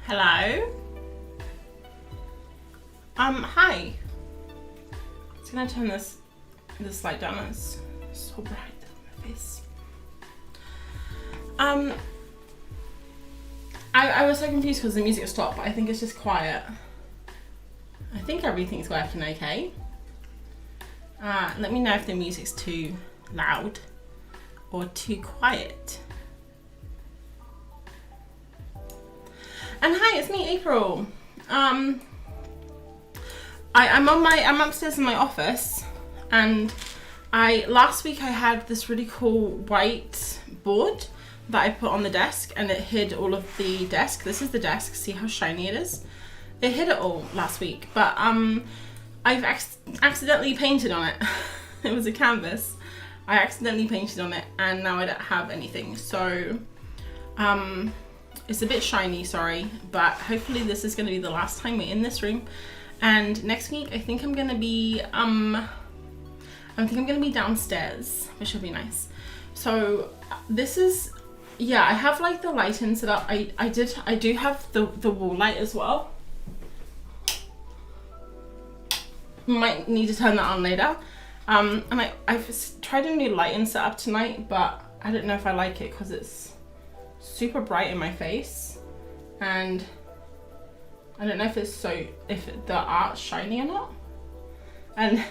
Hello. Hi. I'm just gonna turn this light down. It's so bright on my face. I was so confused because the music stopped, but I think it's just quiet. I think everything's working okay. Let me know if the music's too loud or too quiet. And hi, it's me, April. I'm upstairs in my office, and last week I had this really cool white board that I put on the desk, and it hid all of the desk. This is the desk. See how shiny it is? It hid it all last week, but I've accidentally painted on it. It was a canvas. I accidentally painted on it, and now I don't have anything. So it's a bit shiny, sorry, but hopefully this is going to be the last time we're in this room. And next week I think I'm going to be downstairs, which will be nice. So this is, yeah, I have like the lighting set up. I do have the wall light as well. Might need to turn that on later. And I've tried a new lighting setup tonight, but I don't know if I like it because it's super bright in my face, and I don't know if the art's shiny or not, and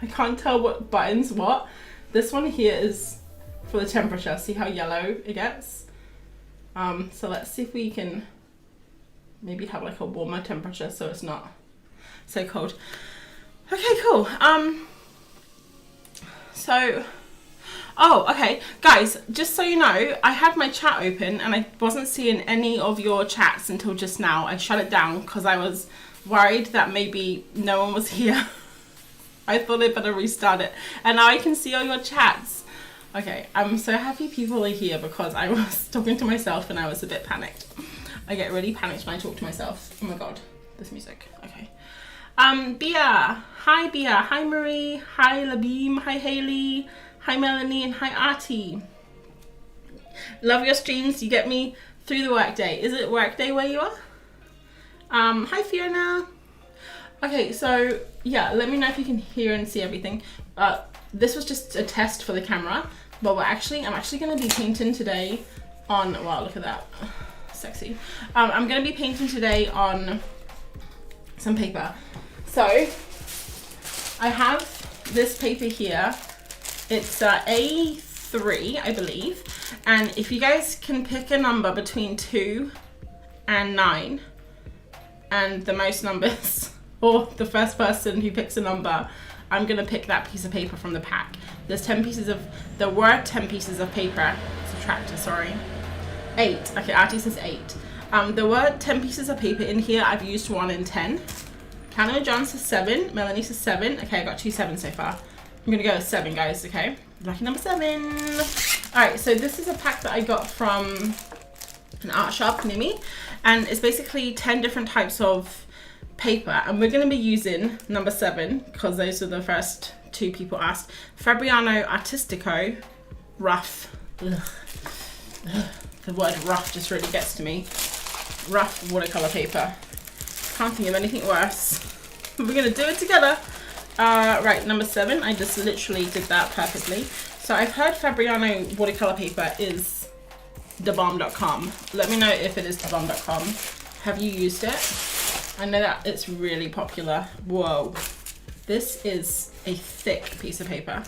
I can't tell what button's what. This one here is for the temperature. See how yellow it gets? So let's see if we can maybe have like a warmer temperature so it's not so cold. Okay, cool. Oh, okay, guys, just so you know, I had my chat open and I wasn't seeing any of your chats until just now. I shut it down because I was worried that maybe no one was here. I thought I'd better restart it, and now I can see all your chats. Okay, I'm so happy people are here because I was talking to myself and I was a bit panicked. I get really panicked when I talk to myself. Oh my god, this music. Okay. Bia. Hi, Bia. Hi, Marie. Hi, Labim. Hi, Haley. Hi, Melanie. And hi, Artie. Love your streams. You get me through the workday. Is it workday where you are? Hi, Fiona. Okay, so yeah, let me know if you can hear and see everything. This was just a test for the camera, but I'm actually going to be painting today on, wow, look at that. Sexy. I'm going to be painting today on some paper. So I have this paper here. It's A3, I believe. And if you guys can pick a number between 2 and 9, and the most numbers, or the first person who picks a number, I'm gonna pick that piece of paper from the pack. There's 10 pieces of, there were 10 pieces of paper, subtractor, sorry. 8, okay, Artie says 8. There were 10 pieces of paper in here. I've used 1 in 10. Cano John says 7, Melanie says 7. Okay, I got 2 7s so far. I'm gonna go with 7, guys, okay? Lucky number 7. All right, so this is a pack that I got from an art shop near me, and it's basically 10 different types of paper, and we're gonna be using number 7 because those are the first 2 people asked. Fabriano Artistico Rough. Ugh. Ugh. The word rough just really gets to me. Rough watercolor paper. Can't think of anything worse. We're gonna do it together. Right, number 7. I just literally did that perfectly. So I've heard Fabriano watercolor paper is thebomb.com. Let me know if it is thebomb.com. Have you used it? I know that it's really popular. Whoa. This is a thick piece of paper.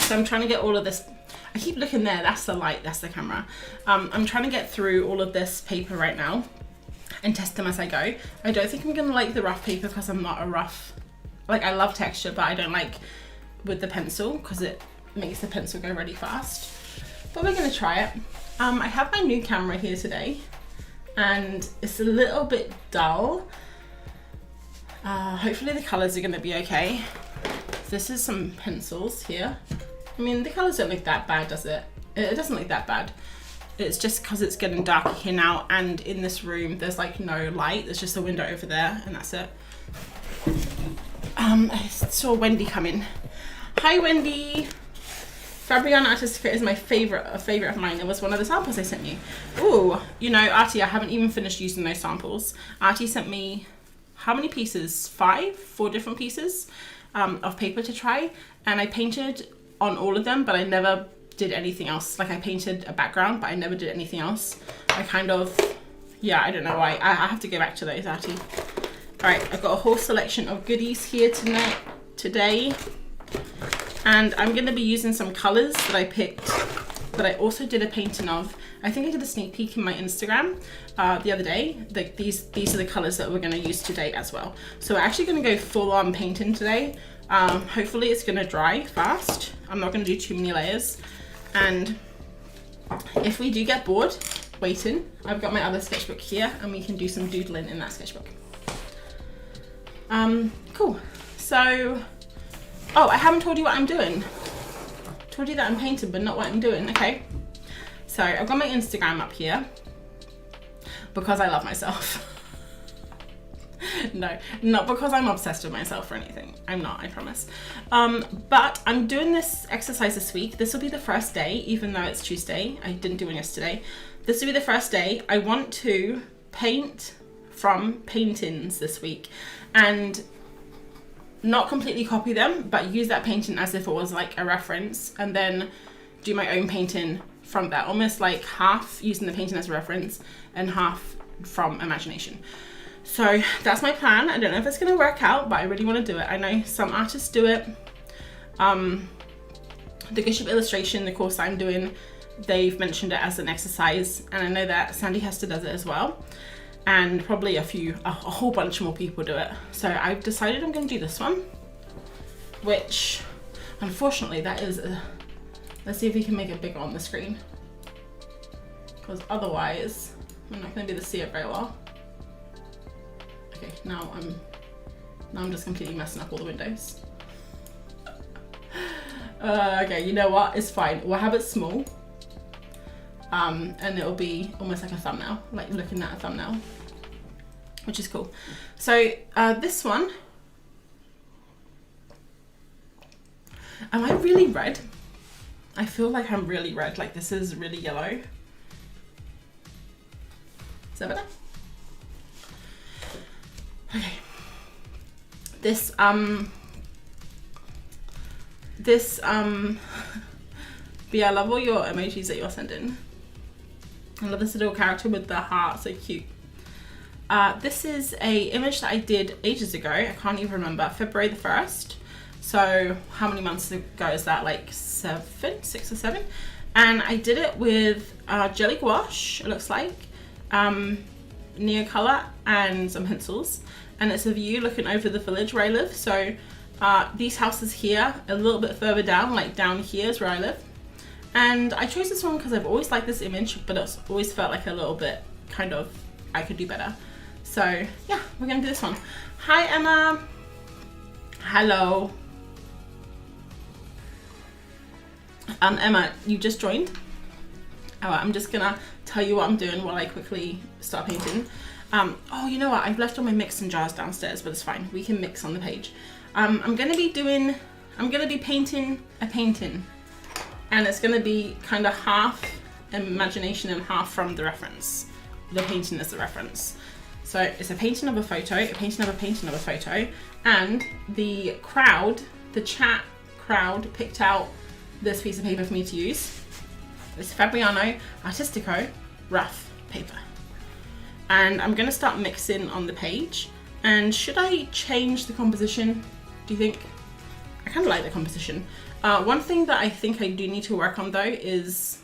So I'm trying to get all of this. I keep looking there. That's the light. That's the camera. I'm trying to get through all of this paper right now and test them as I go. I don't think I'm gonna like the rough paper because I'm not a rough, like I love texture, but I don't like with the pencil because it makes the pencil go really fast. But we're gonna try it. I have my new camera here today and it's a little bit dull. Hopefully the colors are gonna be okay. This is some pencils here. I mean, the colors don't look that bad, does it? It doesn't look that bad. It's just because it's getting darker here now, and in this room there's like no light. There's just a window over there and that's it. I saw Wendy come in. Hi, Wendy. Fabriana Artistica is my favorite, a favorite of mine. It was one of the samples I sent you. Ooh, you know, Artie, I haven't even finished using those samples. Artie sent me, how many pieces? 4 different pieces of paper to try. And I painted on all of them, but I never did anything else. Like I painted a background, but I never did anything else. I kind of, yeah, I don't know why. I have to go back to those, Artie. All right, I've got a whole selection of goodies here today. And I'm going to be using some colors that I picked that I also did a painting of. I think I did a sneak peek in my Instagram the other day. Like these are the colors that we're going to use today as well. So we're actually going to go full on painting today. Hopefully it's going to dry fast. I'm not going to do too many layers. And if we do get bored waiting, I've got my other sketchbook here and we can do some doodling in that sketchbook. Cool. So, oh, I haven't told you what I'm doing. Told you that I'm painting, but not what I'm doing. Okay. So I've got my Instagram up here because I love myself. No, not because I'm obsessed with myself or anything. I'm not, I promise. But I'm doing this exercise this week. This will be the first day, even though it's Tuesday. I didn't do one yesterday. This will be the first day. I want to paint from paintings this week and not completely copy them, but use that painting as if it was like a reference and then do my own painting from that. Almost like half using the painting as a reference and half from imagination. So that's my plan. I don't know if it's going to work out, but I really want to do it. I know some artists do it. The Bishop illustration, the course I'm doing, they've mentioned it as an exercise, and I know that Sandy Hester does it as well, and probably a whole bunch more people do it. So I've decided I'm going to do this one, which unfortunately that is let's see if we can make it bigger on the screen, because otherwise we're not going to be able to see it very well. Okay, now I'm just completely messing up all the windows. Okay, you know what? It's fine. We'll have it small. And it'll be almost like a thumbnail, like looking at a thumbnail, which is cool. So this one, am I really red? I feel like I'm really red, like this is really yellow. Is that better? Okay. This but yeah, I love all your emojis that you're sending. I love this little character with the heart, so cute. This is a image that I did ages ago. I can't even remember. February the 1st. So how many months ago is that? Like 6 or 7. And I did it with jelly gouache, it looks like, Neocolor and some pencils. And it's a view looking over the village where I live. So these houses here, a little bit further down, like down here is where I live. And I chose this one because I've always liked this image, but it's always felt like a little bit kind of, I could do better. So yeah, we're gonna do this one. Hi Emma. Hello. Emma, you just joined. I'm just gonna tell you what I'm doing while I quickly start painting. Oh, you know what? I've left all my mixing jars downstairs, but it's fine. We can mix on the page. I'm gonna be painting a painting, and it's gonna be kind of half imagination and half from the reference. The painting is the reference. So it's a painting of a photo, a painting of a painting of a photo, and the crowd, the chat crowd, picked out this piece of paper for me to use. It's Fabriano Artistico rough paper. And I'm gonna start mixing on the page. And should I change the composition, do you think? I kind of like the composition. One thing that I think I do need to work on though is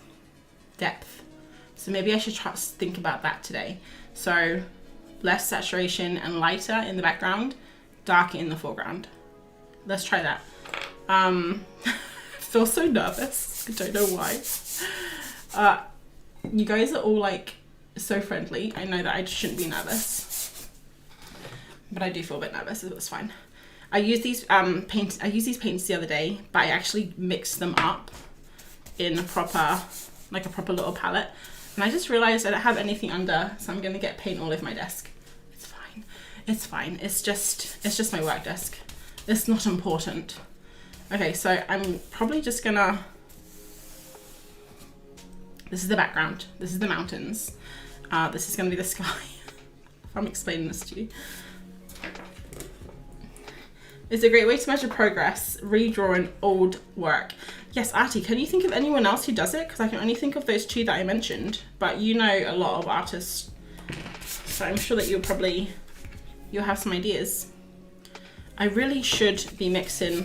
depth. So maybe I should try to think about that today. So less saturation and lighter in the background, darker in the foreground. Let's try that. I feel so nervous. I don't know why. You guys are all like so friendly. I know that I shouldn't be nervous, but I do feel a bit nervous. It's fine. I used these paints the other day, but I actually mixed them up in a proper little palette. And I just realized I don't have anything under, so I'm gonna get paint all over my desk. It's fine. It's fine. It's just my work desk. It's not important. Okay, so I'm probably just gonna This is the background. This is the mountains. This is going to be the sky. If I'm explaining this to you. It's a great way to measure progress, redrawing old work. Yes, Artie, can you think of anyone else who does it? Because I can only think of those two that I mentioned, but you know a lot of artists, so I'm sure that you'll have some ideas. I really should be mixing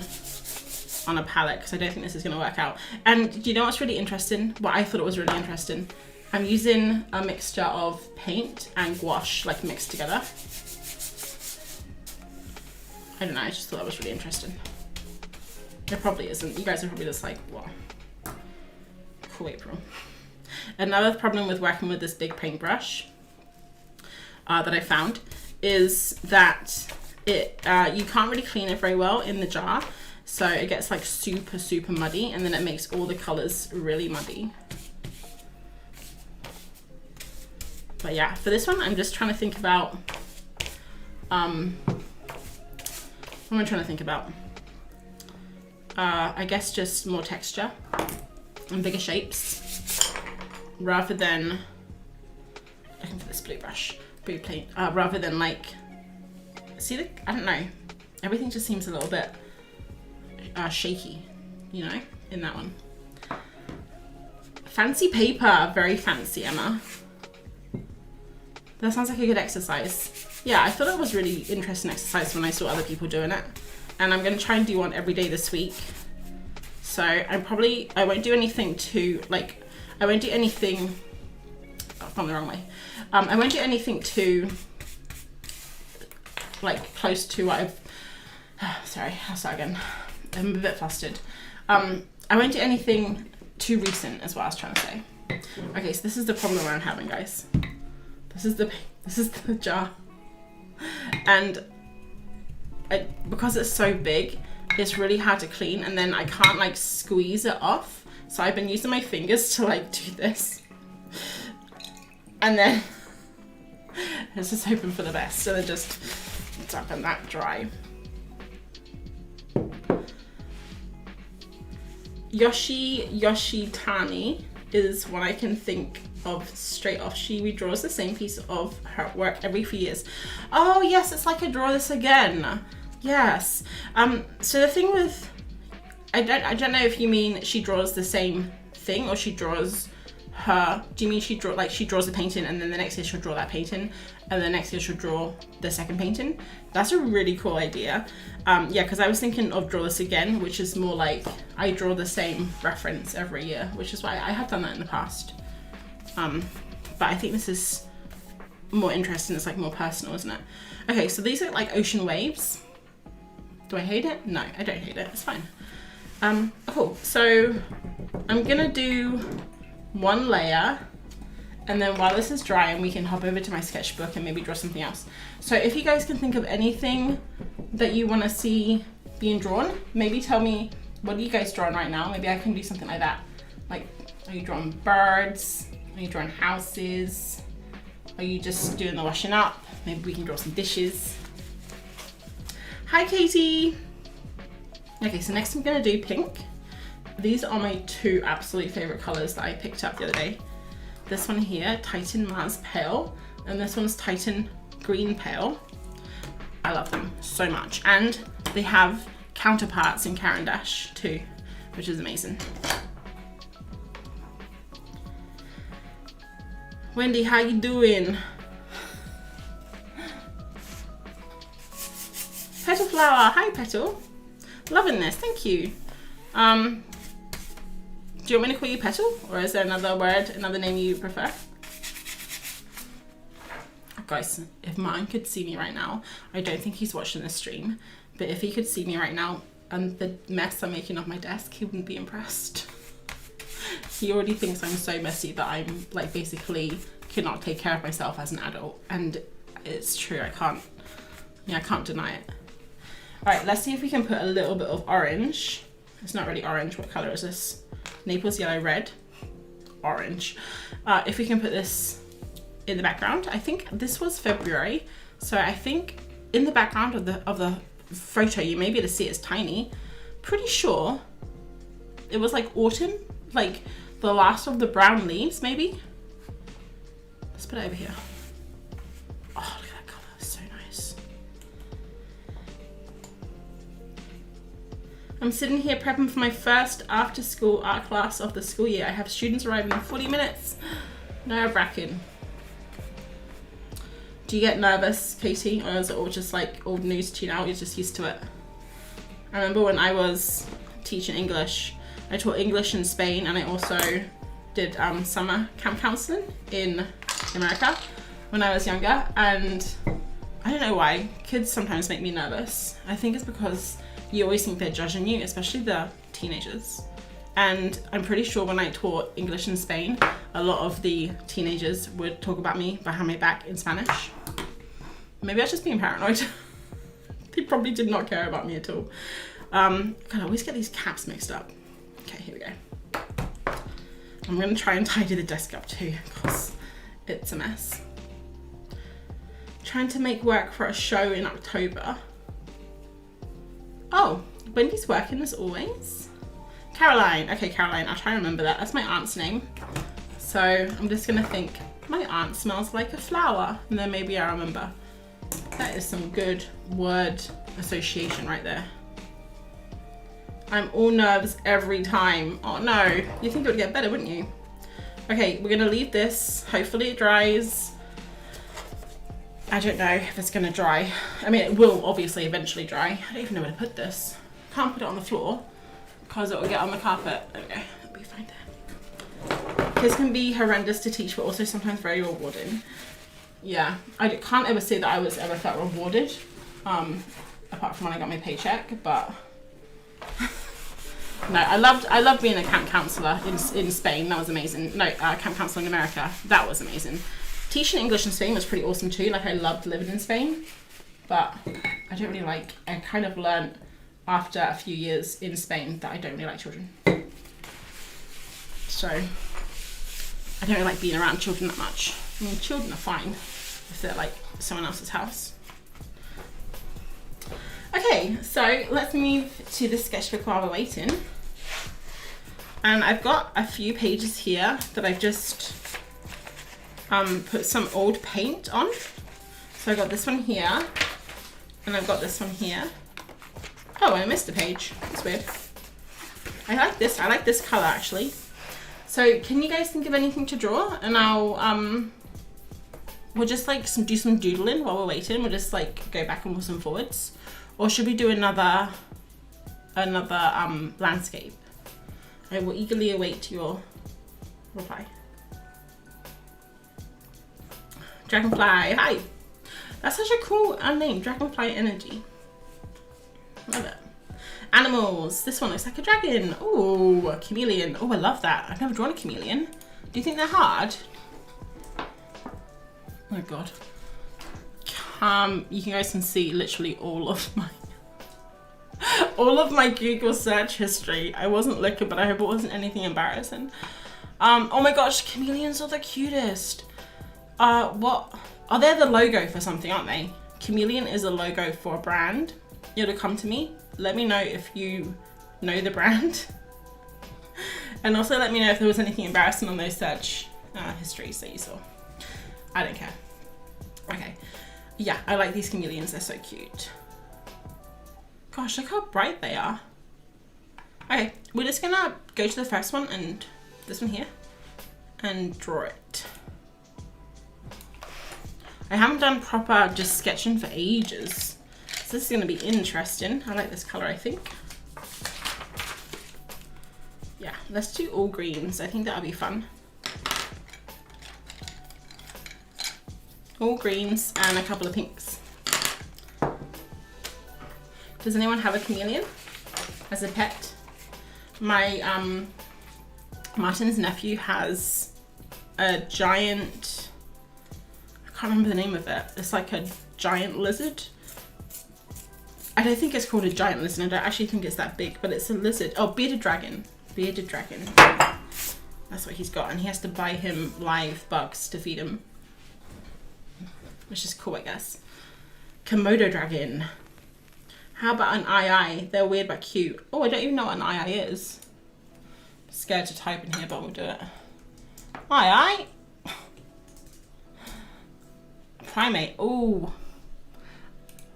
on a palette because I don't think this is going to work out. And do you know what's really interesting? What I thought it was really interesting. I'm using a mixture of paint and gouache, like mixed together. I don't know, I just thought that was really interesting. It probably isn't. You guys are probably just like, what? Cool April. Another problem with working with this big paintbrush that I found is that you can't really clean it very well in the jar. So it gets like super, super muddy, and then it makes all the colors really muddy. But yeah, for this one, I'm just trying to think about, what am I trying to think about? I guess just more texture and bigger shapes rather than, looking for this blue brush, blue paint, rather than like, see, I don't know, everything just seems a little bit shaky, you know, in that one. Fancy paper, very fancy, Emma. That sounds like a good exercise. Yeah, I thought it was really interesting exercise when I saw other people doing it. And I'm gonna try and do one every day this week. So I won't do anything too, like, I won't do anything, I've gone the wrong way. I won't do anything too, like, close to what I've, sorry, I'll start again. I'm a bit flustered. I won't do anything too recent is what I was trying to say. Okay, so this is the problem I'm having, guys. This is the jar. And because it's so big, it's really hard to clean, and then I can't like squeeze it off. So I've been using my fingers to like do this. And then let's just hoping for the best. So then just dampen that dry. Yoshi Tani is what I can think of straight off. She redraws the same piece of her work every few years. Oh yes, it's like a draw this again. Yes. So the thing with, I don't know if you mean she draws the same thing or she draws her, do you mean she draws the painting and then the next year she'll draw that painting and the next year she'll draw the second painting? That's a really cool idea. Yeah, because I was thinking of draw this again, which is more like I draw the same reference every year, which is why I have done that in the past. But I think this is more interesting. It's like more personal, isn't it? Okay, so these are like ocean waves. Do I hate it? No, I don't hate it. It's fine. Cool. So I'm gonna do one layer, and then while this is drying, we can hop over to my sketchbook and maybe draw something else. So if you guys can think of anything that you want to see being drawn, maybe tell me, what are you guys drawing right now? Maybe I can do something like that. Like, are you drawing birds? Are you drawing houses? Are you just doing the washing up? Maybe we can draw some dishes. Hi, Katie. Okay, so next I'm gonna do pink. These are my two absolute favorite colors that I picked up the other day. This one here, Titan Mars Pale, and this one's Titan Green Pale. I love them so much. And they have counterparts in Caran d'Ache too, which is amazing. Wendy, how you doing? Petal Flower, hi Petal. Loving this, thank you. Do you want me to call you Petal? Or is there another word, another name you prefer? Guys, if Martin could see me right now, I don't think he's watching this stream, but if he could see me right now and the mess I'm making of my desk, he wouldn't be impressed. He already thinks I'm so messy that I'm like basically cannot take care of myself as an adult, and it's true, I can't deny it. All right, let's see if we can put a little bit of orange. It's not really orange, what color is this? Naples yellow red, orange. If we can put this in the background, I think this was February, so I think in the background of the photo, you may be able to see it's tiny. Pretty sure it was like autumn, like the last of the brown leaves, maybe. Let's put it over here. Oh, look at that colour, so nice. I'm sitting here prepping for my first after school art class of the school year. I have students arriving in 40 minutes. Nerve-wracking. Do you get nervous, Katie, or is it all just like old news to you now? You're just used to it. I remember when I was teaching English, I taught English in Spain, and I also did summer camp counseling in America when I was younger, and I don't know why, kids sometimes make me nervous. I think it's because you always think they're judging you, especially the teenagers. And I'm pretty sure when I taught English in Spain, a lot of the teenagers would talk about me behind my back in Spanish. Maybe I was just being paranoid. They probably did not care about me at all. God, I always get these caps mixed up. Okay, here we go. I'm gonna try and tidy the desk up too, because it's a mess. Trying to make work for a show in October. Oh, Wendy's working as always. Caroline. Okay, Caroline, I'll try and remember that. That's my aunt's name. So I'm just gonna think, my aunt smells like a flower, and then maybe I remember. That is some good word association right there. I'm all nerves every time. Oh no, you think it would get better, wouldn't you? Okay, we're gonna leave this. Hopefully it dries. I don't know if it's gonna dry. I mean, it will obviously eventually dry. I don't even know where to put this. Can't put it on the floor because it will get on the carpet. There we go, it'll be fine there. This can be horrendous to teach, but also sometimes very rewarding. Yeah, I can't ever say that I was ever felt rewarded, apart from when I got my paycheck, but no, I loved being a camp counselor in Spain. That was amazing. No, camp counselor in America. That was amazing. Teaching English in Spain was pretty awesome too. Like, I loved living in Spain, but I don't really like, I kind of learned after a few years in Spain that I don't really like children. So I don't really like being around children that much. I mean, children are fine if they're like someone else's house. Okay, so let's move to the sketchbook while we're waiting. And I've got a few pages here that I've just put some old paint on. So I got this one here, and I've got this one here. Oh, I missed a page. That's weird. I like this. I like this color actually. So can you guys think of anything to draw? And I'll we'll just like do some doodling while we're waiting. We'll just like go back and some forwards. Or should we do another landscape? I will eagerly await your reply. Dragonfly, hi. That's such a cool name, Dragonfly Energy. Love it. Animals, this one looks like a dragon. Oh, a chameleon. Oh, I love that. I've never drawn a chameleon. Do you think they're hard? Oh my God. You guys can see literally all of my Google search history. I wasn't looking, but I hope it wasn't anything embarrassing. Oh my gosh, chameleons are the cutest. What are they? The logo for something, aren't they? Chameleon is a logo for a brand. It'll come to me. Let me know if you know the brand. And also let me know if there was anything embarrassing on those search histories that you saw. I don't care. Okay. Yeah, I like these chameleons. They're so cute. Gosh, look how bright they are. Okay, we're just gonna go to the first one and this one here and draw it. I haven't done proper just sketching for ages. So this is gonna be interesting. I like this color, I think. Yeah, let's do all greens. I think that'll be fun. All greens and a couple of pinks. Does anyone have a chameleon as a pet? My Martin's nephew has a giant, I can't remember the name of it. It's like a giant lizard. I don't think it's called a giant lizard. I don't actually think it's that big, but it's a lizard. Oh, bearded dragon. Bearded dragon. That's what he's got, and he has to buy him live bugs to feed him. Which is cool, I guess. Komodo dragon. How about an eye? They're weird but cute. Oh, I don't even know what an eye is. scared to type in here, but we'll do it. Aye. Primate. Ooh.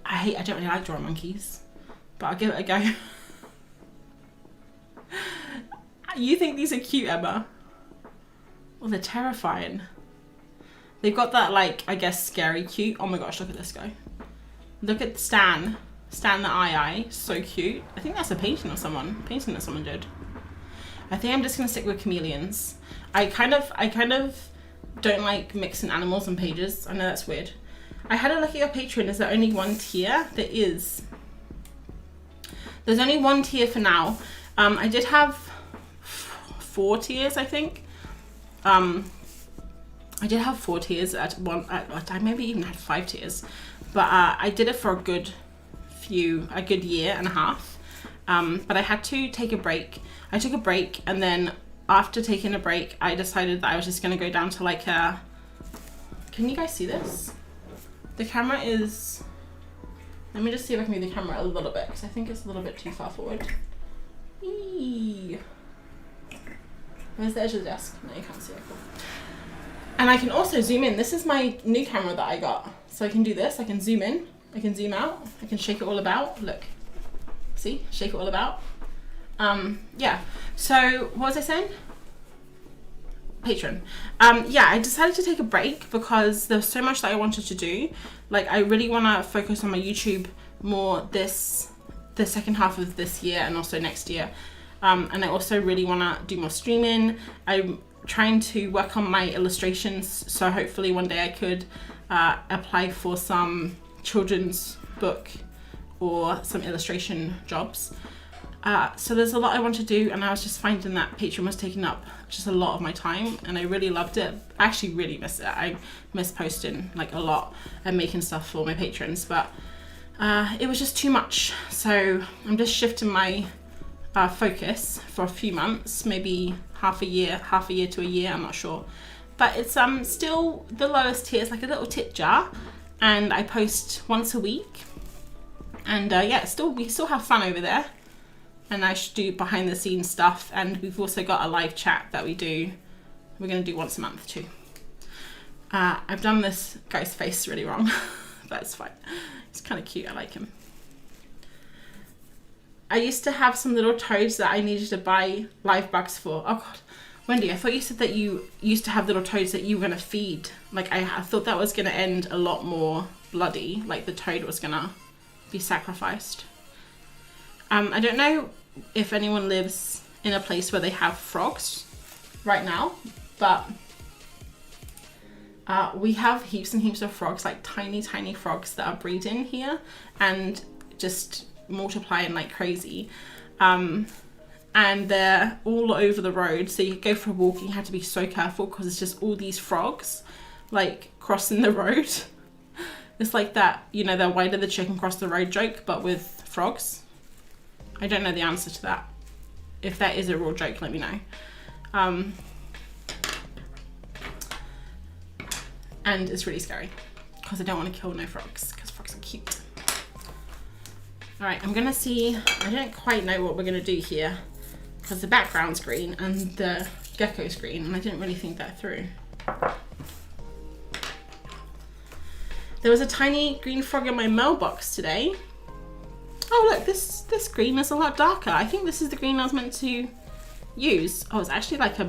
I don't really like drawing monkeys, but I'll give it a go. You think these are cute, Emma? Well, they're terrifying. They've got that, like, I guess, scary cute. Oh my gosh, look at this guy. Look at Stan. Stan the eye. So cute. I think that's a painting that someone did. I think I'm just gonna stick with chameleons. I kind of don't like mixing animals and pages. I know that's weird. I had a look at your Patreon. Is there only one tier? There is. There's only one tier for now. I did have 4 tiers, I think. I did have 4 tiers at I maybe even had 5 tiers, but I did it for a good year and a half. But I had to take a break. I took a break, and then after taking a break, I decided that I was just gonna go down to like a. Can you guys see this? The camera is. Let me just see if I can move the camera a little bit, because I think it's a little bit too far forward. Eee. Where's the edge of the desk? No, you can't see it. Cool. And I can also zoom in. This is my new camera that I got. So I can do this. I can zoom in. I can zoom out. I can shake it all about. Look. See? Shake it all about. Yeah. So what was I saying? Patreon. Yeah, I decided to take a break because there was so much that I wanted to do. Like, I really want to focus on my YouTube more the second half of this year and also next year. And I also really want to do more streaming. I'm trying to work on my illustrations, so hopefully one day I could apply for some children's book or some illustration jobs. So there's a lot I want to do, and I was just finding that Patreon was taking up just a lot of my time, and I really loved it. I actually really miss it. I miss posting like a lot and making stuff for my patrons, but it was just too much. So I'm just shifting my focus for a few months, maybe half a year to a year, I'm not sure. But it's still the lowest tier. It's like a little tip jar, and I post once a week. And yeah, we still have fun over there. And I should do behind the scenes stuff, and we've also got a live chat that we're gonna do once a month too. I've done this guy's face really wrong, but it's fine. It's kind of cute, I like him. I used to have some little toads that I needed to buy live bugs for. Oh God, Wendy, I thought you said that you used to have little toads that you were gonna feed. Like, I thought that was gonna end a lot more bloody, like the toad was gonna be sacrificed. I don't know if anyone lives in a place where they have frogs right now, but we have heaps and heaps of frogs, like tiny frogs that are breeding here and just multiplying like crazy. And they're all over the road, so you go for a walk and you have to be so careful because it's just all these frogs like crossing the road. It's like that, you know, the why did the chicken cross the road joke, but with frogs. I don't know the answer to that. If that is a real joke, let me know. And it's really scary because I don't want to kill no frogs because frogs are cute. All right, I'm gonna see, I don't quite know what we're gonna do here because the background's green and the gecko's green, and I didn't really think that through. There was a tiny green frog in my mailbox today. Oh look, this green is a lot darker. I think this is the green I was meant to use. Oh, it's actually like a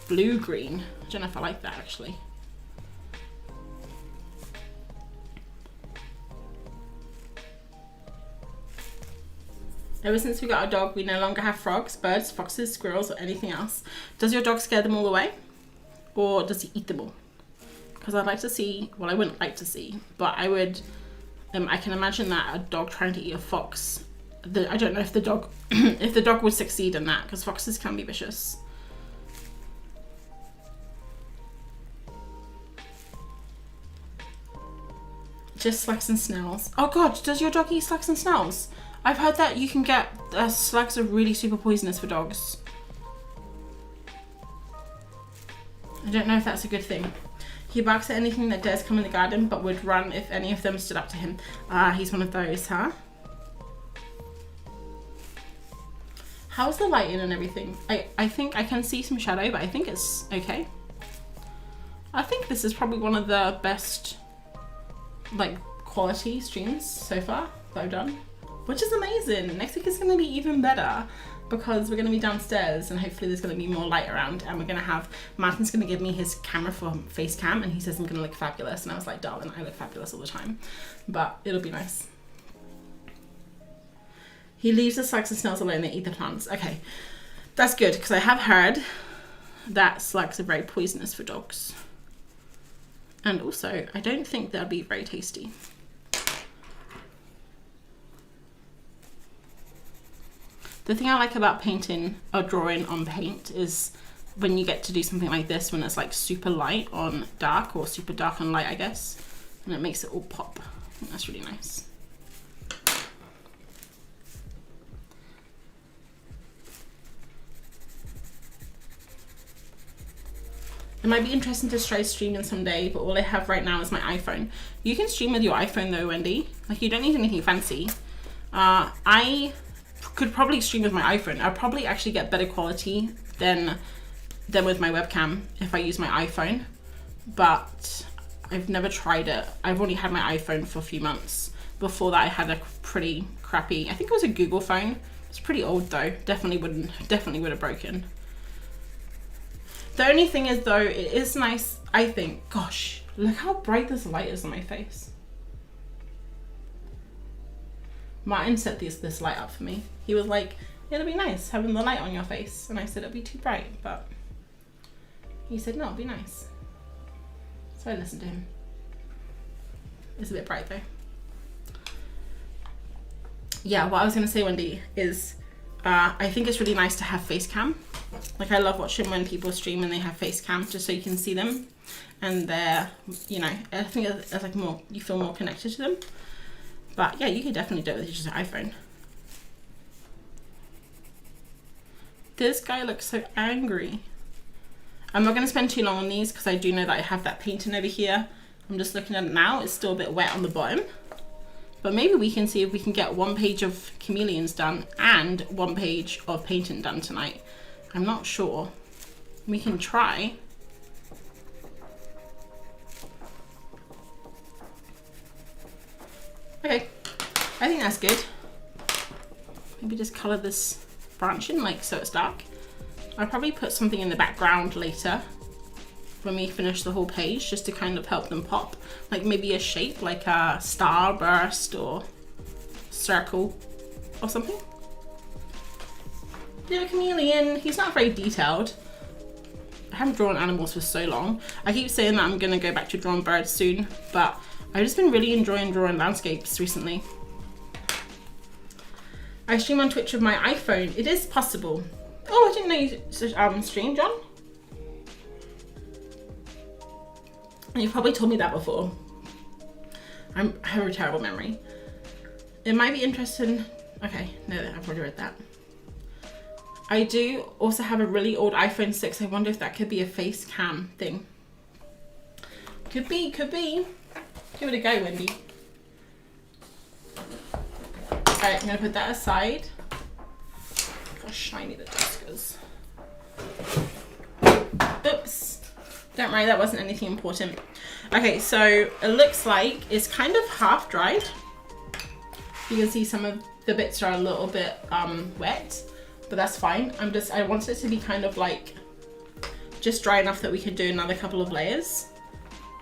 blue green. I don't know if I like that actually. Ever since we got our dog, we no longer have frogs, birds, foxes, squirrels, or anything else. Does your dog scare them all away? Or does he eat them all? Because I'd like to see, well, I wouldn't like to see, but I would, I can imagine that a dog trying to eat a fox, I don't know if the dog, if the dog would succeed in that, because foxes can be vicious. Just slugs and snails. Oh God, does your dog eat slugs and snails? I've heard that you can get, slugs are really super poisonous for dogs. I don't know if that's a good thing. He barks at anything that dares come in the garden, but would run if any of them stood up to him. Ah, he's one of those, huh? How's the lighting and everything? I think I can see some shadow, but I think it's okay. I think this is probably one of the best like quality streams so far that I've done, which is amazing. Next week is going to be even better because we're going to be downstairs and hopefully there's going to be more light around, and we're going to have, Martin's going to give me his camera for face cam and he says I'm going to look fabulous, and I was like, darling, I look fabulous all the time, but it'll be nice. He leaves the slugs and snails alone, they eat the plants. Okay, that's good, because I have heard that slugs are very poisonous for dogs. And also, I don't think they'll be very tasty. The thing I like about painting or drawing on paint is when you get to do something like this, when it's like super light on dark or super dark on light, I guess, and it makes it all pop. I think that's really nice. It might be interesting to try streaming someday, but all I have right now is my iPhone. You can stream with your iPhone though, Wendy. Like, you don't need anything fancy. I could probably stream with my iPhone. I'll probably actually get better quality than with my webcam if I use my iPhone, but I've never tried it. I've only had my iPhone for a few months. Before that I had a pretty crappy, I think it was a Google phone. It's pretty old though. Definitely would have broken. The only thing is though, it is nice, I think. Gosh, look how bright this light is on my face. Martin set this light up for me. He was like, it'll be nice having the light on your face. And I said it'll be too bright, but he said no, it'll be nice. So I listened to him. It's a bit bright though. Yeah, what I was gonna say, Wendy, is I think it's really nice to have face cam. Like, I love watching when people stream and they have face cam, just so you can see them, and they're, you know, I think it's like more, you feel more connected to them. But yeah, you can definitely do it with just an iPhone. This guy looks so angry. I'm not going to spend too long on these because I do know that I have that painting over here. I'm just looking at it now. It's still a bit wet on the bottom. But maybe we can see if we can get one page of chameleons done and one page of painting done tonight. I'm not sure. We can try. Okay, I think that's good. Maybe just color this branch in, like, so it's dark. I'll probably put something in the background later when we finish the whole page, just to kind of help them pop. Like maybe a shape, like a starburst or circle or something. Little chameleon, he's not very detailed. I haven't drawn animals for so long. I keep saying that I'm gonna go back to drawing birds soon, but I've just been really enjoying drawing landscapes recently. I stream on Twitch with my iPhone. It is possible. Oh, I didn't know you stream, John. You've probably told me that before. I have a terrible memory. It might be interesting. Okay, no, I've already read that. I do also have a really old iPhone 6. I wonder if that could be a face cam thing. Could be, could be. Give it a go, Wendy. Alright, I'm gonna put that aside. Look how shiny the desk is. Oops. Don't worry, that wasn't anything important. Okay, so it looks like it's kind of half dried. You can see some of the bits are a little bit wet, but that's fine. I want it to be kind of like just dry enough that we could do another couple of layers,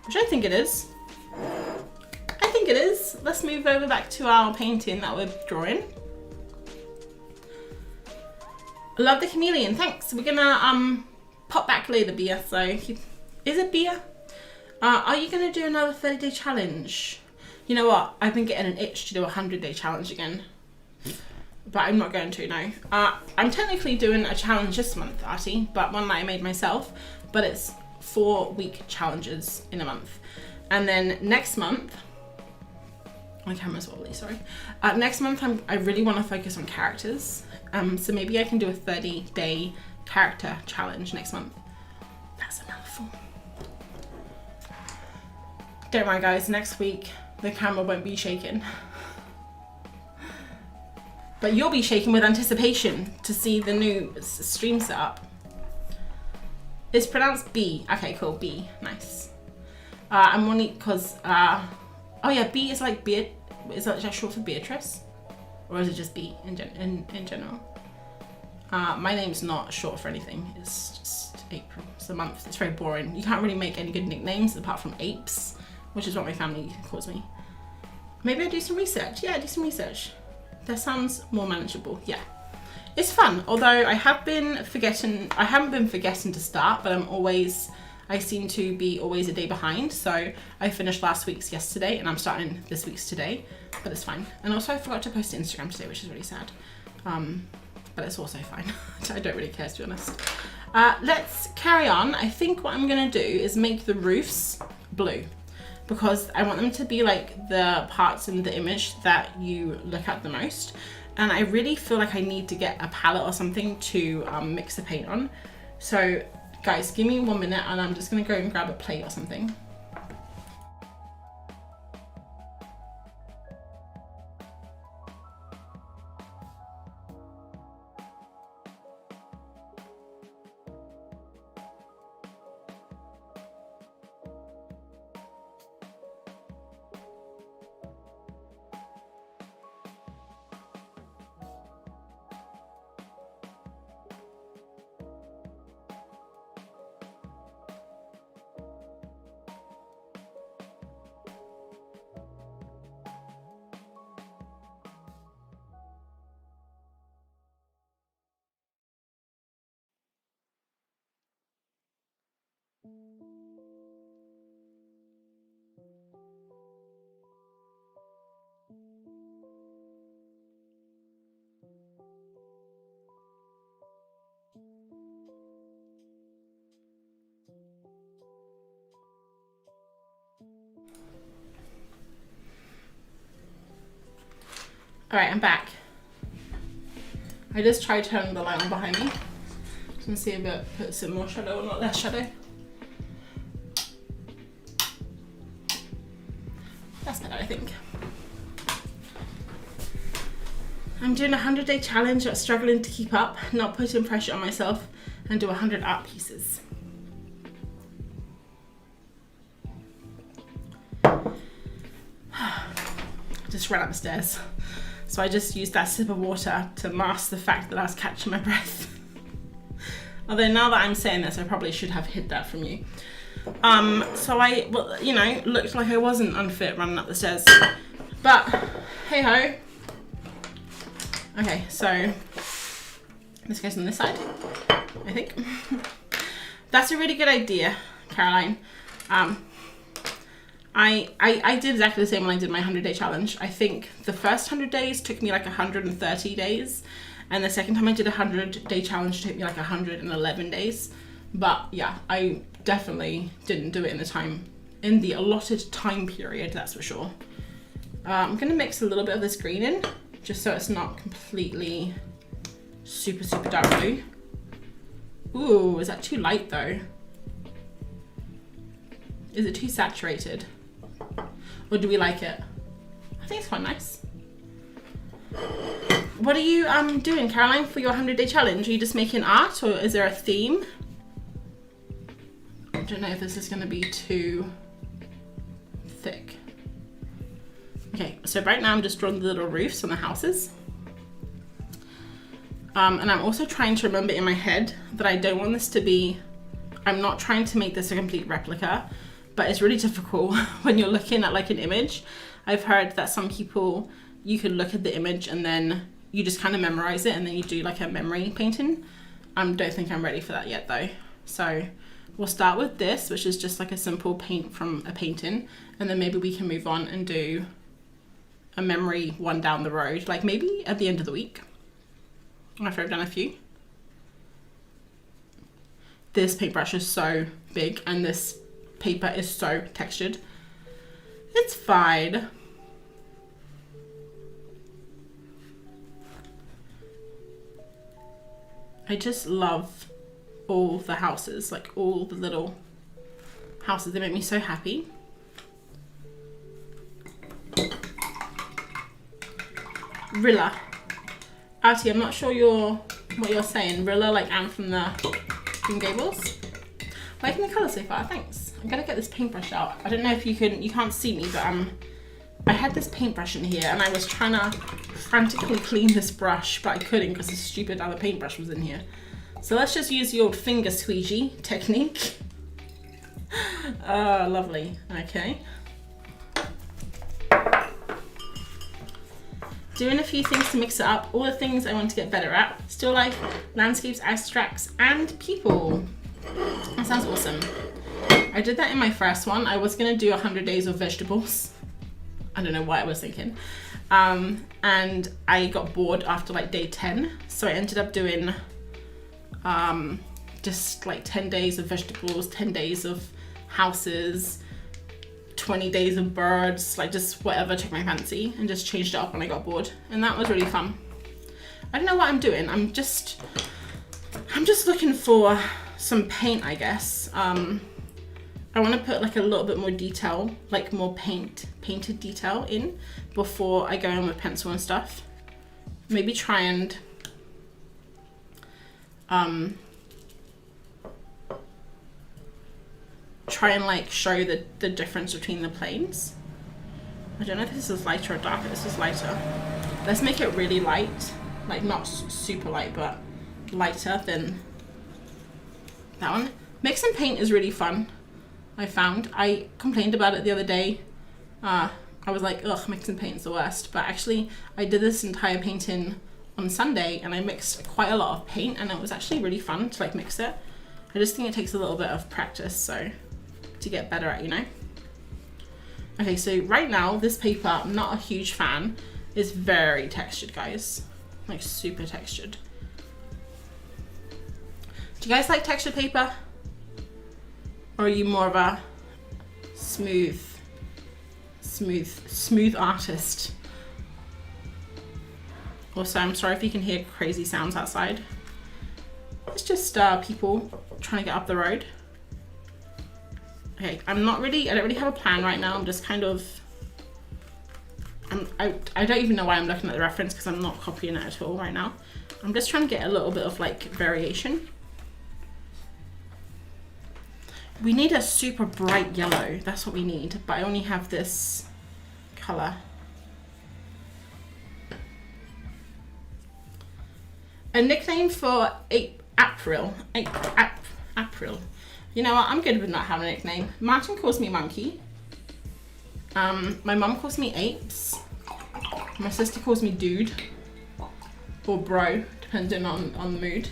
which I think it is. I think it is. Let's move over back to our painting that we're drawing. I love the chameleon, thanks. We're gonna pop back later, Bia. So is it Bia? Are you gonna do another 30-day challenge? You know what? I've been getting an itch to do a 100-day challenge again, but I'm not going to now. I'm technically doing a challenge this month, Artie, but one that I made myself. But it's 4-week challenges in a month, and then next month. My camera's wobbly, sorry. Next month, I really want to focus on characters. So maybe I can do a 30-day character challenge next month. That's a mouthful. Don't worry, guys. Next week, the camera won't be shaking. But you'll be shaking with anticipation to see the new stream setup. It's pronounced B. Okay, cool. B. Nice. I'm only because oh yeah, B is like beard. Is that just short for Beatrice, or is it just B in general? My name's not short for anything. It's just April. It's a month. It's very boring. You can't really make any good nicknames apart from Apes, which is what my family calls me. Maybe I do some research. Yeah, do some research. That sounds more manageable. Yeah, it's fun. Although I haven't been forgetting to start, but I seem to be always a day behind. So I finished last week's yesterday and I'm starting this week's today, but it's fine. And also I forgot to post to Instagram today, which is really sad. But it's also fine. I don't really care, to be honest. Let's carry on. I think what I'm gonna do is make the roofs blue, because I want them to be like the parts in the image that you look at the most. And I really feel like I need to get a palette or something to mix the paint on. So guys, give me 1 minute and I'm just gonna go and grab a plate or something. All right, I'm back. I just tried turning the light on behind me. Just gonna see if it puts in more shadow or not less shadow. That's better, I think. I'm doing a 100-day challenge but struggling to keep up, not putting pressure on myself, and do 100 art pieces. Just ran up the stairs. So I just used that sip of water to mask the fact that I was catching my breath. Although now that I'm saying this, I probably should have hid that from you. So I, well, you know, looked like I wasn't unfit running up the stairs. But, hey ho. Okay, so this goes on this side, I think. That's a really good idea, Caroline. I did exactly the same when I did my 100-day challenge. I think the first 100 days took me like 130 days. And the second time I did a 100-day challenge took me like 111 days. But yeah, I definitely didn't do it in the allotted time period, that's for sure. I'm gonna mix a little bit of this green in, just so it's not completely super dark blue. Ooh, is that too light though? Is it too saturated? Or do we like it? I think it's quite nice. What are you doing, Caroline, for your 100-day challenge? Are you just making art, or is there a theme? I don't know if this is gonna be too thick. Okay, so right now I'm just drawing the little roofs on the houses. And I'm also trying to remember in my head that I don't want this to be, I'm not trying to make this a complete replica, but it's really difficult when you're looking at like an image. I've heard that some people, you can look at the image and then you just kind of memorize it and then you do like a memory painting. I don't think I'm ready for that yet though. So we'll start with this, which is just like a simple paint from a painting, and then maybe we can move on and do a memory one down the road, like maybe at the end of the week, after I've done a few. This paintbrush is so big and this paper is so textured. It's fine. I just love all the houses, like all the little houses. They make me so happy. Rilla. Artie, I'm not sure what you're saying. Rilla, like Anne from the Green Gables. Liking the colour so far, thanks. I'm gonna get this paintbrush out. I don't know if you can't see me, but I had this paintbrush in here and I was trying to frantically clean this brush, but I couldn't because the stupid other paintbrush was in here. So let's just use the old finger squeegee technique. Lovely, okay. Doing a few things to mix it up, all the things I want to get better at. Still life, landscapes, abstracts, and people. That sounds awesome. I did that in my first one. I was gonna do 100 days of vegetables. I don't know what I was thinking. And I got bored after like day 10. So I ended up doing just like 10 days of vegetables, 10 days of houses, 20 days of birds, like just whatever took my fancy, and just changed it up when I got bored. And that was really fun. I don't know what I'm doing. I'm just looking for some paint, I guess. I want to put like a little bit more detail, like more painted detail in before I go in with pencil and stuff. Maybe try and like show the difference between the planes. I don't know if this is lighter or darker. This is lighter. Let's make it really light, like not super light, but lighter than that one. Mix and paint is really fun. I found. I complained about it the other day. I was like, ugh, mix and paint's the worst. But actually, I did this entire painting on Sunday and I mixed quite a lot of paint and it was actually really fun to like mix it. I just think it takes a little bit of practice, so to get better at, you know. Okay, so right now, this paper, I'm not a huge fan. It's very textured, guys. Like super textured. Do you guys like textured paper? Or are you more of a smooth artist? Also, I'm sorry if you can hear crazy sounds outside. It's just people trying to get up the road. Okay, I don't really have a plan right now. I'm just kind of, I don't even know why I'm looking at the reference because I'm not copying it at all right now. I'm just trying to get a little bit of like variation. We need a super bright yellow. That's what we need, but I only have this color. A nickname for April. You know what? I'm good with not having a nickname. Martin calls me Monkey. My mum calls me Apes. My sister calls me Dude. Or Bro, depending on the mood.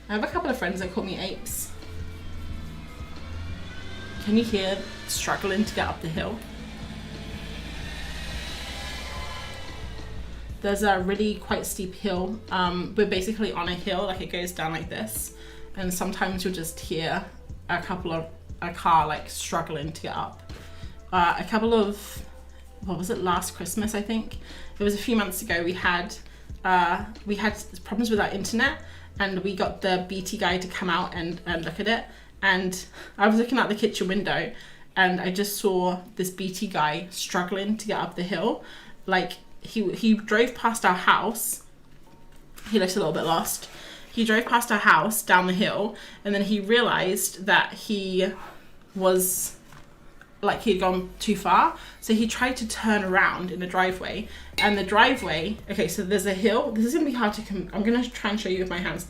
I have a couple of friends that call me Apes. Can you hear struggling to get up the hill? There's a really quite steep hill. We're basically on a hill, like it goes down like this. And sometimes you'll just hear a car like struggling to get up. A couple of, what was it, last Christmas, I think? It was a few months ago. We had problems with our internet and we got the BT guy to come out and look at it. And I was looking out the kitchen window and I just saw this BT guy struggling to get up the hill. Like he drove past our house. He looked a little bit lost. He drove past our house down the hill and then he realized that he was like he'd gone too far. So he tried to turn around in the driveway, and the driveway, okay, so there's a hill. This is gonna be hard to I'm gonna try and show you with my hands.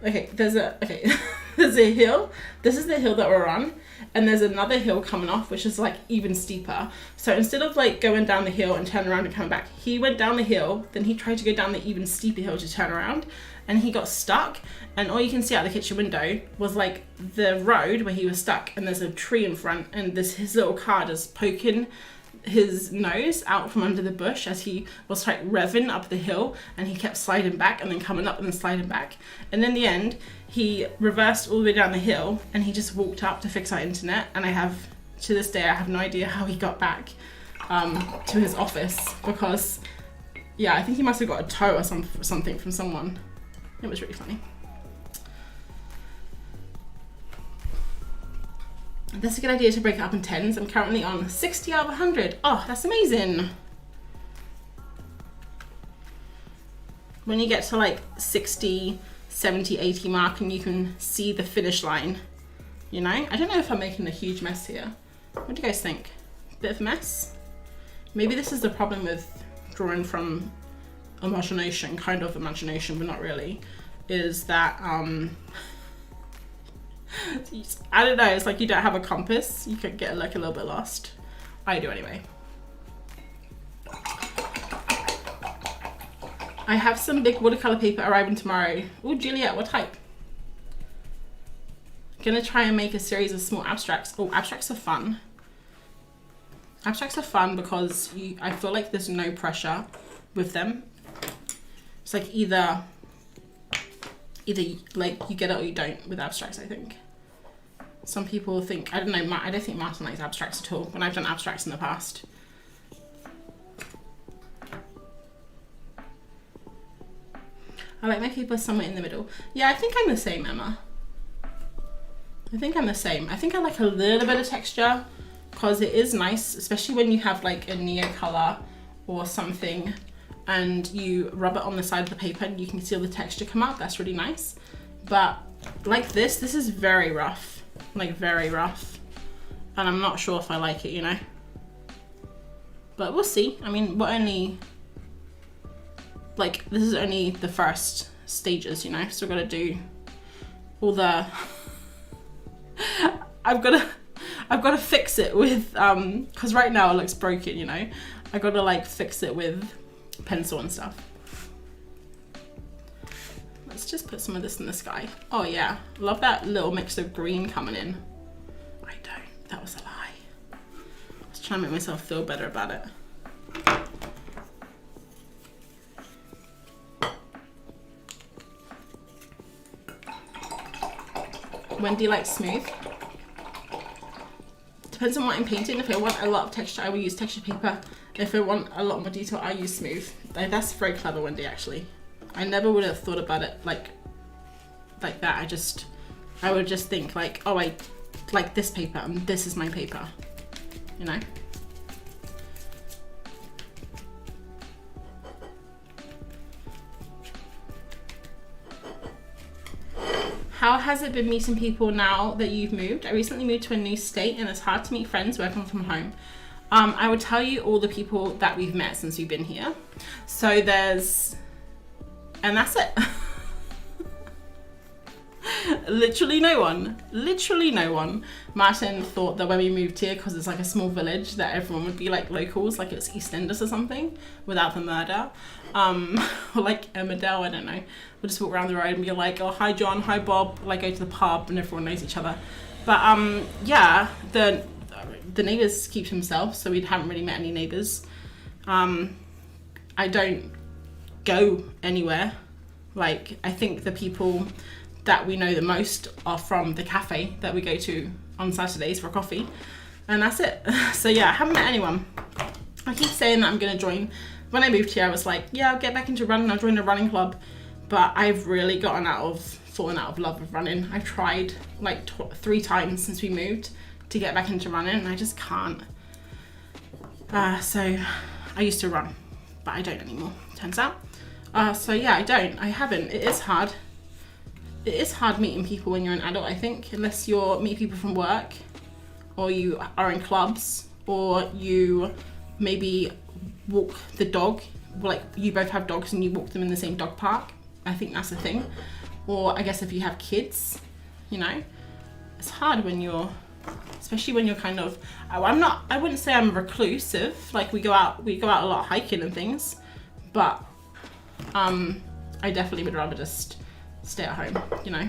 Okay, there's a hill. This is the hill that we're on, and there's another hill coming off, which is like even steeper. So instead of like going down the hill and turn around and come back, he went down the hill, then he tried to go down the even steeper hill to turn around, and he got stuck. And all you can see out the kitchen window was like the road where he was stuck, and there's a tree in front, and there's his little car just poking his nose out from under the bush as he was like revving up the hill, and he kept sliding back and then coming up and then sliding back. And in the end, he reversed all the way down the hill and he just walked up to fix our internet. And to this day, I have no idea how he got back to his office, because yeah, I think he must have got a tow or something from someone. It was really funny. That's a good idea to break it up in 10s. I'm currently on 60 out of 100. Oh, that's amazing. when you get to like 60, 70, 80 mark and you can see the finish line, you know? I don't know if I'm making a huge mess here. What do you guys think? Bit of a mess? Maybe this is the problem with drawing from imagination, kind of imagination, but not really, is that, I don't know, it's like you don't have a compass. You could get like a little bit lost. I do anyway. I have some big watercolor paper arriving tomorrow. Oh, Juliet, what type? Gonna try and make a series of small abstracts. Oh, abstracts are fun. Abstracts are fun because I feel like there's no pressure with them. It's like either like you get it or you don't with abstracts, I think. Some people think, I don't know, I don't think Martin likes abstracts at all when I've done abstracts in the past. I like my paper somewhere in the middle. Yeah, I think I'm the same, Emma. I think I'm the same. I think I like a little bit of texture because it is nice, especially when you have like a neo color or something and you rub it on the side of the paper and you can see all the texture come out. That's really nice. But like this is very rough, like very rough. And I'm not sure if I like it, you know. But we'll see. I mean, we're only, like, this is only the first stages, you know. So we're gonna do all the, I've got to fix it with, cause right now it looks broken, you know. I got to like fix it with pencil and stuff. Let's just put some of this in the sky. Oh yeah, love that little mix of green coming in. I don't, that was a lie. I was trying to make myself feel better about it. Wendy likes smooth. Depends on what I'm painting. If I want a lot of texture, I will use texture paper. If I want a lot more detail, I use smooth. That's very clever, Wendy, actually. I never would have thought about it like that. I would just think like, oh, I like this paper and this is my paper, you know? How has it been meeting people now that you've moved? I recently moved to a new state and it's hard to meet friends working from home. I would tell you all the people that we've met since we've been here. So there's, and that's it. Literally no one. Literally no one. Martin thought that when we moved here, because it's like a small village, that everyone would be like locals, like it's EastEnders or something, without the murder. Or like Emmerdale, I don't know. We'll just walk around the road and be like, oh, hi John, hi Bob, like go to the pub and everyone knows each other. But yeah, the neighbours keep to themselves, so we haven't really met any neighbours. I don't go anywhere. Like, I think the people that we know the most are from the cafe that we go to on Saturdays for coffee, and that's it. So yeah, I haven't met anyone. I keep saying that I'm gonna join. When I moved here, I was like, yeah, I'll get back into running, I'll join a running club, but I've really fallen out of love with running. I've tried like 3 times since we moved to get back into running and I just can't. So I used to run, but I don't anymore, turns out. So yeah, I haven't. It is hard. It is hard meeting people when you're an adult, I think, unless you meet people from work or you are in clubs or you maybe walk the dog, like you both have dogs and you walk them in the same dog park. I think that's the thing. Or I guess if you have kids, you know, it's hard when you're, especially when you're kind of, I wouldn't say I'm reclusive, like we go out a lot hiking and things, but I definitely would rather just stay at home, you know,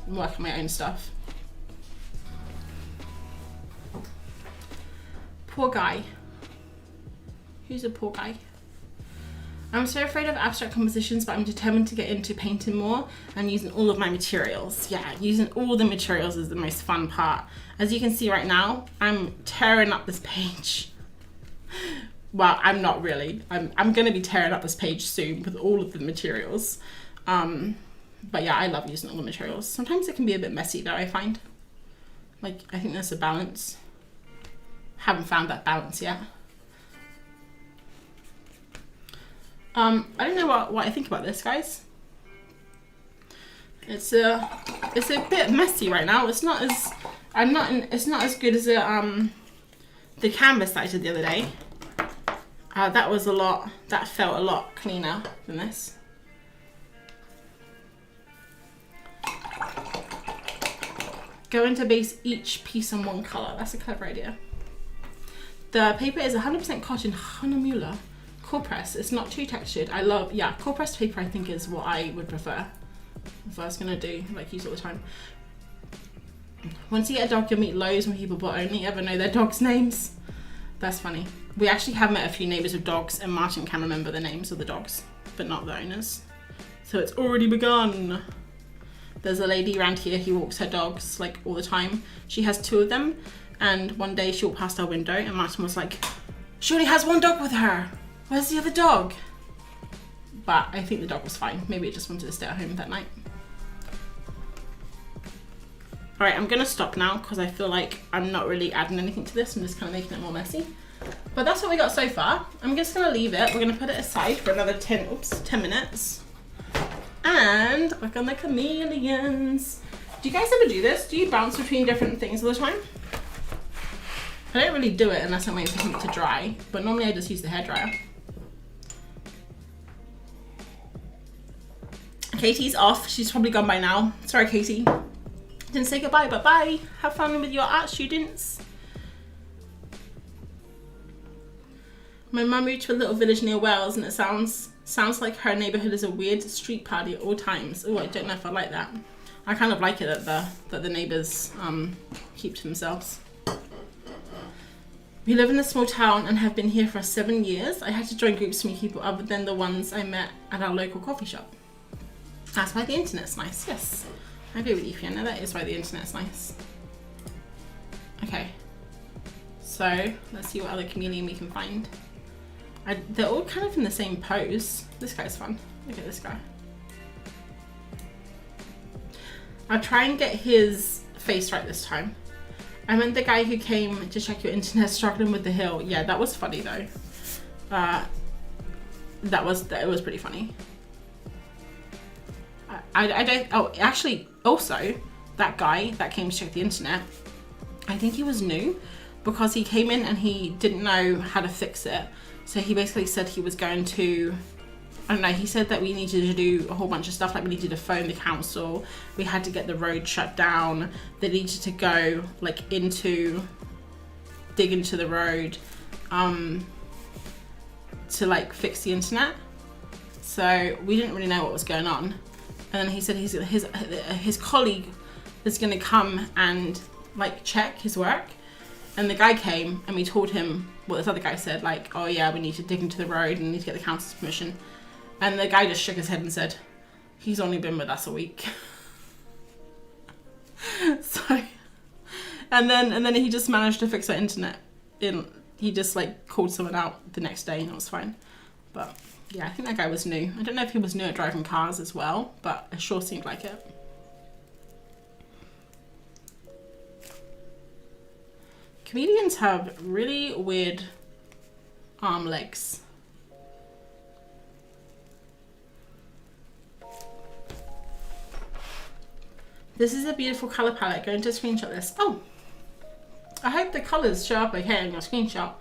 and work on my own stuff. Poor guy. Who's a poor guy? I'm so afraid of abstract compositions, but I'm determined to get into painting more and using all of my materials. Yeah, using all the materials is the most fun part. As you can see right now, I'm tearing up this page. Well, I'm not really. I'm gonna be tearing up this page soon with all of the materials. But yeah, I love using all the materials. Sometimes it can be a bit messy though, I find. Like, I think there's a balance. Haven't found that balance yet. I don't know what I think about this, guys. It's a bit messy right now. It's not as it's not as good as the canvas that I did the other day. That was a lot. That felt a lot cleaner than this. Going to base each piece on one colour. That's a clever idea. The paper is 100% cotton Hahnemühle cold press. It's not too textured. I love, yeah, cold pressed paper I think is what I would prefer if I was going to do, like, use all the time. Once you get a dog, you'll meet loads of people but only ever know their dogs' names. That's funny. We actually have met a few neighbours with dogs and Martin can remember the names of the dogs, but not the owners. So it's already begun. There's a lady around here who walks her dogs like all the time. She has 2 of them, and one day she walked past our window and Martin was like, she only has 1 dog with her. Where's the other dog? But I think the dog was fine. Maybe it just wanted to stay at home that night. All right, I'm gonna stop now because I feel like I'm not really adding anything to this. I'm just kind of making it more messy. But that's what we got so far. I'm just gonna leave it. We're gonna put it aside for another 10 minutes. And work on the chameleons. Do you guys ever do this? Do you bounce between different things all the time? I don't really do it unless I'm waiting for something to dry, but normally I just use the hairdryer. Katie's off. She's probably gone by now. Sorry, Katie. Didn't say goodbye, but bye. Have fun with your art, students. My mum moved to a little village near Wales, and it sounds like her neighbourhood is a weird street party at all times. Oh, I don't know if I like that. I kind of like it that the neighbours keep to themselves. We live in a small town and have been here for 7 years. I had to join groups to meet people other than the ones I met at our local coffee shop. That's why the internet's nice. Yes, I agree with you, Fiona. That is why the internet's nice. Okay, so let's see what other chameleon we can find. They're all kind of in the same pose. This guy's fun. Look at this guy. I'll try and get his face right this time. I meant the guy who came to check your internet struggling with the hill. Yeah, that was funny though. It was pretty funny. I don't, oh, actually, also, that guy that came to check the internet, I think he was new because he came in and he didn't know how to fix it. So he basically said he was going to, I don't know, he said that we needed to do a whole bunch of stuff, like we needed to phone the council, we had to get the road shut down, they needed to go like dig into the road to like fix the internet. So we didn't really know what was going on. And then he said his colleague is going to come and like check his work. And the guy came and we told him what this other guy said, like, oh yeah, we need to dig into the road and need to get the council's permission. And the guy just shook his head and said, he's only been with us a week. So, and then he just managed to fix our internet. He just like called someone out the next day and it was fine. But yeah, I think that guy was new. I don't know if he was new at driving cars as well, but it sure seemed like it. Comedians have really weird arm legs. This is a beautiful colour palette. Going to screenshot this. Oh, I hope the colours show up okay in your screenshot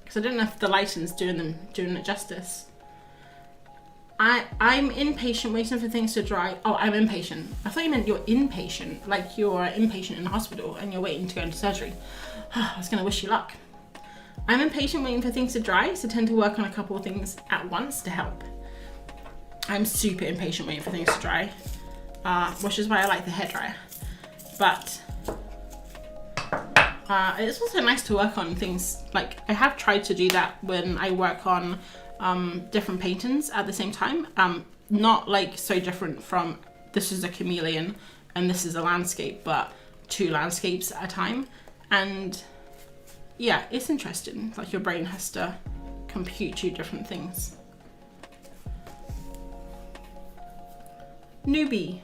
because I don't know if the lighting's doing it justice. I'm impatient waiting for things to dry. Oh, I'm impatient. I thought you meant you're inpatient, like you're inpatient in the hospital and you're waiting to go into surgery. I was gonna wish you luck. I'm impatient waiting for things to dry, so tend to work on a couple of things at once to help. I'm super impatient waiting for things to dry, which is why I like the hairdryer. But it's also nice to work on things, like I have tried to do that when I work on different paintings at the same time. Not like so different from this is a chameleon and this is a landscape, but 2 landscapes at a time. And yeah, it's interesting. Like your brain has to compute 2 different things. Newbie.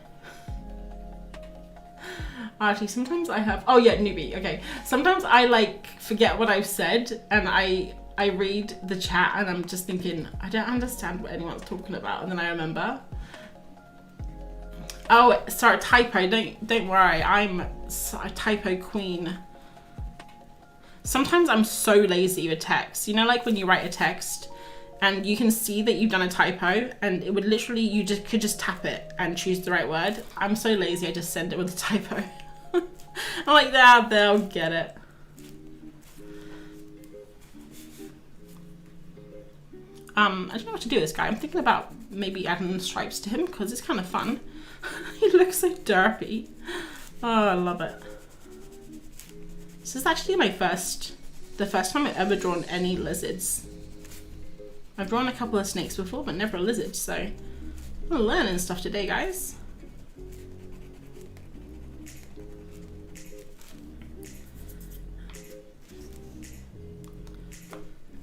Actually, sometimes I have, oh yeah, newbie, okay. Sometimes I like forget what I've said and I I read the chat and I'm just thinking, I don't understand what anyone's talking about, and then I remember. Oh, sorry, typo. Don't worry. I'm a typo queen. Sometimes I'm so lazy with text. You know, like when you write a text and you can see that you've done a typo, and it would literally, you could just tap it and choose the right word. I'm so lazy, I just send it with a typo. I'm like, they'll get it. I don't know what to do with this guy. I'm thinking about maybe adding stripes to him because it's kind of fun. He looks so derpy. Oh, I love it. This is actually the first time I've ever drawn any lizards. I've drawn a couple of snakes before, but never a lizard, so I'm learning stuff today, guys.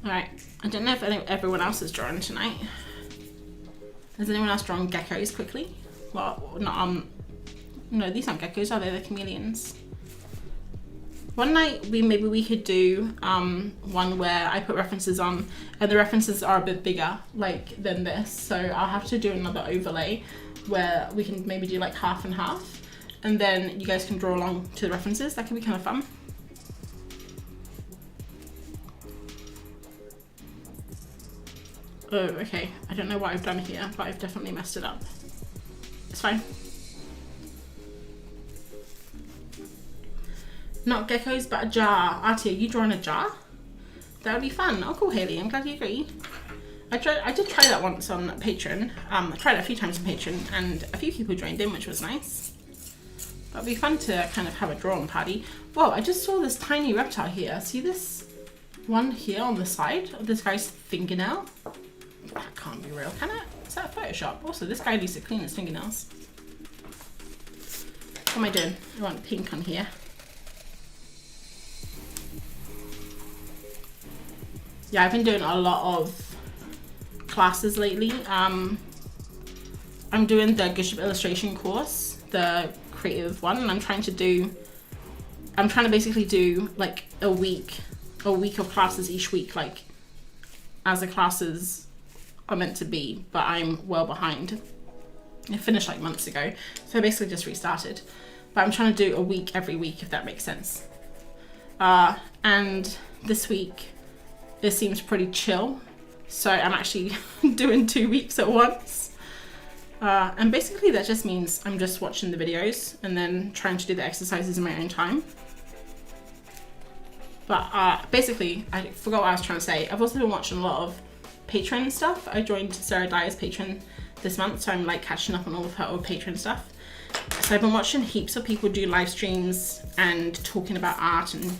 Alright, I don't know if everyone else is drawing tonight. Has anyone else drawn geckos quickly? Well, not, no, these aren't geckos, are they? They're chameleons. One night maybe we could do one where I put references on, and the references are a bit bigger like than this, so I'll have to do another overlay where we can maybe do like half and half, and then you guys can draw along to the references. That can be kind of fun. Oh, okay, I don't know what I've done here, but I've definitely messed it up. It's fine. Not geckos, but a jar. Artie, are you drawing a jar? That would be fun. Oh, cool, Haley. I'm glad you agree. I did try that once on Patreon. I tried it a few times on Patreon, and a few people joined in, which was nice. That'd be fun to kind of have a drawing party. Whoa, I just saw this tiny reptile here. See this one here on the side of this guy's fingernail? That can't be real, can it? Is that Photoshop? Also, this guy needs to clean his fingernails. What am I doing? I want pink on here. Yeah, I've been doing a lot of classes lately. I'm doing the Bishop illustration course, the creative one, and I'm trying to basically do like a week of classes each week, like as the classes are meant to be, but I'm well behind. I finished like months ago, so I basically just restarted. But I'm trying to do a week every week, if that makes sense. And this week, it seems pretty chill, so I'm actually doing 2 weeks at once. And basically that just means I'm just watching the videos and then trying to do the exercises in my own time. But basically, I forgot what I was trying to say. I've also been watching a lot of Patreon stuff. I joined Sarah Dyer's Patreon this month, so I'm like catching up on all of her old Patreon stuff. So I've been watching heaps of people do live streams and talking about art and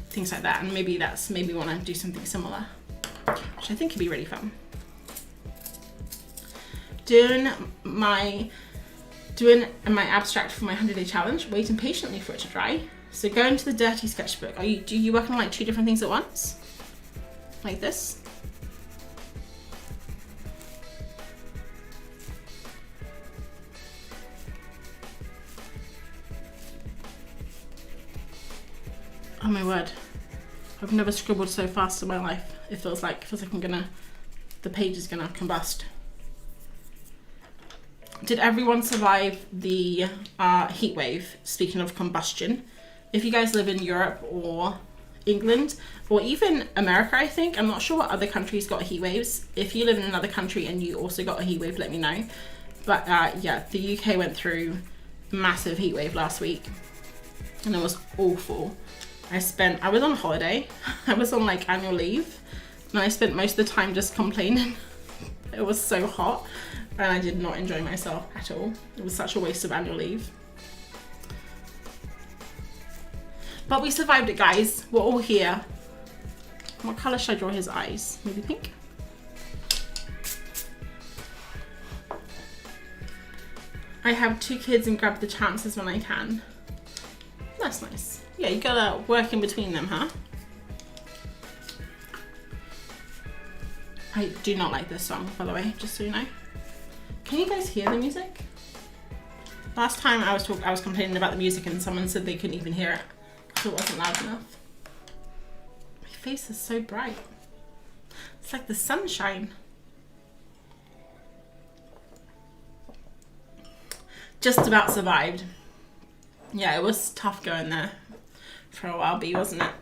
things like that, and maybe that's made me want to do something similar, which I think could be really fun. Doing my abstract for my 100-day challenge, waiting patiently for it to dry. So go into the dirty sketchbook. Do you work on like 2 different things at once? Like this? Oh my word. I've never scribbled so fast in my life. It feels like the page is gonna combust. Did everyone survive the heat wave? Speaking of combustion, if you guys live in Europe or England or even America, I think, I'm not sure what other countries got heat waves. If you live in another country and you also got a heat wave, let me know. But yeah, the UK went through a massive heat wave last week and it was awful. I was on holiday, I was on like annual leave, and I spent most of the time just complaining. It was so hot and I did not enjoy myself at all. It was such a waste of annual leave. But we survived it, guys. We're all here. What colour should I draw his eyes? Maybe pink? I have 2 kids and grab the chances when I can. That's nice. Yeah, you gotta work in between them, huh? I do not like this song, by the way, just so you know. Can you guys hear the music? Last time I was complaining about the music and someone said they couldn't even hear it because it wasn't loud enough. My face is so bright. It's like the sunshine. Just about survived. Yeah, it was tough going there for a while, B, wasn't it?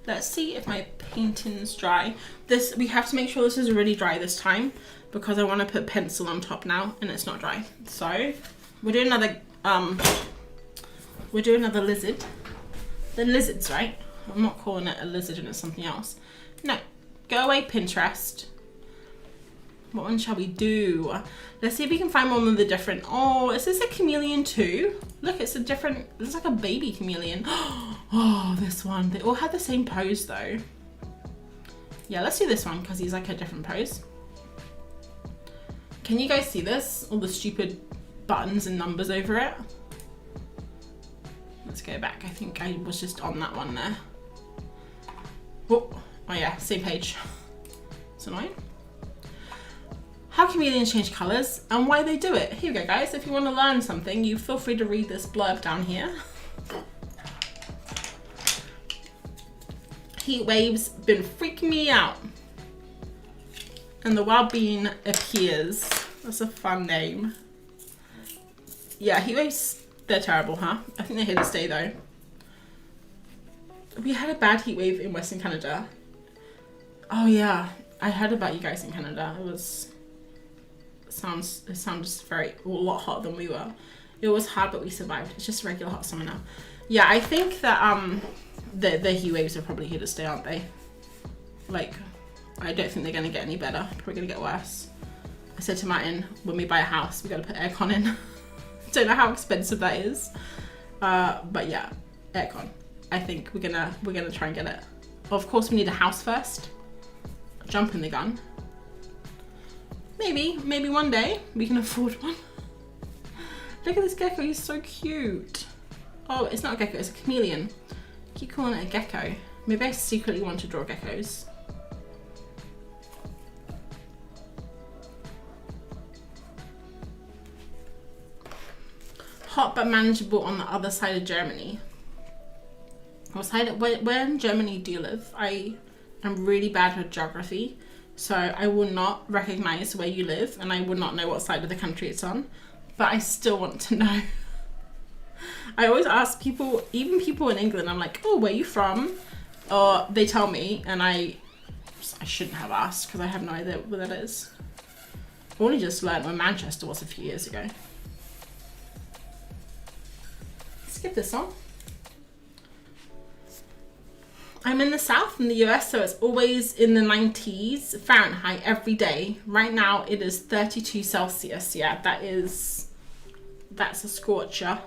Let's see if my painting's dry. This, we have to make sure this is really dry this time because I want to put pencil on top now and it's not dry. So we're doing another lizard. They're lizards, right? I'm not calling it a lizard and it's something else. No, go away, Pinterest. What one shall we do? Let's see if we can find one of the different. Oh, is this a chameleon too? Look, it's a different, it's like a baby chameleon. Oh, this one. They all have the same pose though. Yeah, let's do this one because he's like a different pose. Can you guys see this? All the stupid buttons and numbers over it. Let's go back. I think I was just on that one there. Oh yeah, same page. It's annoying. How chameleons change colours and why they do it. Here we go, guys. If you want to learn something, you feel free to read this blurb down here. Heat waves been freaking me out. And the wild bean appears. That's a fun name. Yeah, heat waves, they're terrible, huh? I think they're here to stay though. We had a bad heat wave in Western Canada. Oh yeah, I heard about you guys in Canada. It sounds a lot hotter than we were. It was hard, but we survived. It's just a regular hot summer now. Yeah, I think that the heat waves are probably here to stay, aren't they? Like, I don't think they're gonna get any better. Probably gonna get worse. I said to Martin, when we buy a house, we gotta put aircon in. Don't know how expensive that is, but yeah, aircon. I think we're gonna try and get it. Of course, we need a house first. Jump in the gun. Maybe one day we can afford one. Look at this gecko, he's so cute. Oh, it's not a gecko, it's a chameleon. I keep calling it a gecko. Maybe I secretly want to draw geckos. Hot but manageable on the other side of Germany. Where in Germany do you live? I am really bad with geography. So I will not recognize where you live and I would not know what side of the country it's on, but I still want to know. I always ask people, even people in England, I'm like, oh, where are you from? Or they tell me and I shouldn't have asked because I have no idea where that is. I only just learned where Manchester was a few years ago. Skip this one. I'm in the south in the US, so it's always in the 90s Fahrenheit every day. Right now it is 32 Celsius. Yeah, that's a scorcher.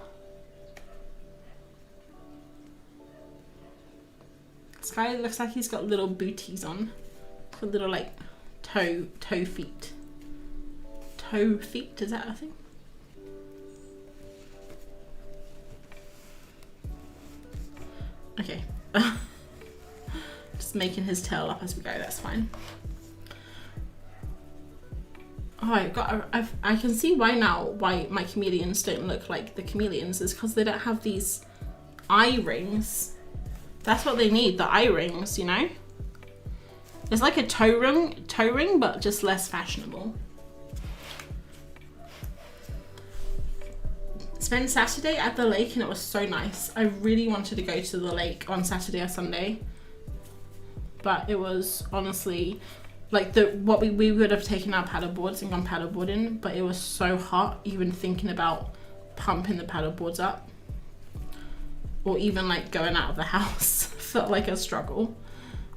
This guy looks like he's got little booties on. Got little like toe feet. Toe feet, is that a thing? Okay. Just making his tail up as we go, that's fine. Oh, I can see why now why my chameleons don't look like the chameleons is because they don't have these eye rings. That's what they need, the eye rings, you know? It's like a toe ring, but just less fashionable. Spent Saturday at the lake and it was so nice. I really wanted to go to the lake on Saturday or Sunday. But it was honestly like what we would have taken our paddle boards and gone paddleboarding, but it was so hot even thinking about pumping the paddle boards up or even like going out of the house felt like a struggle.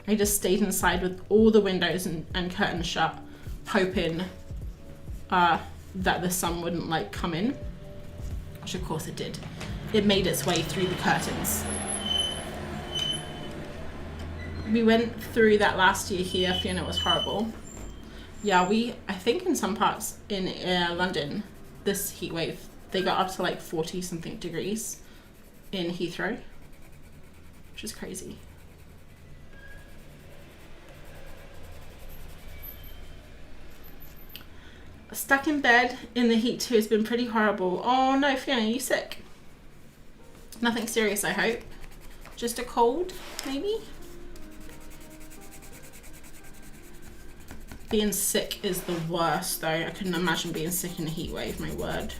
I just stayed inside with all the windows and curtains shut, hoping that the sun wouldn't like come in, which of course it did. It made its way through the curtains. We went through that last year here, Fiona, it was horrible. Yeah, I think in some parts in London, this heat wave, they got up to like 40 something degrees in Heathrow, which is crazy. Stuck in bed in the heat too has been pretty horrible. Oh no, Fiona, are you sick? Nothing serious, I hope. Just a cold, maybe? Being sick is the worst though. I couldn't imagine being sick in a heat wave, my word.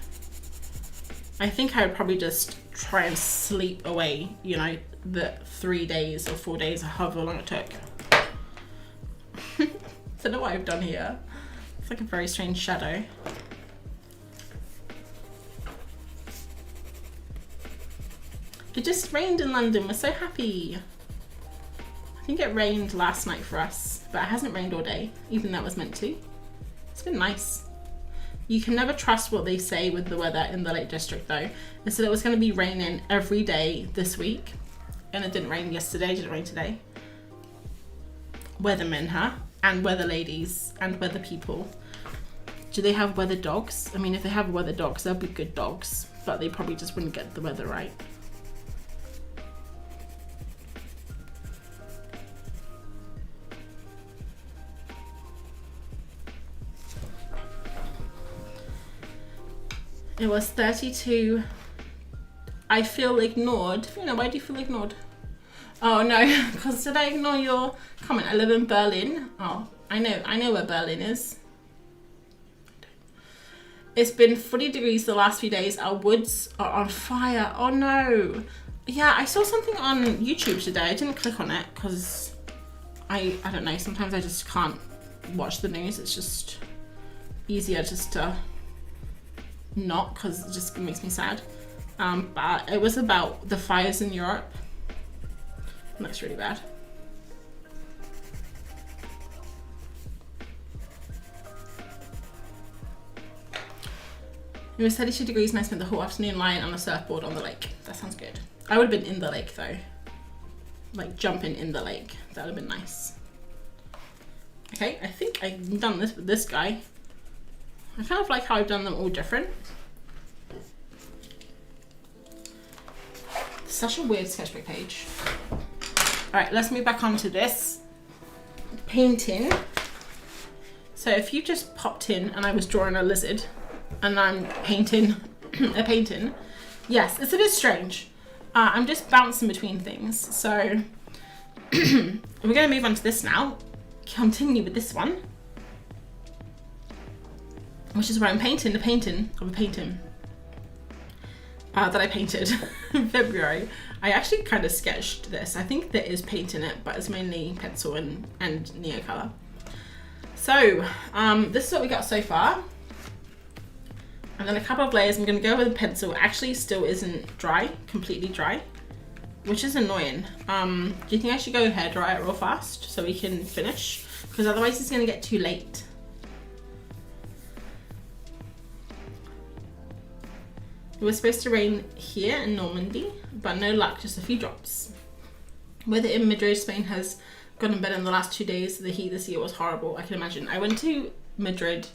I think I would probably just try and sleep away, you know, the 3 days or 4 days or however long it took. Don't know what I've done here. It's like a very strange shadow. It just rained in London. We're so happy. I think it rained last night for us, but it hasn't rained all day, even though it was meant to. It's been nice. You can never trust what they say with the weather in the Lake District though. They said it was going to be raining every day this week, and it didn't rain yesterday, didn't rain today. Weathermen, huh? And weather ladies and weather people. Do they have weather dogs? I mean, if they have weather dogs, they'll be good dogs, but they probably just wouldn't get the weather right. It was 32. I feel ignored. Fiona, why do you feel ignored? Oh no, because did I ignore your comment? I live in Berlin. Oh, I know where Berlin is. It's been 40 degrees the last few days. Our woods are on fire. Oh no. Yeah, I saw something on YouTube today. I didn't click on it because I don't know. Sometimes I just can't watch the news. It's just easier just to not, because it just makes me sad. But it was about the fires in Europe. It looks really bad. It was 32 degrees and I spent the whole afternoon lying on a surfboard on the lake. That sounds good. I would have been in the lake though. Like jumping in the lake. That would have been nice. Okay, I think I've done this with this guy. I kind of like how I've done them all different. Such a weird sketchbook page. Alright, let's move back on to this painting. So if you just popped in and I was drawing a lizard and I'm painting a painting, yes, it's a bit strange. I'm just bouncing between things. So we're going to move on to this now. Continue with this one, which is where I'm painting the painting of a painting that I painted in February. I actually kind of sketched this. I think there is paint in it, but it's mainly pencil and Neocolor. So this is what we got so far. And then a couple of layers. I'm going to go with a pencil. It actually still isn't dry, completely dry, which is annoying. Do you think I should go hair dry it real fast so we can finish? Because otherwise it's going to get too late. It was supposed to rain here in Normandy, but no luck, just a few drops. Weather in Madrid, Spain has gotten better in the last 2 days. The heat this year was horrible, I can imagine. I went to Madrid,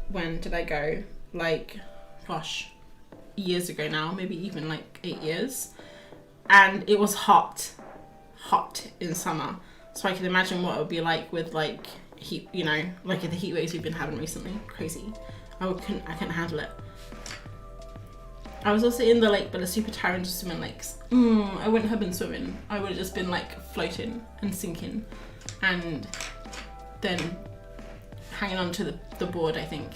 when did I go? Like, gosh, years ago now, maybe even like 8 years. And it was hot in summer. So I can imagine what it would be like with like heat, you know, like the heat waves we've been having recently. Crazy. I couldn't handle it. I was also in the lake, but a super tiring to swim in lakes. I wouldn't have been swimming. I would have just been like floating and sinking and then hanging on to the board, I think.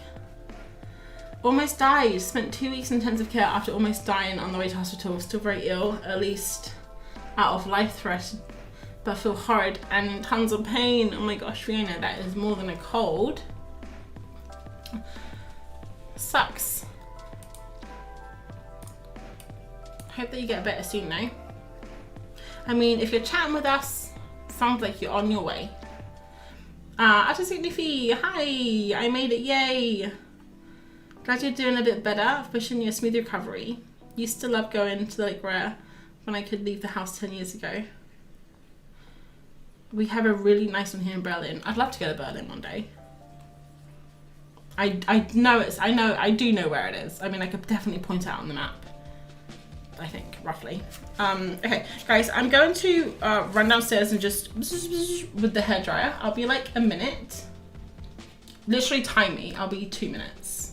Almost died. Spent 2 weeks in intensive care after almost dying on the way to hospital. Still very ill, at least out of life threat, but feel horrid and in tons of pain. Oh my gosh, Fiona, that is more than a cold. Sucks. Hope that you get better soon though. I mean, if you're chatting with us, sounds like you're on your way. Atta Signifi, hi, I made it, yay. Glad you're doing a bit better. Wishing you a smooth recovery. Used to love going to the Lake Rare when I could leave the house 10 years ago. We have a really nice one here in Berlin. I'd love to go to Berlin one day. I do know where it is. I mean, I could definitely point out on the map, I think, roughly. Okay, guys, I'm going to run downstairs and just with the hairdryer. I'll be like a minute. Literally time me. I'll be 2 minutes.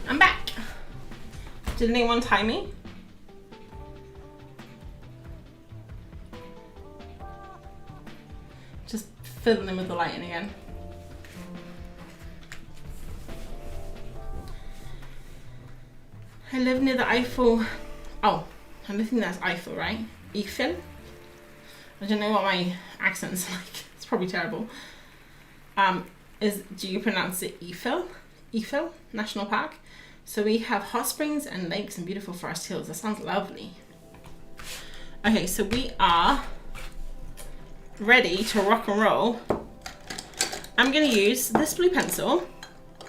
I'm back. Did anyone tie me? Just fiddling in with the lighting again. I live near the Eiffel. Oh, I think that's Eiffel, right? Eiffel? I don't know what my accent's like. It's probably terrible. Do you pronounce it Eiffel? Eiffel National Park. So we have hot springs and lakes and beautiful forest hills. That sounds lovely. Okay, so we are ready to rock and roll. I'm gonna use this blue pencil,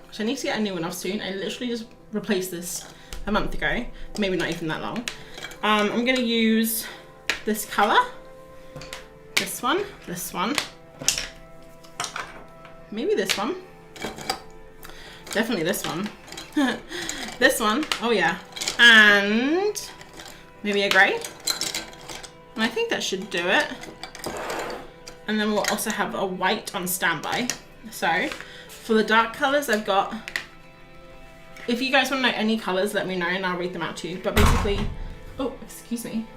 which I need to get a new one of soon. I literally just replaced this a month ago, maybe not even that long. I'm gonna use this color, this one, maybe this one, definitely this one, this one, oh yeah, and maybe a gray, and I think that should do it. And then we'll also have a white on standby. So for the dark colors, I've got, if you guys want to know any colors, let me know and I'll read them out to you. But basically, oh, excuse me,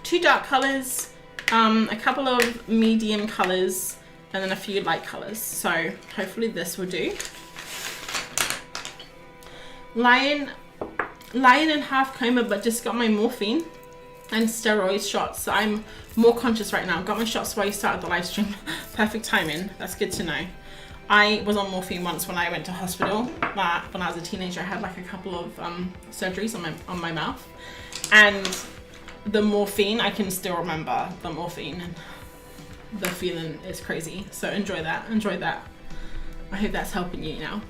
2 dark colors, a couple of medium colors, and then a few light colors. So hopefully this will do. Lying in half coma, but just got my morphine and steroid shots. So I'm more conscious right now. Got my shots while you started the live stream. Perfect timing. That's good to know. I was on morphine once when I went to hospital. When I was a teenager, I had like a couple of surgeries on my mouth, and the morphine, I can still remember the morphine, and the feeling is crazy. So enjoy that. Enjoy that. I hope that's helping you now.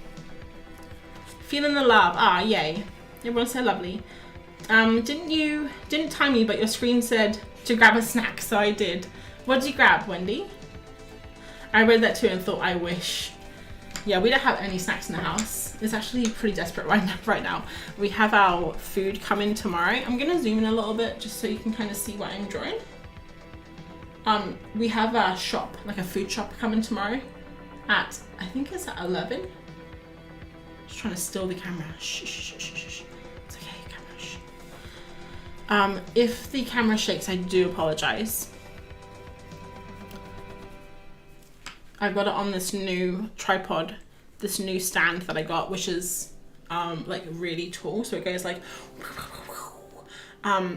Feeling the love. Ah, yay. Everyone's so lovely. Didn't time me, but your screen said to grab a snack, so I did. What did you grab, Wendy? I read that too and thought, I wish. Yeah, we don't have any snacks in the house. It's actually pretty desperate right now. We have our food coming tomorrow. I'm gonna zoom in a little bit just so you can kind of see what I'm drawing. We have a shop, like a food shop coming tomorrow at, I think it's at 11. Just trying to still the camera. Shh, shh, shh, shh, shh. It's okay, camera, shh. If the camera shakes, I do apologize. I've got it on this new tripod, this new stand that I got, which is like really tall, so it goes like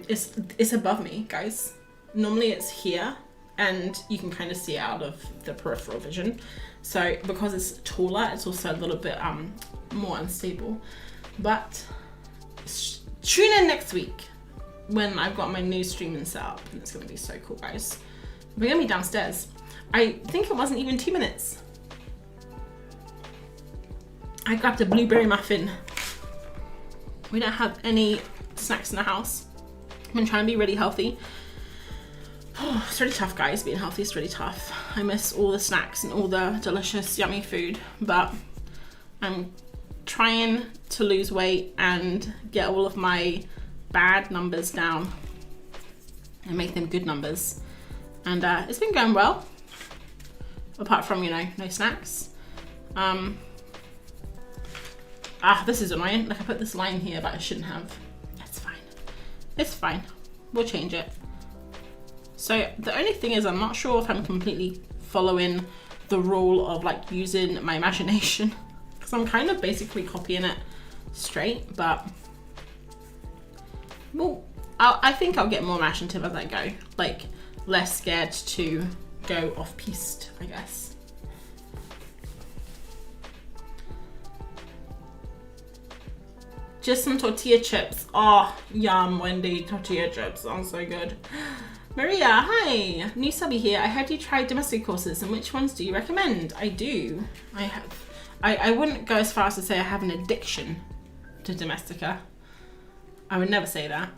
it's above me, guys. Normally it's here and you can kind of see it out of the peripheral vision, so because it's taller, it's also a little bit more unstable. But tune in next week when I've got my new streaming set up, and it's gonna be so cool, guys. We're gonna be downstairs. I think it wasn't even 2 minutes. I grabbed a blueberry muffin. We don't have any snacks in the house. I've been trying to be really healthy. Oh, it's really tough, guys. Being healthy is really tough. I miss all the snacks and all the delicious, yummy food, but I'm trying to lose weight and get all of my bad numbers down and make them good numbers. And it's been going well. Apart from, you know, no snacks. This is annoying. Like, I put this line here, but I shouldn't have. It's fine. It's fine. We'll change it. So the only thing is, I'm not sure if I'm completely following the rule of like using my imagination, because I'm kind of basically copying it straight, but well, I think I'll get more imaginative as I go. Like, less scared to go off piste, I guess. Just some tortilla chips. Oh, yum, Wendy. Tortilla chips sounds so good. Maria, hi. New subby here. I heard you tried domestic courses, and which ones do you recommend? I do. I have. I wouldn't go as far as to say I have an addiction to Domestika. I would never say that.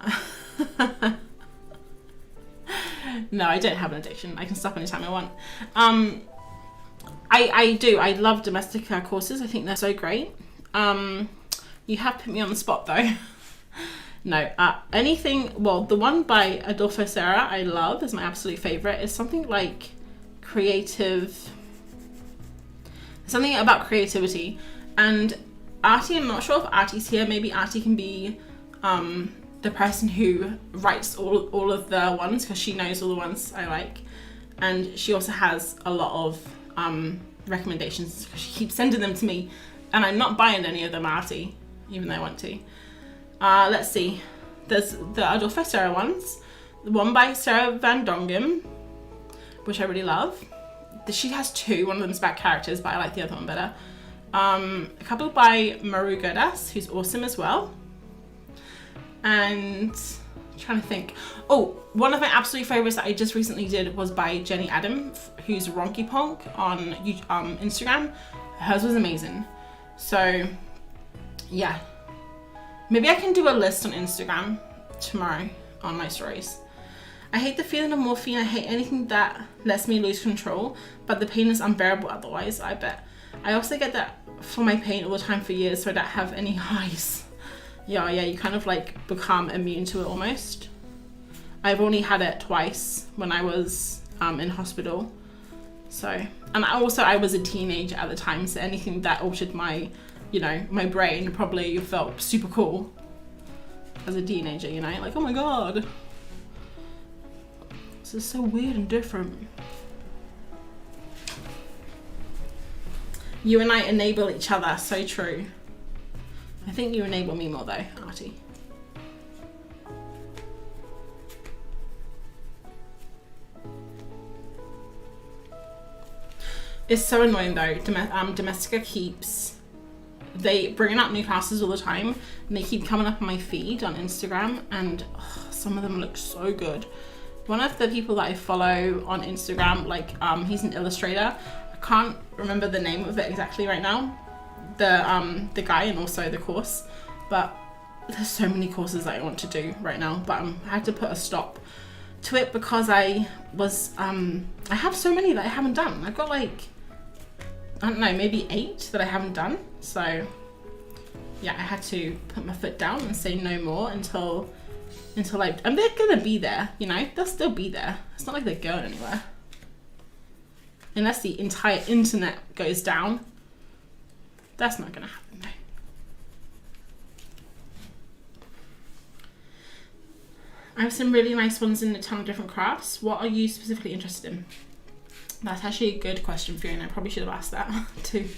No, I don't have an addiction. I can stop anytime I want. I do. I love Domestika courses. I think they're so great. You have put me on the spot though. No, anything, well, the one by Adolfo Serra I love, is my absolute favorite. It's something like creative, something about creativity, and Artie, I'm not sure if Artie's here. Maybe Artie can be the person who writes all of the ones, because she knows all the ones I like. And she also has a lot of recommendations, because she keeps sending them to me. And I'm not buying any of them, Artie, even though I want to. Let's see. There's the Adolfo Sarah ones. The one by Sarah Van Dongen, which I really love. She has two. One of them's about characters, but I like the other one better. A couple by Maru Godas, who's awesome as well. And I'm trying to think. Oh, one of my absolute favorites that I just recently did was by Jenny Adam, who's Ronky Ponk on Instagram. Hers was amazing. So yeah, maybe I can do a list on Instagram tomorrow on my stories. I hate the feeling of morphine. I hate anything that lets me lose control, but the pain is unbearable otherwise, I bet. I also get that for my pain all the time for years, so I don't have any highs. Yeah, you kind of like become immune to it almost. I've only had it twice when I was in hospital. So, and I was a teenager at the time, so anything that altered my, my brain probably felt super cool as a teenager, like, oh my god. This is so weird and different. You and I enable each other, so true. I think you enable me more though, Artie. It's so annoying though. Domestica keeps, they bringing out new classes all the time, and they keep coming up on my feed on Instagram, and some of them look so good. One of the people that I follow on Instagram, like he's an illustrator. I can't remember the name of it exactly right now. The guy and also the course, but there's so many courses that I want to do right now, but I had to put a stop to it because I have so many that I haven't done. I've got like, I don't know, maybe 8 that I haven't done. So yeah, I had to put my foot down and say no more until and they're gonna be there, they'll still be there. It's not like they're going anywhere. Unless the entire internet goes down. That's not gonna happen though. I have some really nice ones in a ton of different crafts. What are you specifically interested in? That's actually a good question for you, and I probably should have asked that too.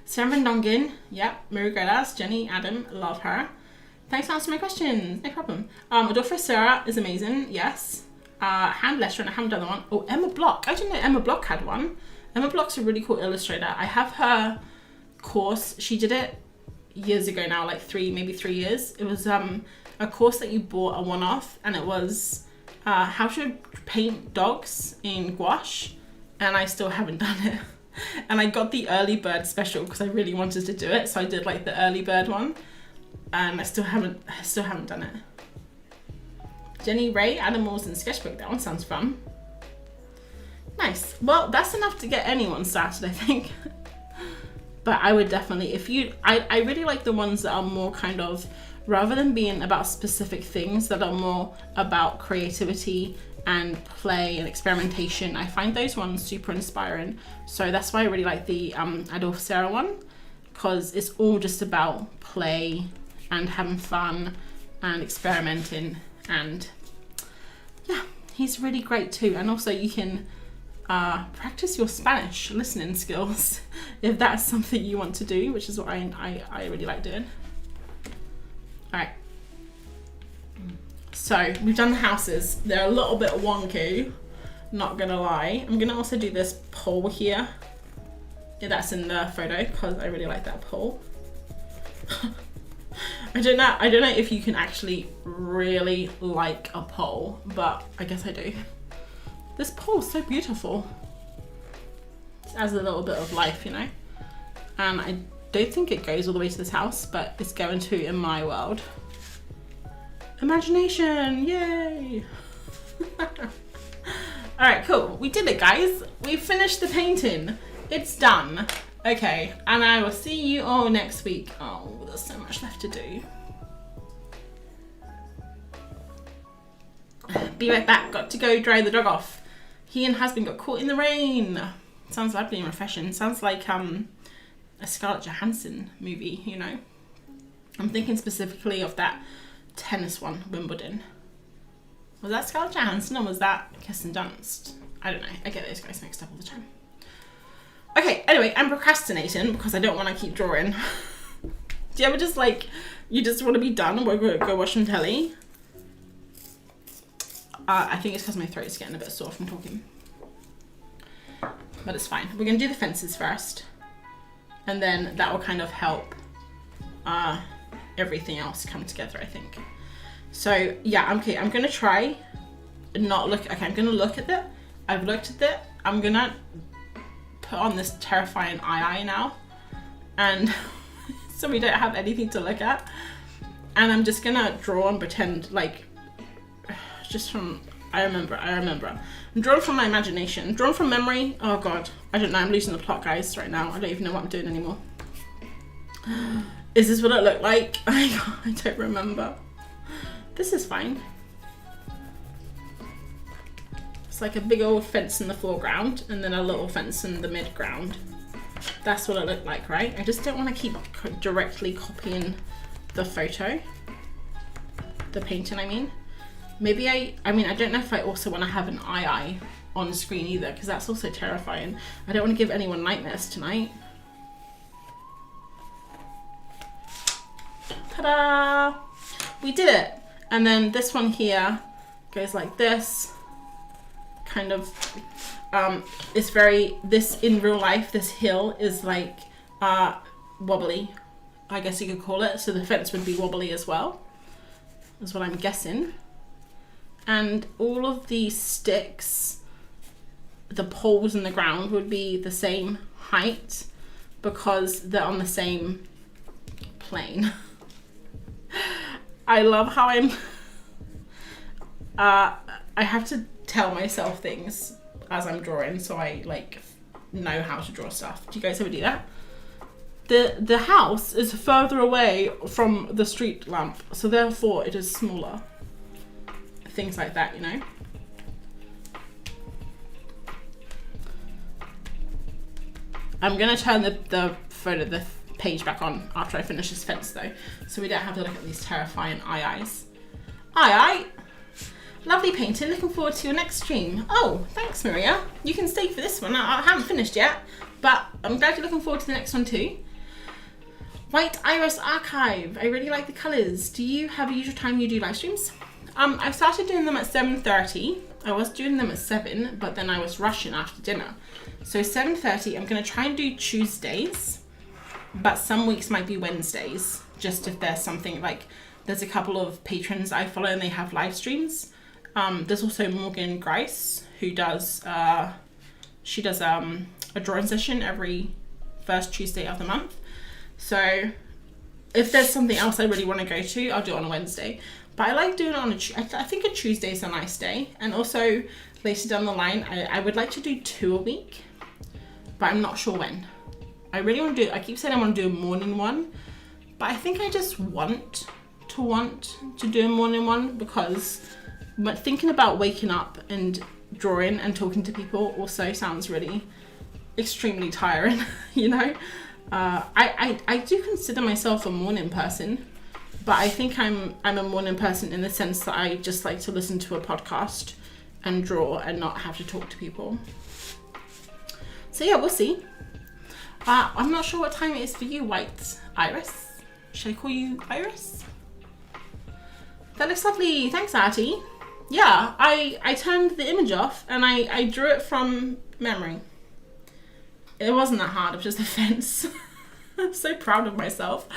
Sarah Van Dongen, yep. Maru Godas, Jenny Adam, love her. Thanks for answering my questions, no problem. Adolfo Sarah is amazing, yes. Hand Lester, and I haven't done that one. Oh, Emma Block, I didn't know Emma Block had one. Emma Block's a really cool illustrator. I have her course. She did it years ago now, like maybe 3 years. It was a course that you bought a one-off, and it was how to paint dogs in gouache, and I still haven't done it. And I got the early bird special because I really wanted to do it, so I did like the early bird one, and I still haven't done it. Jenny Ray, Animals and Sketchbook, that one sounds fun. Nice. Well, that's enough to get anyone started, I think. But I would definitely, I really like the ones that are more kind of, rather than being about specific things, that are more about creativity and play and experimentation. I find those ones super inspiring. So that's why I really like the Adolphe Sarah one, because it's all just about play and having fun and experimenting, and yeah, he's really great too. And also you can practice your Spanish listening skills if that's something you want to do, which is what I really like doing. All right, so we've done the houses. They're a little bit wonky, not gonna lie. I'm gonna also do this pole here. Yeah, that's in the photo because I really like that pole. I don't know if you can actually really like a pole, but I guess I do. This pole's so beautiful. It adds a little bit of life, And I don't think it goes all the way to this house, but it's going to in my world. Imagination, yay! All right, cool. We did it, guys. We finished the painting. It's done. Okay, and I will see you all next week. Oh, there's so much left to do. Be right back. Got to go dry the dog off. He and husband got caught in the rain. Sounds lovely and refreshing. Sounds like a Scarlett Johansson movie, you know. I'm thinking specifically of that tennis one, Wimbledon. Was that Scarlett Johansson or was that Kirsten Dunst? I don't know. I get those guys mixed up all the time. Okay, anyway, I'm procrastinating because I don't want to keep drawing. Do you ever just like, you just want to be done and go watch some telly? I think it's because my throat's getting a bit sore from talking. But it's fine. We're going to do the fences first. And then that will kind of help everything else come together, I think. So, yeah, okay, I'm going to try not look... Okay, I'm going to look at it. I've looked at it. I'm going to put on this terrifying eye now. And so we don't have anything to look at. And I'm just going to draw and pretend like... Just from, I remember. I'm drawing from my imagination. Drawn from memory. Oh God, I don't know. I'm losing the plot, guys, right now. I don't even know what I'm doing anymore. Is this what it looked like? I don't remember. This is fine. It's like a big old fence in the foreground and then a little fence in the midground. That's what it looked like, right? I just don't want to keep directly copying the photo. The painting, I mean. Maybe I mean, I don't know if I also want to have an eye on the screen either, because that's also terrifying. I don't want to give anyone nightmares tonight. Ta-da! We did it! And then this one here goes like this. Kind of, it's very, this in real life, this hill is like wobbly, I guess you could call it. So the fence would be wobbly as well, is what I'm guessing. And all of these sticks, the poles in the ground would be the same height because they're on the same plane. I love how I'm, I have to tell myself things as I'm drawing so I like know how to draw stuff. Do you guys ever do that? The house is further away from the street lamp, so therefore it is smaller. Things like that, you know. I'm gonna turn the page back on after I finish this fence though, so we don't have to look at these terrifying eyes. Aye. Lovely painting, looking forward to your next stream. Oh, thanks Maria. You can stay for this one. I haven't finished yet, but I'm glad you're looking forward to the next one too. White Iris Archive. I really like the colours. Do you have a usual time you do live streams? I've started doing them at 7:30. I was doing them at 7, but then I was rushing after dinner. So 7:30, I'm going to try and do Tuesdays, but some weeks might be Wednesdays, just if there's something like, there's a couple of patrons I follow and they have live streams. There's also Morgan Grice, who does, she does a drawing session every first Tuesday of the month. So if there's something else I really want to go to, I'll do it on a Wednesday. But I like doing it on I think a Tuesday is a nice day. And also later down the line, I would like to do 2 a week, but I'm not sure when. I really want to do, I keep saying I want to do a morning one, but I think I just want to do a morning one because thinking about waking up and drawing and talking to people also sounds really extremely tiring, you know? I do consider myself a morning person. But I think I'm a morning person in the sense that I just like to listen to a podcast and draw and not have to talk to people. So yeah, we'll see. I'm not sure what time it is for you, White Iris. Should I call you Iris? That looks lovely. Thanks, Artie. Yeah, I turned the image off and I drew it from memory. It wasn't that hard, it was just a fence. I'm so proud of myself.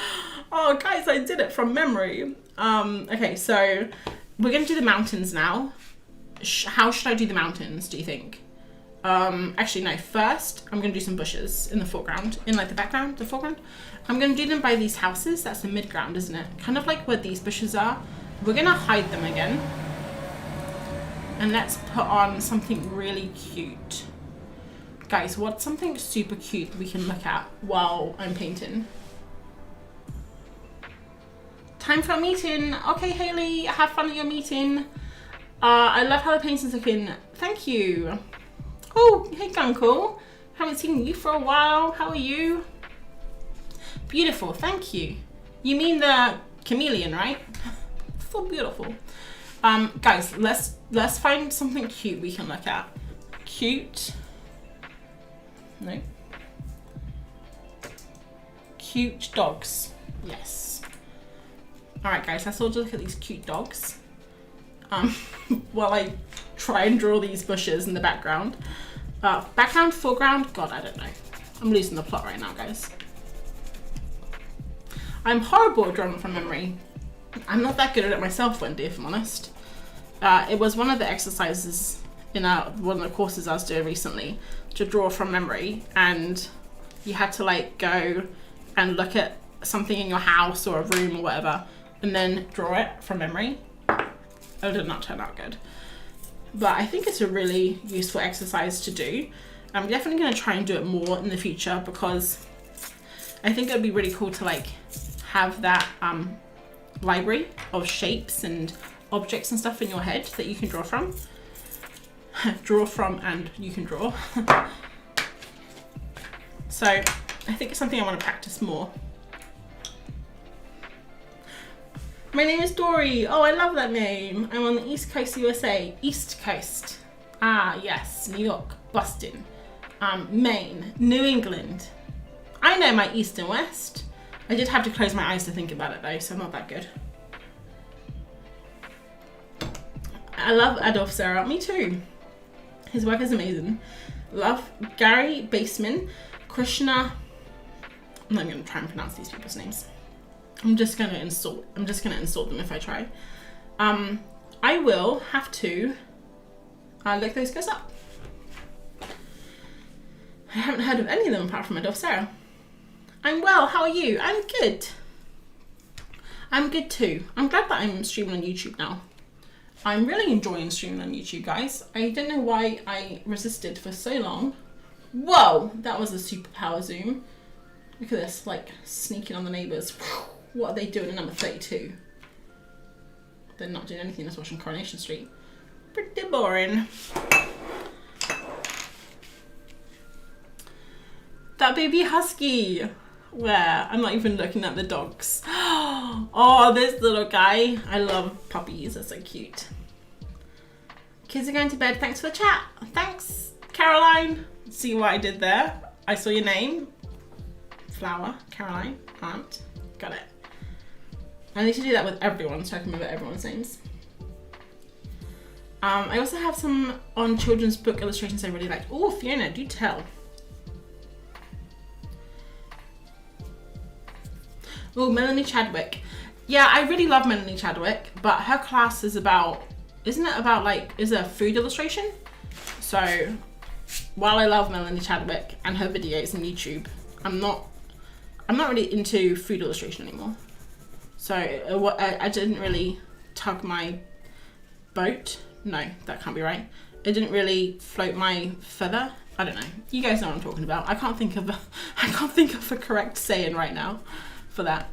Oh guys, I did it from memory. Okay, so we're gonna do the mountains now. How should I do the mountains, do you think? Actually no, first I'm gonna do some bushes in the foreground, in like the background, the foreground. I'm gonna do them by these houses. That's the midground, isn't it? Kind of like where these bushes are. We're gonna hide them again. And let's put on something really cute. Guys, what's something super cute we can look at while I'm painting? Time for a meeting. Okay, Haley, have fun at your meeting. I love how the painting's looking. Thank you. Oh, hey, Gunkle. Haven't seen you for a while. How are you? Beautiful, thank you. You mean the chameleon, right? So beautiful. Guys, let's find something cute we can look at. Cute. No. Cute dogs. Yes. Alright guys, let's all just look at these cute dogs. While I try and draw these bushes in the background. Background, foreground, God, I don't know. I'm losing the plot right now, guys. I'm horrible at drawing from memory. I'm not that good at it myself, Wendy, if I'm honest. It was one of the exercises in one of the courses I was doing recently to draw from memory, and you had to like go and look at something in your house or a room or whatever, and then draw it from memory. It did not turn out good. But I think it's a really useful exercise to do. I'm definitely going to try and do it more in the future, because I think it would be really cool to like have that library of shapes and objects and stuff in your head that you can draw from. Draw from and you can draw. So I think it's something I want to practice more. My name is Dory. Oh, I love that name. I'm on the East Coast, USA. East Coast. Ah, yes. New York, Boston, Maine, New England. I know my East and West. I did have to close my eyes to think about it though, so I'm not that good. I love Adolf Sarah. Me too. His work is amazing. Love Gary Baseman, Krishna. I'm not going to try and pronounce these people's names. I'm just gonna insult them if I try. I will have to look those guys up. I haven't heard of any of them apart from Adolf Sarah. I'm well, how are you? I'm good. I'm good too. I'm glad that I'm streaming on YouTube now. I'm really enjoying streaming on YouTube, guys. I don't know why I resisted for so long. Whoa, that was a superpower zoom. Look at this, like sneaking on the neighbours. What are they doing in number 32? They're not doing anything, just watching Coronation Street. Pretty boring. That baby husky. Where? I'm not even looking at the dogs. Oh, this little guy. I love puppies, they're so cute. Kids are going to bed, thanks for the chat. Thanks, Caroline. See what I did there? I saw your name. Flower, Caroline, Aunt. Got it. I need to do that with everyone so I can remember everyone's names. I also have some on children's book illustrations I really liked. Oh, Fiona, do tell. Oh, Melanie Chadwick. Yeah, I really love Melanie Chadwick, but her class is about, isn't it about like, is it a food illustration? So while I love Melanie Chadwick and her videos on YouTube, I'm not really into food illustration anymore. So I didn't really tug my boat. No, that can't be right. It didn't really float my feather. I don't know. You guys know what I'm talking about. I can't think of a correct saying right now for that.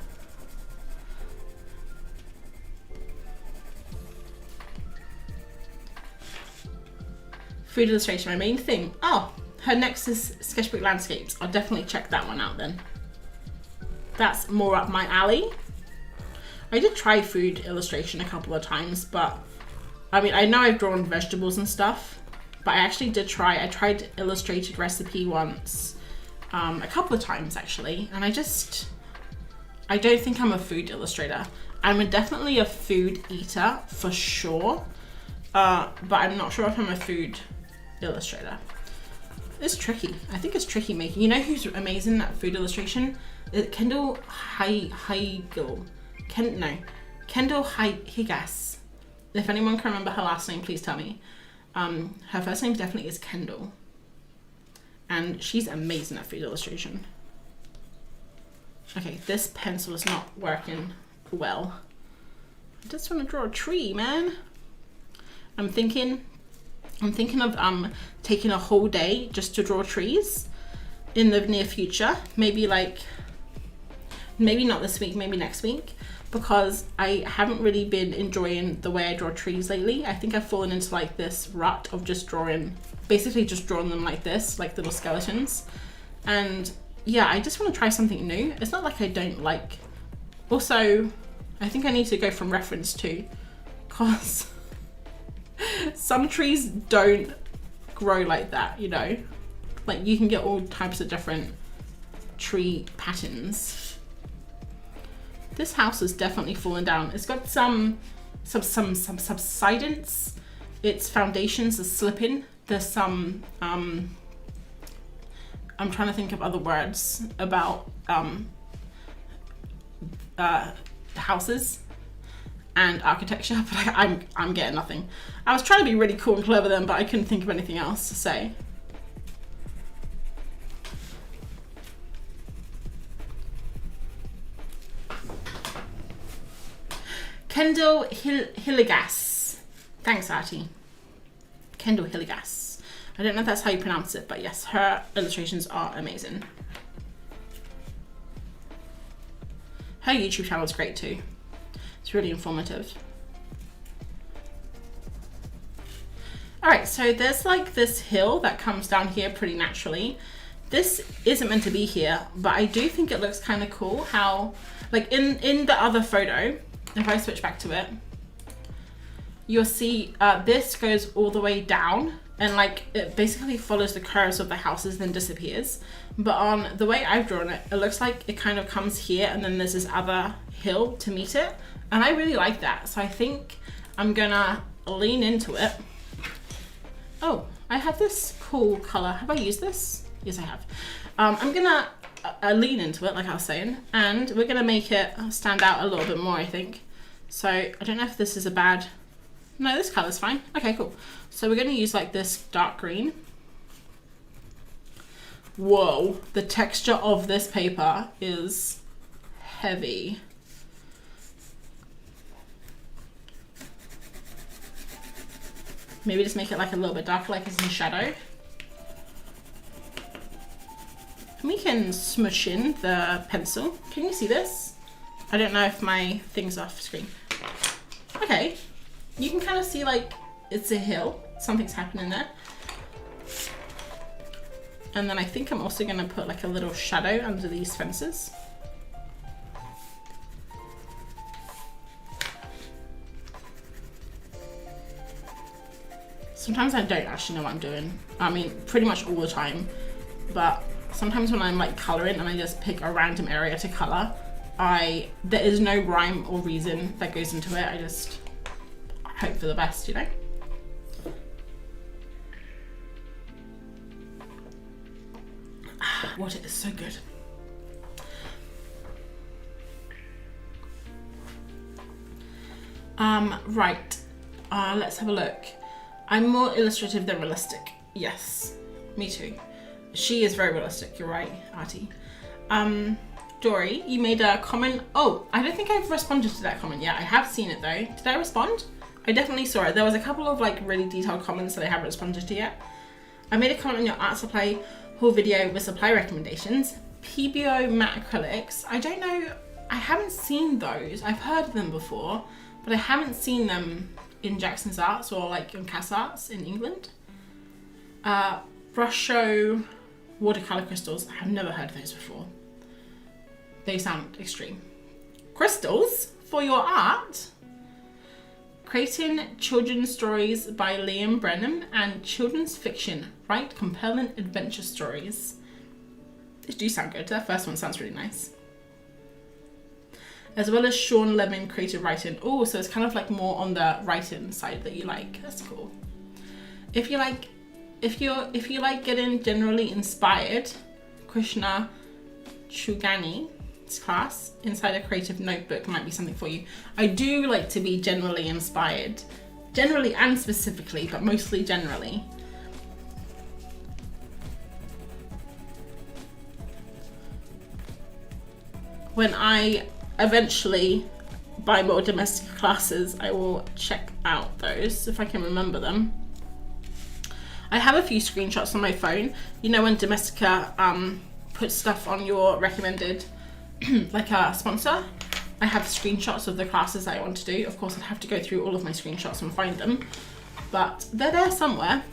Food illustration, my main thing. Oh, her next is Sketchbook Landscapes. I'll definitely check that one out then. That's more up my alley. I did try food illustration a couple of times, but I mean, I know I've drawn vegetables and stuff, but I actually did I tried illustrated recipe once, a couple of times actually, and I don't think I'm a food illustrator. I'm definitely a food eater for sure, but I'm not sure if I'm a food illustrator. It's tricky. I think it's tricky making. You know who's amazing at food illustration? Kendall Higas. If anyone can remember her last name, please tell me. Her first name definitely is Kendall. And she's amazing at food illustration. Okay, this pencil is not working well. I just want to draw a tree, man. I'm thinking of taking a whole day just to draw trees in the near future. Maybe not this week, maybe next week, because I haven't really been enjoying the way I draw trees lately. I think I've fallen into like this rut of basically just drawing them like this, like little skeletons. And yeah, I just want to try something new. It's not like I don't like. Also, I think I need to go from reference to, because some trees don't grow like that, you know? Like you can get all types of different tree patterns. This house has definitely fallen down. It's got some subsidence. Its foundations are slipping. There's some I'm trying to think of other words about houses and architecture, but I'm getting nothing. I was trying to be really cool and clever then, but I couldn't think of anything else to say. Kendall Hillegas. Thanks, Artie. Kendall Hillegas. I don't know if that's how you pronounce it, but yes, her illustrations are amazing. Her YouTube channel is great too. It's really informative. All right, so there's like this hill that comes down here pretty naturally. This isn't meant to be here, but I do think it looks kind of cool how, like in the other photo, if I switch back to it, you'll see this goes all the way down and like it basically follows the curves of the houses then disappears. But on the way I've drawn it, it looks like it kind of comes here and then there's this other hill to meet it. And I really like that. So I think I'm gonna lean into it. Oh, I have this cool color. Have I used this? Yes, I have. I'm gonna lean into it, like I was saying, and we're gonna make it stand out a little bit more, I think. So I don't know if this is a bad, no, this color's fine. Okay, cool. So we're gonna use like this dark green. Whoa, the texture of this paper is heavy. Maybe just make it like a little bit darker, like it's in shadow. And we can smush in the pencil. Can you see this? I don't know if my thing's off screen. Okay, you can kind of see like it's a hill. Something's happening there. And then I think I'm also gonna put like a little shadow under these fences. Sometimes I don't actually know what I'm doing. I mean, pretty much all the time, but sometimes when I'm like coloring and I just pick a random area to color, there is no rhyme or reason that goes into it. I just hope for the best, you know? Water is so good. Right, let's have a look. I'm more illustrative than realistic. Yes, me too. She is very realistic, you're right, Artie. Dory, you made a comment. Oh, I don't think I've responded to that comment yet. I have seen it though. Did I respond? I definitely saw it. There was a couple of like really detailed comments that I haven't responded to yet. I made a comment on your art supply haul video with supply recommendations. PBO matte acrylics. I don't know, I haven't seen those. I've heard of them before, but I haven't seen them in Jackson's Arts or like in Cass Arts in England. Brush Show watercolor crystals. I have never heard of those before. They sound extreme. Crystals for your art? Creating children's stories by Liam Brennan and children's fiction. Write compelling adventure stories. These do sound good. That first one sounds really nice. As well as Sean Lemon creative writing. Oh, so it's kind of like more on the writing side that you like. That's cool. If you like getting generally inspired, Krishna Chugani's class inside a creative notebook might be something for you. I do like to be generally inspired, generally and specifically, but mostly generally. When I eventually buy more domestic classes, I will check out those if I can remember them. I have a few screenshots on my phone. You know when Domestika puts stuff on your recommended, like a sponsor? I have screenshots of the classes I want to do. Of course, I'd have to go through all of my screenshots and find them, but they're there somewhere.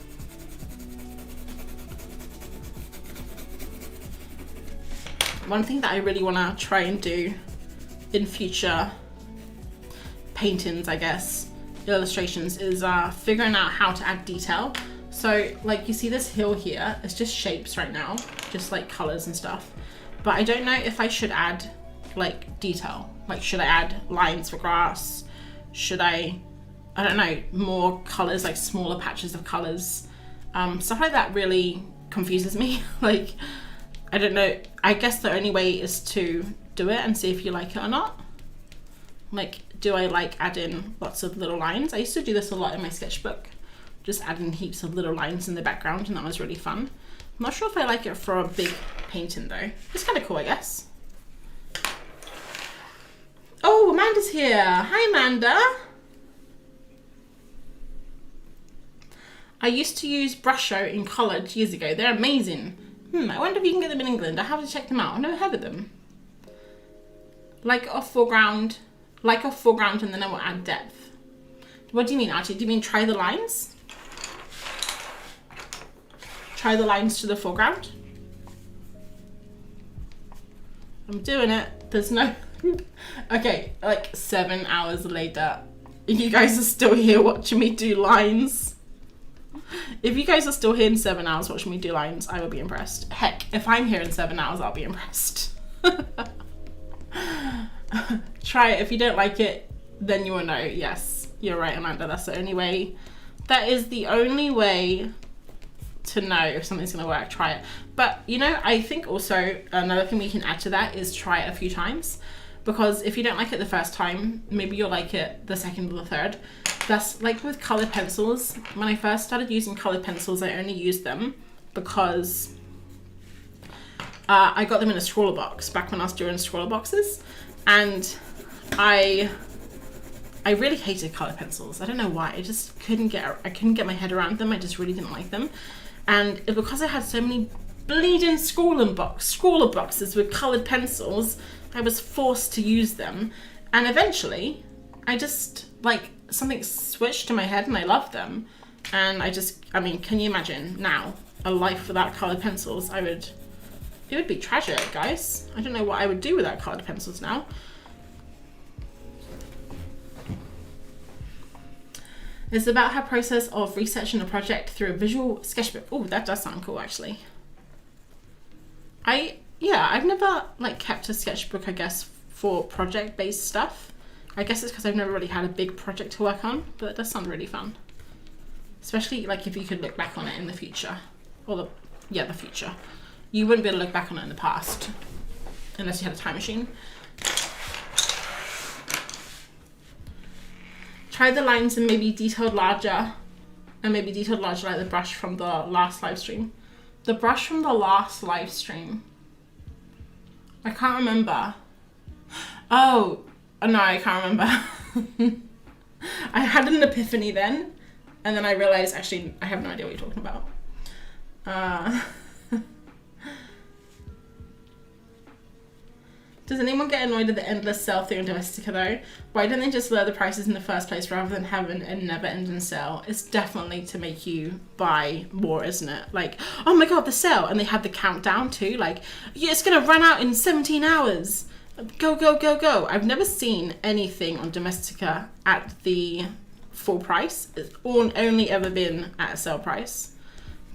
one thing that I really want to try and do in future paintings, I guess, illustrations, is figuring out how to add detail. So like you see this hill here, it's just shapes right now, just like colors and stuff. But I don't know if I should add like detail. Like, should I add lines for grass? Should I don't know, more colors, like smaller patches of colors? Stuff like that really confuses me. Like, I don't know. I guess the only way is to do it and see if you like it or not. Like, do I like adding lots of little lines? I used to do this a lot in my sketchbook, just adding heaps of little lines in the background, and that was really fun. I'm not sure if I like it for a big painting though. It's kind of cool, I guess. Oh, Amanda's here. Hi, Amanda. I used to use Brusho in college years ago. They're amazing. I wonder if you can get them in England. I have to check them out. I've never heard of them. Like off foreground, and then I will add depth. What do you mean, Archie? Do you mean try the lines? Try the lines to the foreground? I'm doing it. There's no... Okay, like 7 hours later, you guys are still here watching me do lines. If you guys are still here in 7 hours watching me do lines, I will be impressed. Heck, if I'm here in 7 hours, I'll be impressed. Try it. If you don't like it, then you will know. Yes, you're right, Amanda. That's the only way. That is the only way to know if something's going to work. Try it. But, you know, I think also another thing we can add to that is try it a few times. Because if you don't like it the first time, maybe you'll like it the second or the third. That's like with colored pencils. When I first started using colored pencils, I only used them because I got them in a scroller box back when I was doing scroller boxes. And I really hated colored pencils. I don't know why. I just couldn't get my head around them. I just really didn't like them. And because I had so many bleeding scroller boxes with colored pencils, I was forced to use them. And eventually I just, like, something switched in my head and I loved them. And I mean, can you imagine now a life without colored pencils? It would be tragic, guys. I don't know what I would do without colored pencils now. It's about her process of researching a project through a visual sketchbook. Oh, that does sound cool, actually. I've never like kept a sketchbook, I guess, for project-based stuff. I guess it's because I've never really had a big project to work on, but it does sound really fun. Especially like if you could look back on it in the future. Or the future. You wouldn't be able to look back on it in the past unless you had a time machine. Try the lines and maybe detailed larger. And maybe detailed larger like the brush from the last live stream. The brush from the last live stream. I can't remember. Oh, no, I can't remember. I had an epiphany then. And then I realized, actually, I have no idea what you're talking about. Does anyone get annoyed at the endless sale thing on Domestika though? Why don't they just lower the prices in the first place rather than having a never-ending sale? It's definitely to make you buy more, isn't it? Like, oh my god, the sale! And they have the countdown too, like, yeah, it's gonna run out in 17 hours! Go, go, go, go! I've never seen anything on Domestika at the full price. It's only ever been at a sale price.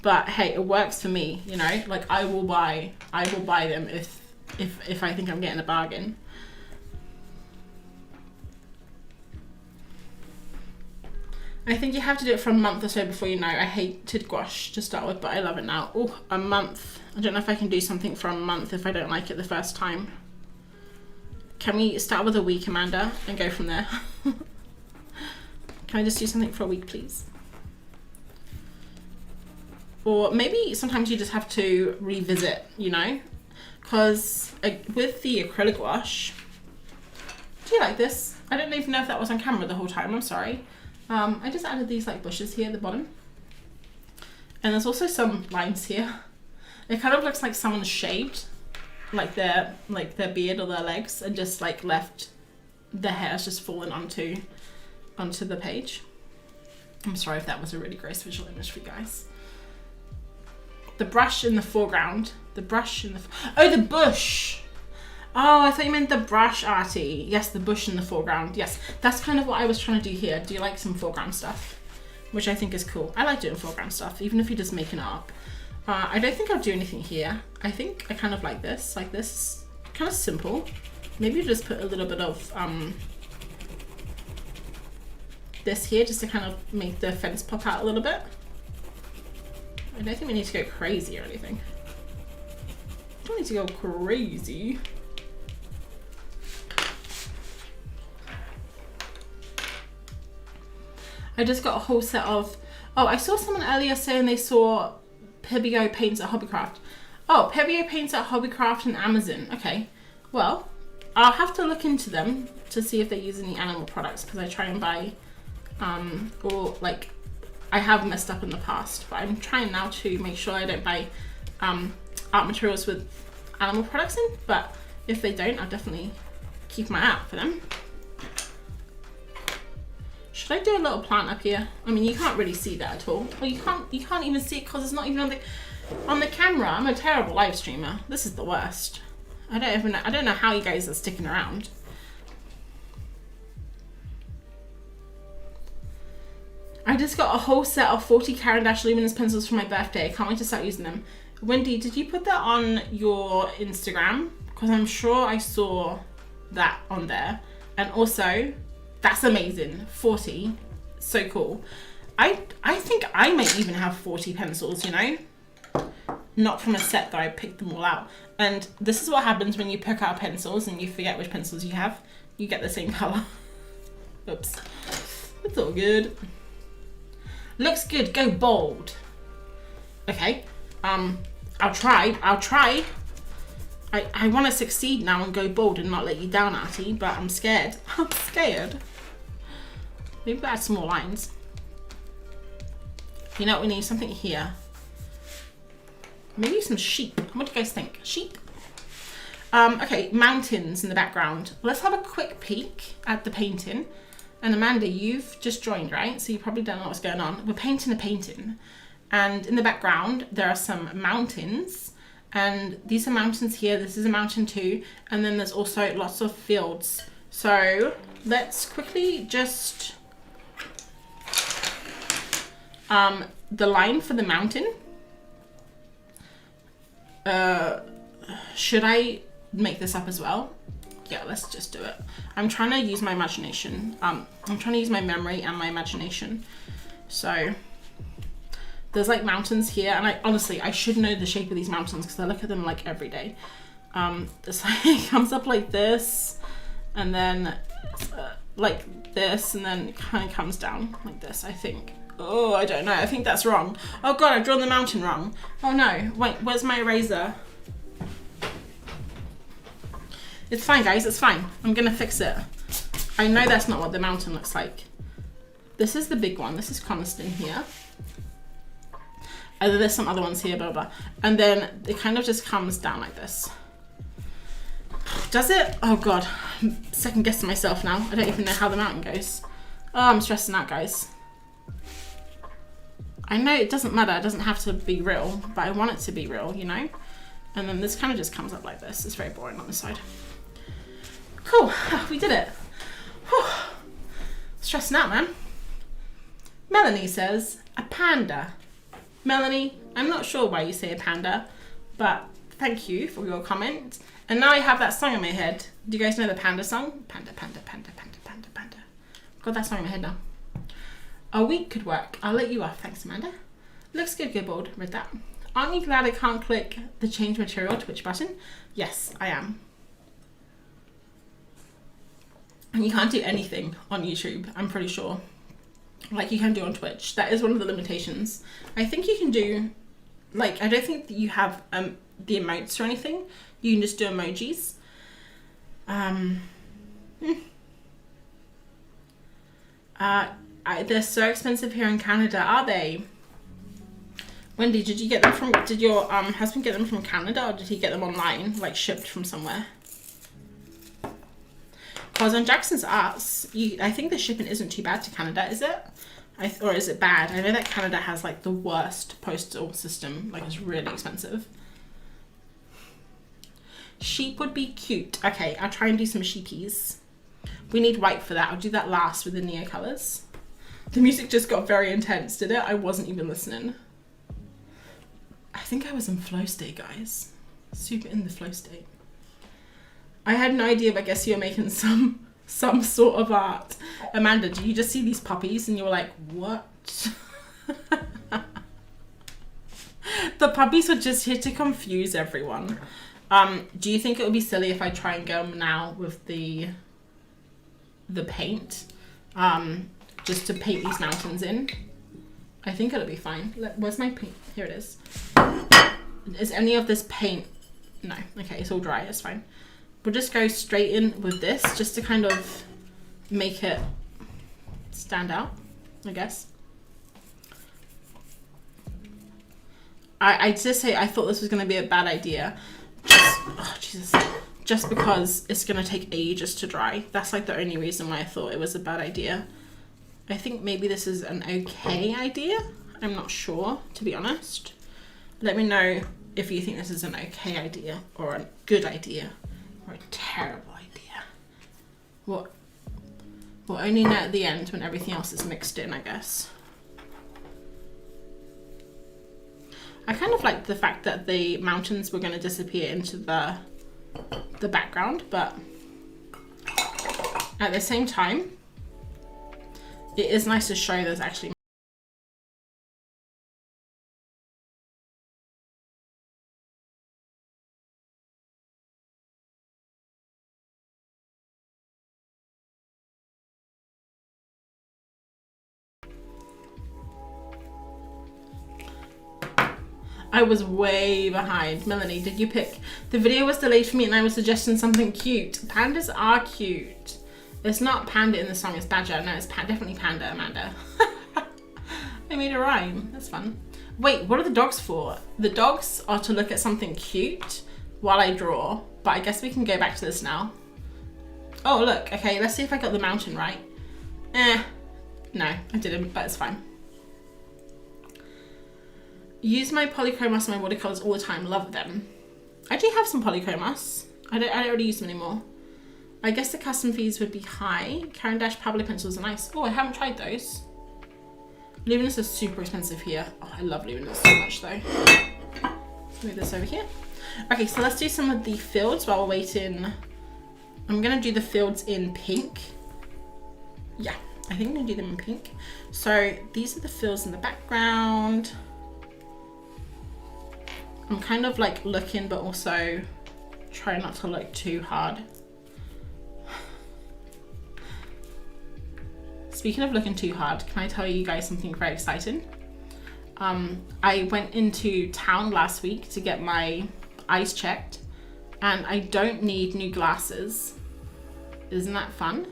But hey, it works for me, you know? Like, I will buy them if I think I'm getting a bargain. I think you have to do it for a month or so before you know. I hated gouache to start with, but I love it now. Oh, a month. I don't know if I can do something for a month if I don't like it the first time. Can we start with a week, Amanda, and go from there? Can I just do something for a week, please? Or maybe sometimes you just have to revisit, you know? Because with the acrylic gouache, do you like this? I don't even know if that was on camera the whole time, I'm sorry. I just added these like bushes here at the bottom. And there's also some lines here. It kind of looks like someone shaved like their beard or their legs and just like left the hairs just falling onto the page. I'm sorry if that was a really gross visual image for you guys. The brush in the foreground. The brush in the... Oh, the bush! Oh, I thought you meant the brush, Artie. Yes, the bush in the foreground. Yes, that's kind of what I was trying to do here. Do you like some foreground stuff? Which I think is cool. I like doing foreground stuff, even if you're just making it up. I don't think I'll do anything here. I think I kind of like this. Like this, kind of simple. Maybe just put a little bit of this here just to kind of make the fence pop out a little bit. I don't think we need to go crazy or anything. Don't need to go crazy. I just got a whole set of, oh, I saw someone earlier saying they saw Pebeo paints at Hobbycraft. Oh, Pebeo paints at Hobbycraft and Amazon. Okay, well, I'll have to look into them to see if they use any animal products, because I try and buy, or like, I have messed up in the past, but I'm trying now to make sure I don't buy art materials with animal products in, but if they don't, I'll definitely keep my eye out for them. Should I do a little plant up here? I mean, you can't really see that at all. Well, you can't even see it because it's not even on the camera. I'm a terrible live streamer. This is the worst. I don't know how you guys are sticking around. I just got a whole set of 40 Caran d'Ache luminous pencils for my birthday. I can't wait to start using them. Wendy, did you put that on your Instagram? Because I'm sure I saw that on there. And also, that's amazing. 40. So cool. I think I might even have 40 pencils, you know? Not from a set that I picked them all out. And this is what happens when you pick out pencils and you forget which pencils you have. You get the same color. Oops. It's all good. Looks good. Go bold. Okay. I'll try. I want to succeed now and go bold and not let you down, Artie, but I'm scared. I'm scared. Maybe we'll add some more lines. You know what we need? Something here. Maybe some sheep. What do you guys think? Sheep? Okay, mountains in the background. Let's have a quick peek at the painting. And Amanda, you've just joined, right? So you probably don't know what's going on. We're painting a painting. And in the background, there are some mountains. And these are mountains here. This is a mountain too. And then there's also lots of fields. So let's quickly just... the line for the mountain. Should I make this up as well? Yeah, let's just do it. I'm trying to use my imagination. I'm trying to use my memory and my imagination. So there's like mountains here, and I should know the shape of these mountains because I look at them like every day. It's like it comes up like this, and then like this, and then it kind of comes down like this, I think. Oh, I don't know. I think that's wrong. Oh god, I've drawn the mountain wrong. Oh no. Wait, where's my eraser? It's fine, guys. It's fine. I'm gonna fix it. I know that's not what the mountain looks like. This is the big one. This is Coniston here. And then there's some other ones here, blah, blah, blah. And then it kind of just comes down like this. Does it? Oh god. I'm second guessing myself now. I don't even know how the mountain goes. Oh, I'm stressing out, guys. I know it doesn't matter, it doesn't have to be real, but I want it to be real, you know? And then this kind of just comes up like this. It's very boring on this side. Cool, we did it. Whew. Stressing out, man. Melanie says, a panda. Melanie, I'm not sure why you say a panda, but thank you for your comment. And now I have that song in my head. Do you guys know the panda song? Panda, panda, panda, panda, panda, panda. Got that song in my head now. A week could work. I'll let you off. Thanks, Amanda. Looks good, good bold. Read that. Aren't you glad I can't click the change material Twitch button? Yes, I am. And you can't do anything on YouTube, I'm pretty sure. Like you can do on Twitch. That is one of the limitations. I think you can do, like, I don't think that you have the emotes or anything. You can just do emojis. They're so expensive here in Canada, are they? Wendy, did you get them from, did your husband get them from Canada, or did he get them online, like shipped from somewhere? Because on Jackson's Arts, I think the shipping isn't too bad to Canada, is it? Or is it bad? I know that Canada has like the worst postal system, like it's really expensive. Sheep would be cute. Okay, I'll try and do some sheepies. We need white for that. I'll do that last with the Neo colors. The music just got very intense, did it? I wasn't even listening. I think I was in flow state, guys. Super in the flow state. I had no idea, but I guess you're making some sort of art. Amanda, do you just see these puppies and you were like, what? The puppies are just here to confuse everyone. Do you think it would be silly if I try and go now with the paint? Just to paint these mountains in? I think it'll be fine. Where's my paint? Here it is. Is any of this paint? No. Okay, it's all dry. It's fine. We'll just go straight in with this just to kind of make it stand out, I guess. I just say I thought this was going to be a bad idea. Just because it's going to take ages to dry. That's like the only reason why I thought it was a bad idea. I think maybe this is an okay idea. I'm not sure, to be honest. Let me know if you think this is an okay idea or a good idea or a terrible idea. We'll only know at the end when everything else is mixed in, I guess. I kind of liked the fact that the mountains were going to disappear into the background, but at the same time, it is nice to show there's actually I was way behind. Melanie, did you pick? The video was delayed for me and I was suggesting something cute. Pandas are cute. It's not panda in the song, it's badger. No, it's definitely panda, Amanda. I made a rhyme. That's fun. Wait, what are the dogs for? The dogs are to look at something cute while I draw, but I guess we can go back to this now. Oh, look. Okay, let's see if I got the mountain right. No, I didn't, but it's fine. Use my polychromos and my watercolors all the time. Love them. I do have some polychromos. I don't really use them anymore. I guess the custom fees would be high. Caran d'Ache Pablo pencils are nice. Oh, I haven't tried those. Luminous is super expensive here. Oh, I love Luminous so much though. Move this over here. Okay, so let's do some of the fields while we're waiting. I'm gonna do the fields in pink. Yeah, I think I'm gonna do them in pink. So these are the fields in the background. I'm kind of like looking, but also try not to look too hard. Speaking of looking too hard, can I tell you guys something very exciting? I went into town last week to get my eyes checked and I don't need new glasses. Isn't that fun?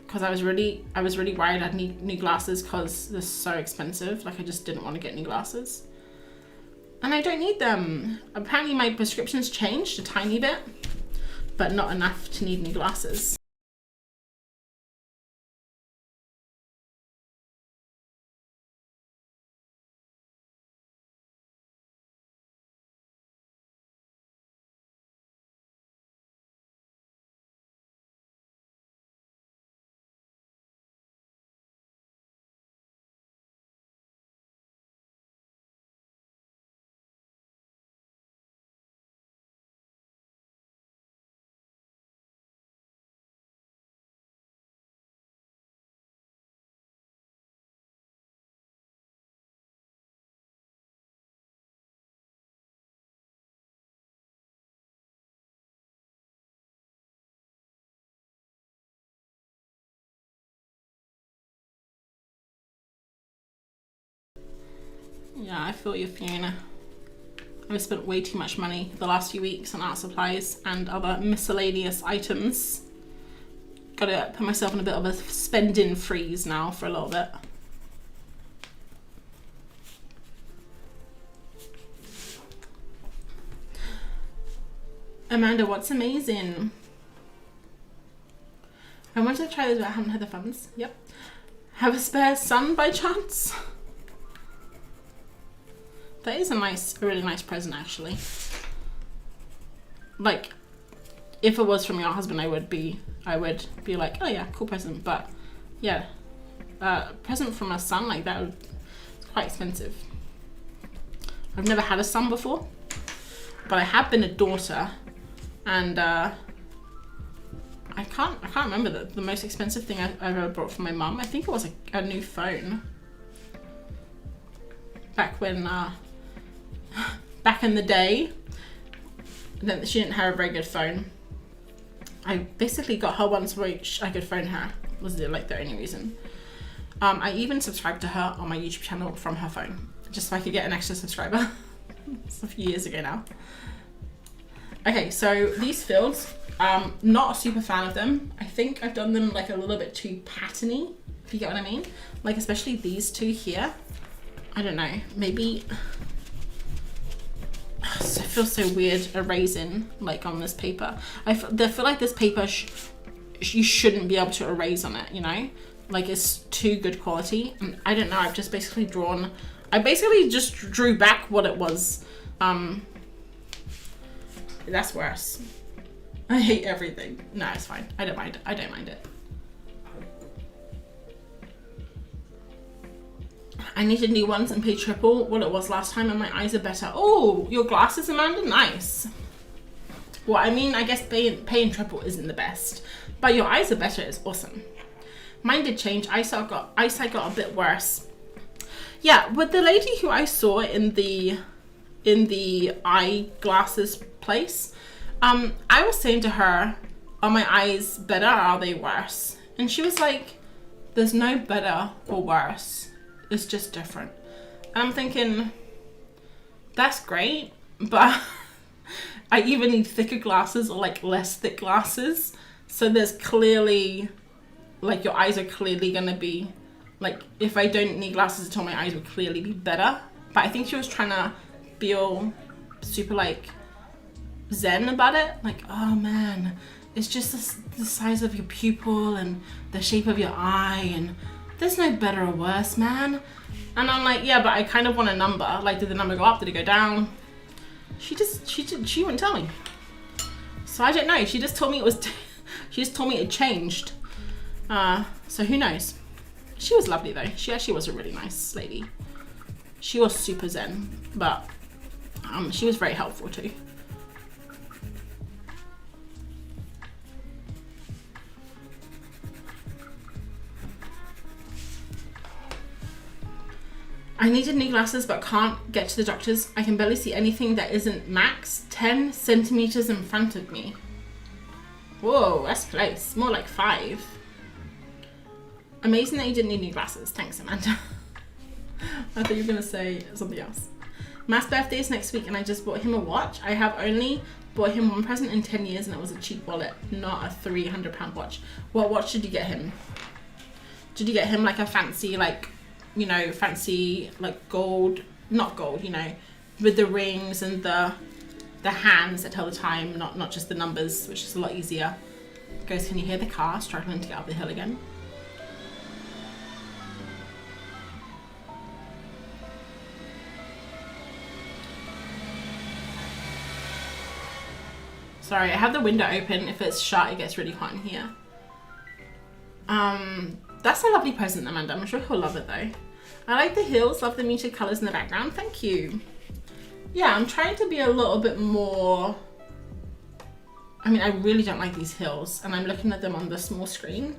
Because I was really worried I'd need new glasses because they're so expensive. Like I just didn't want to get new glasses. And I don't need them. Apparently my prescription's changed a tiny bit, but not enough to need new glasses. Yeah, I feel you, Fiona. I've spent way too much money the last few weeks on art supplies and other miscellaneous items. Gotta put myself in a bit of a spending freeze now for a little bit. Amanda, what's amazing? I wanted to try this, but I haven't had the funds. Yep. Have a spare son by chance? That is a really nice present actually. Like, if it was from your husband, I would be like, oh yeah, cool present. But yeah, present from a son like that, it's quite expensive. I've never had a son before, but I have been a daughter, and I can't remember the most expensive thing I've ever bought for my mum. I think it was a new phone. Back when, back in the day, then she didn't have a very good phone. I basically got her one so I could phone her. Was like the only reason. I even subscribed to her on my YouTube channel from her phone, just so I could get an extra subscriber. It's a few years ago now. Okay, so these fields, not a super fan of them. I think I've done them like a little bit too patterny, if you get what I mean. Like especially these two here. I don't know, maybe, it feels so weird erasing like on this paper. I feel like this paper, you shouldn't be able to erase on it, you know? Like it's too good quality. And I don't know, I've just basically I basically just drew back what it was. That's worse. I hate everything. No, it's fine. I don't mind it. I needed new ones and paid triple what it was last time, and my eyes are better. Oh, your glasses, Amanda? Nice. Well, I mean, I guess paying triple isn't the best, but your eyes are better is awesome. Mine did change. Eyesight got a bit worse. Yeah, with the lady who I saw in the eyeglasses place, I was saying to her, are my eyes better or are they worse? And she was like, there's no better or worse. It's just different. And I'm thinking, that's great, but I either need thicker glasses or like less thick glasses. So there's clearly, like your eyes are clearly gonna be, like if I don't need glasses at all, my eyes would clearly be better. But I think she was trying to feel super like zen about it. Like, oh man, it's just the size of your pupil and the shape of your eye, and there's no better or worse, man. And I'm like, yeah, but I kind of want a number. Like, did the number go up? Did it go down? She wouldn't tell me. So I don't know. She just told me she just told me it changed. So who knows? She was lovely though. She actually was a really nice lady. She was super zen, but she was very helpful too. I needed new glasses but can't get to the doctor's. I can barely see anything that isn't max 10 centimeters in front of me. Whoa, that's close. More like 5. Amazing that you didn't need new glasses. Thanks, Amanda. I thought you were going to say something else. Matt's birthday is next week and I just bought him a watch. I have only bought him one present in 10 years and it was a cheap wallet, not a £300 watch. What watch did you get him? Did you get him like a fancy, like, you know, fancy like gold, not gold, you know, with the rings and the hands that tell the time, not just the numbers, which is a lot easier. Guys, can you hear the car struggling to get up the hill again? Sorry, I have the window open. If it's shut, it gets really hot in here. That's a lovely present, Amanda. I'm sure he'll love it though. I like the heels, love the muted colors in the background. Thank you. Yeah, I'm trying to be a little bit more, I mean, I really don't like these heels, and I'm looking at them on the small screen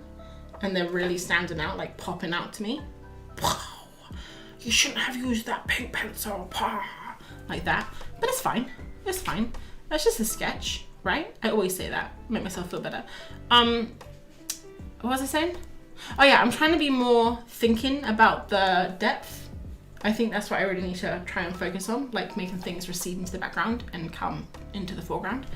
and they're really standing out, like popping out to me. Wow, you shouldn't have used that pink pencil, like that. But it's fine, it's fine. That's just a sketch, right? I always say that, make myself feel better. What was I saying? Oh yeah, I'm trying to be more thinking about the depth. I think that's what I really need to try and focus on, like making things recede into the background and come into the foreground.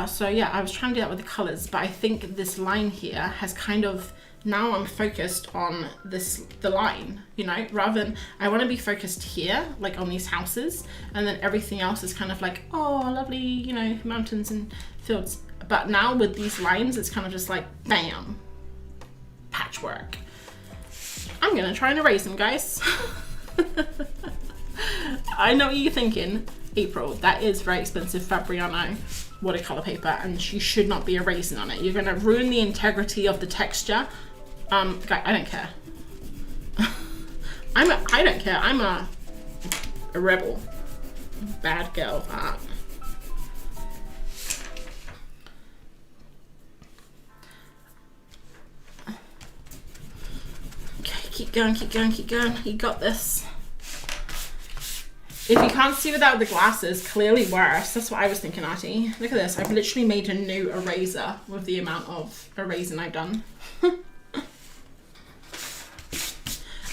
So yeah, I was trying to do that with the colors, but I think this line here has kind of, now I'm focused on the line, you know, rather than, I want to be focused here, like on these houses, and then everything else is kind of like, oh, lovely, you know, mountains and fields. But now with these lines, it's kind of just like, bam. Patchwork. I'm gonna try and erase them, guys. I know what you're thinking. April, that is very expensive Fabriano. watercolor paper, and you should not be erasing on it. You're going to ruin the integrity of the texture. Okay, I don't care. I don't care. I'm a rebel. Bad girl of art. Okay, keep going, keep going, keep going. You got this. If you can't see without the glasses, clearly worse. That's what I was thinking, Artie. Look at this. I've literally made a new eraser with the amount of erasing I've done.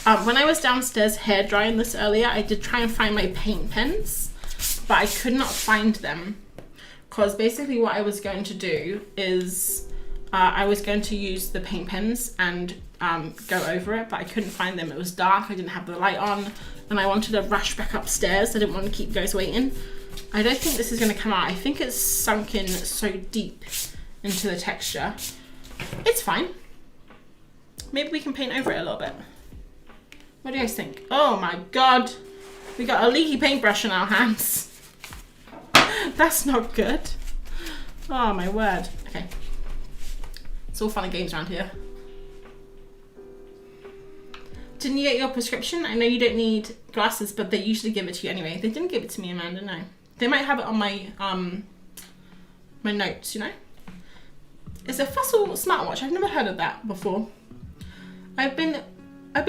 When I was downstairs hair drying this earlier, I did try and find my paint pens, but I could not find them. Because basically what I was going to do is I was going to use the paint pens and go over it, but I couldn't find them. It was dark, I didn't have the light on, and I wanted to rush back upstairs. I didn't want to keep you guys waiting. I don't think this is going to come out. I think it's sunk in so deep into the texture. It's fine. Maybe we can paint over it a little bit. What do you guys think? Oh my god, we got a leaky paintbrush in our hands. That's not good. Oh my word. Okay, it's all fun and games around here. Didn't you get your prescription? I know you don't need glasses, but they usually give it to you anyway. They didn't give it to me, Amanda, no. They might have it on my my notes, you know? It's a Fossil smartwatch. I've never heard of that before. I've been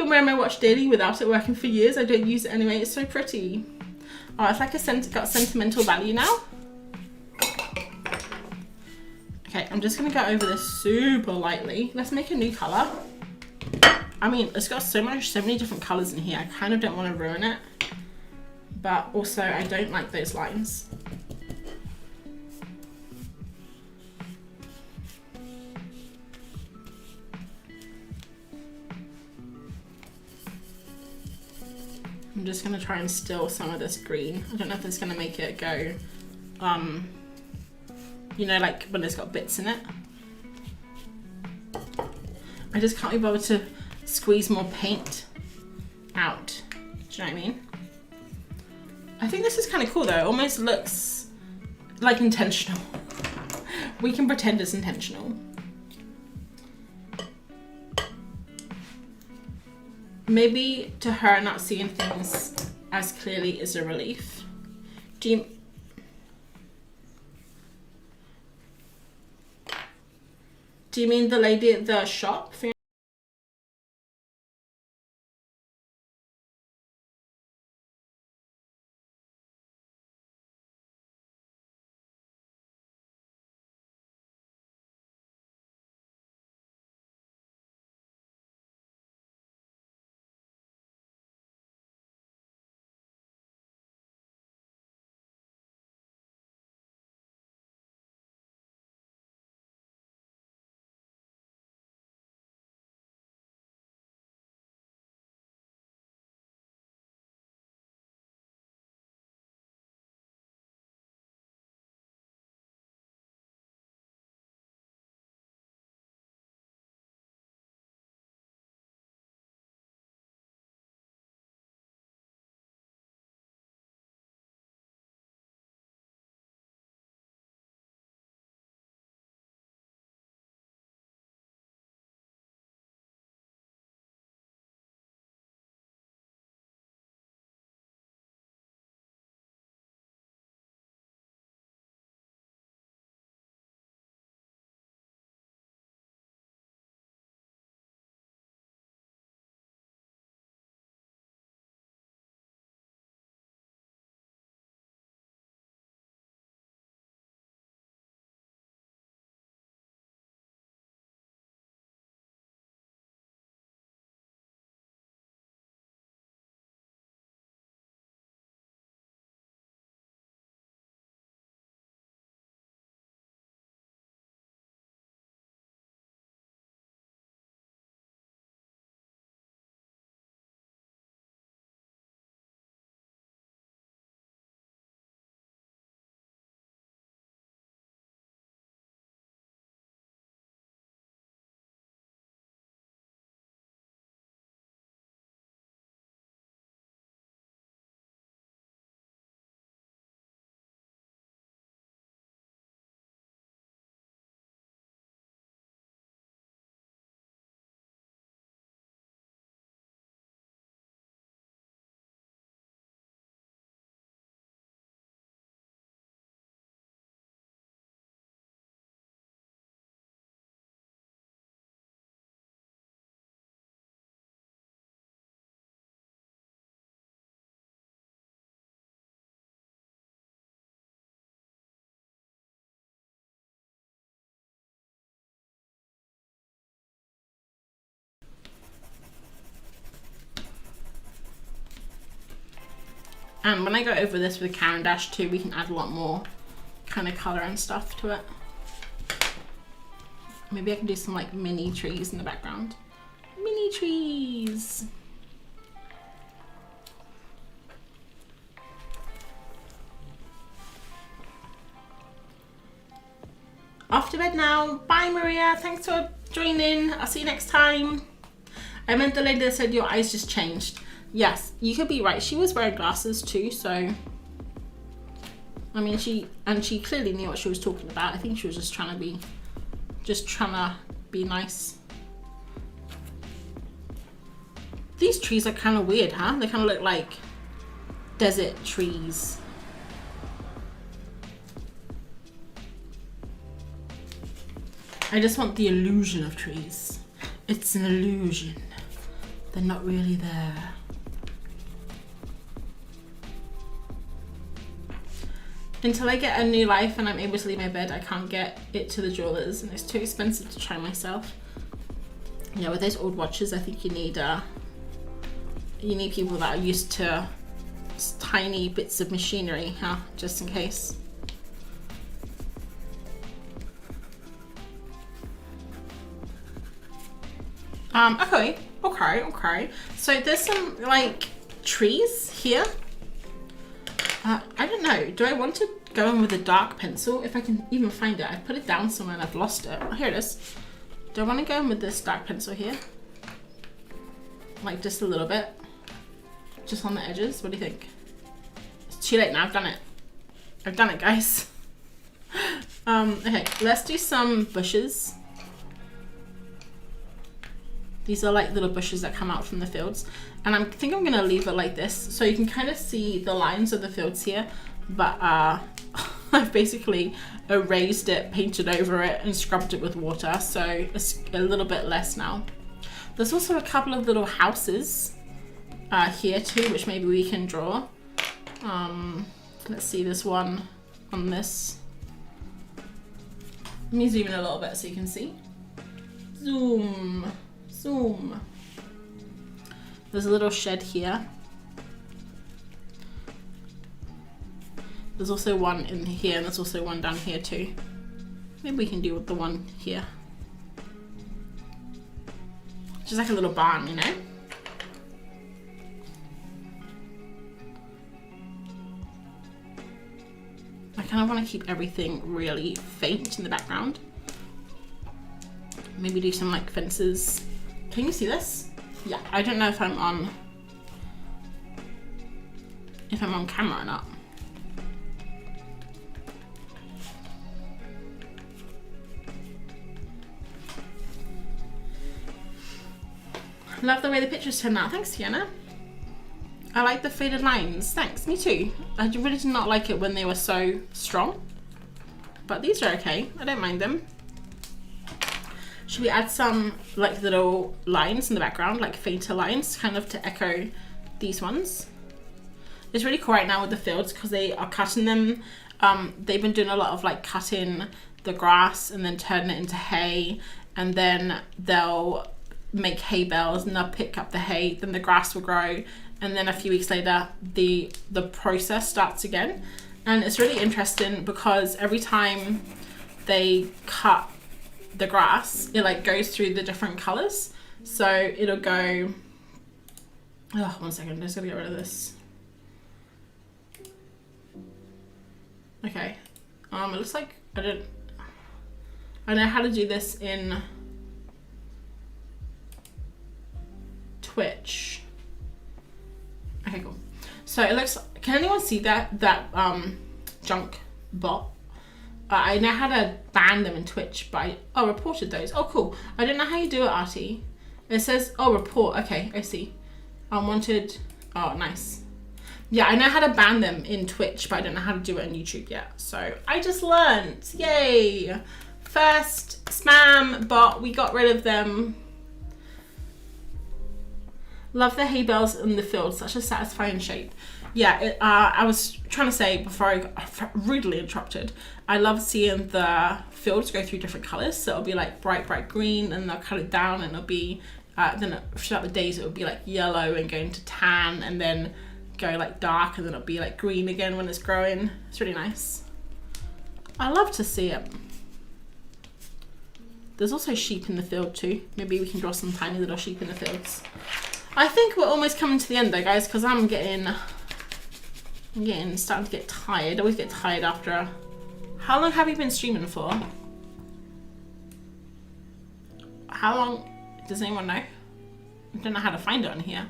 wearing my watch daily without it working for years. I don't use it anyway. It's so pretty. Oh, it's like got sentimental value now. Okay, I'm just gonna go over this super lightly. Let's make a new color. I mean, it's got so many different colors in here. I kind of don't want to ruin it, but also I don't like those lines. I'm just gonna try and still some of this green. I don't know if it's gonna make it go, you know, like when it's got bits in it. I just can't be bothered to squeeze more paint out. Do you know what I mean? I think this is kind of cool though. It almost looks like intentional. We can pretend it's intentional. Maybe to her not seeing things as clearly is a relief. Do you mean the lady at the shop? And when I go over this with Caran d'Ache too, we can add a lot more kind of color and stuff to it. Maybe I can do some like mini trees in the background. Mini trees. Off to bed now. Bye, Maria. Thanks for joining. I'll see you next time. I meant the lady that said your eyes just changed. Yes, you could be right. She was wearing glasses too, so I mean, she clearly knew what she was talking about. I think she was just trying to be nice. These trees are kind of weird, huh? They kind of look like desert trees. I just want the illusion of trees. It's an illusion. They're not really there. Until I get a new life and I'm able to leave my bed, I can't get it to the jewelers, and it's too expensive to try myself. Yeah, with those old watches, I think you need people that are used to tiny bits of machinery, huh? Just in case. Okay. So there's some like trees here. I don't know. Do I want to go in with a dark pencil? If I can even find it. I put it down somewhere and I've lost it. Oh, here it is. Do I want to go in with this dark pencil here? Like just a little bit. Just on the edges. What do you think? It's too late now. I've done it. I've done it, guys. Okay, let's do some bushes. These are like little bushes that come out from the fields. And I think I'm gonna leave it like this. So you can kind of see the lines of the fields here. But I've basically erased it, painted over it, and scrubbed it with water. So it's a little bit less now. There's also a couple of little houses here too, which maybe we can draw. Let's see, this one on this. Let me zoom in a little bit so you can see. Zoom. There's a little shed here. There's also one in here, and there's also one down here too. Maybe we can do with the one here. Just like a little barn, you know? I kind of want to keep everything really faint in the background. Maybe do some like fences. Can you see this? Yeah, I don't know if I'm on camera or not. Love the way the pictures turned out. Thanks, Tiana. I like the faded lines. Thanks, me too. I really did not like it when they were so strong. But these are okay. I don't mind them. Should we add some like little lines in the background, like fainter lines, kind of to echo these ones? It's really cool right now with the fields because they are cutting them. They've been doing a lot of like cutting the grass and then turning it into hay, and then they'll make hay bales and they'll pick up the hay, then the grass will grow, and then a few weeks later the process starts again. And it's really interesting because every time they cut the grass, it like goes through the different colors. So it'll go, oh, 1 second, I'm just gonna get rid of this. Okay, it looks like I know how to do this in Twitch. Okay, cool. So it looks, can anyone see that junk bot? I know how to ban them in Twitch, but I reported those. Oh, cool. I don't know how you do it, Artie. It says, oh, report. Okay, I see. Unwanted. Oh, nice. Yeah, I know how to ban them in Twitch, but I don't know how to do it on YouTube yet. So I just learned. Yay. First spam bot. We got rid of them. Love the hay bales in the field. Such a satisfying shape. Yeah, I was trying to say before I got rudely interrupted, I love seeing the fields go through different colours. So it'll be like bright green, and they'll cut it down, and it'll be, then throughout the days it will be like yellow and going to tan, and then go like dark and then it'll be like green again when it's growing. It's really nice. I love to see it. There's also sheep in the field too. Maybe we can draw some tiny little sheep in the fields. I think we're almost coming to the end though, guys, because I'm starting to get tired. I always get tired after. How long have you been streaming for? How long? Does anyone know? I don't know how to find it on here.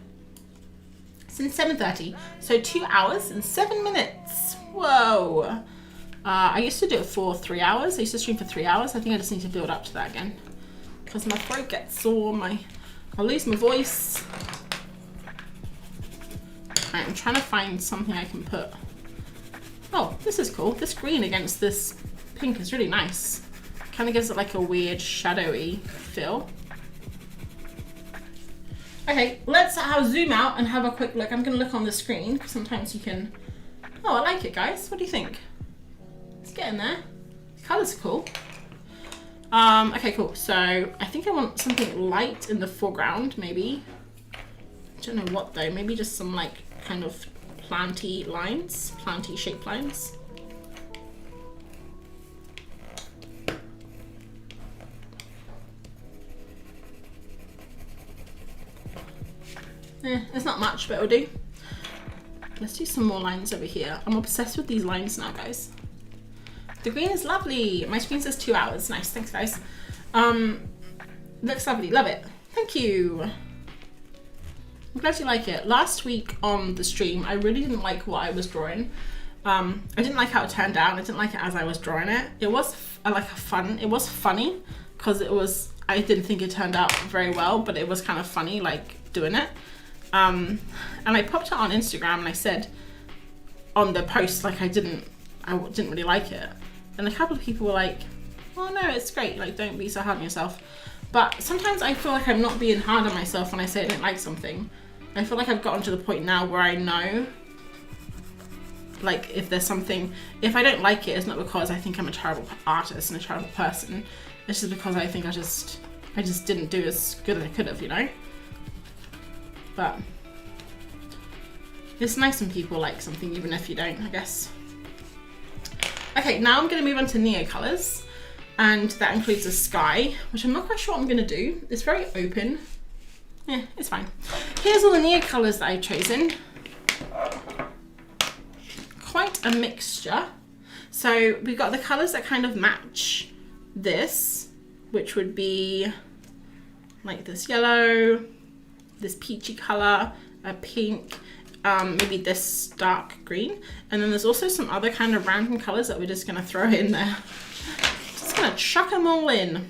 Since 7:30, so 2 hours and 7 minutes. Whoa. I used to do it for 3 hours. I used to stream for 3 hours. I think I just need to build up to that again because my throat gets sore. I'll lose my voice. Right, I'm trying to find something I can put. Oh, this is cool. This green against this pink is really nice. Kind of gives it like a weird shadowy feel. Okay, let's zoom out and have a quick look. I'm going to look on the screen because sometimes you can... Oh, I like it, guys. What do you think? It's getting there. The colours are cool. Okay, cool. So I think I want something light in the foreground, maybe. I don't know what though. Maybe just some like kind of planty lines, planty shaped lines. It's not much, but it'll do. Let's do some more lines over here. I'm obsessed with these lines now, guys. The green is lovely. My screen says 2 hours. Nice, thanks guys. Looks lovely, love it. Thank you. I'm glad you like it. Last week on the stream, I really didn't like what I was drawing. I didn't like how it turned out. I didn't like it as I was drawing it. It was it was funny because I didn't think it turned out very well, but it was kind of funny like doing it. And I popped it on Instagram and I said on the post like I didn't really like it. And a couple of people were like, oh no, it's great, like don't be so hard on yourself. But sometimes I feel like I'm not being hard on myself when I say I don't like something. I feel like I've gotten to the point now where I know like if there's something, if I don't like it, it's not because I think I'm a terrible artist and a terrible person. It's just because I think I just didn't do as good as I could have, you know? But it's nice when people like something even if you don't, I guess. Okay, now I'm going to move on to neo colors, and that includes the sky, which I'm not quite sure what I'm going to do. It's very open. Yeah, it's fine. Here's all the neo colors that I've chosen. Quite a mixture. So we've got the colors that kind of match this, which would be like this yellow, this peachy color, a pink, maybe this dark green, and then there's also some other kind of random colors that we're just gonna throw in there. Just gonna chuck them all in.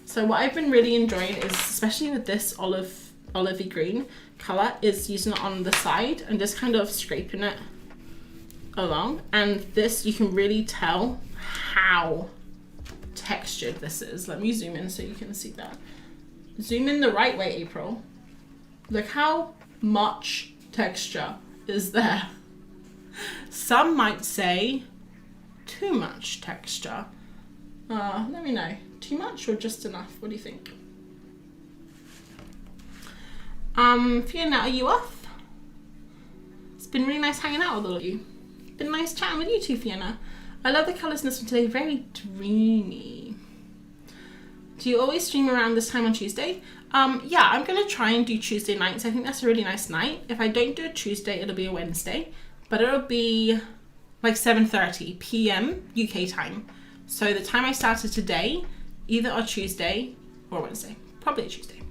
So what I've been really enjoying is, especially with this olivey green color, is using it on the side and just kind of scraping it along. And this, you can really tell how textured this is. Let me zoom in so you can see that. Zoom in the right way, April. Look how much texture is there. Some might say too much texture. Let me know. Too much or just enough? What do you think? Fiona, are you off? It's been really nice hanging out with all of you. Been nice chatting with you too, Fiona. I love the colours in this one today. Very dreamy. Do you always stream around this time on Tuesday? Yeah, I'm going to try and do Tuesday nights. I think that's a really nice night. If I don't do a Tuesday, it'll be a Wednesday. But it'll be like 7:30 p.m. UK time. So the time I started today, either on Tuesday or Wednesday. Probably a Tuesday.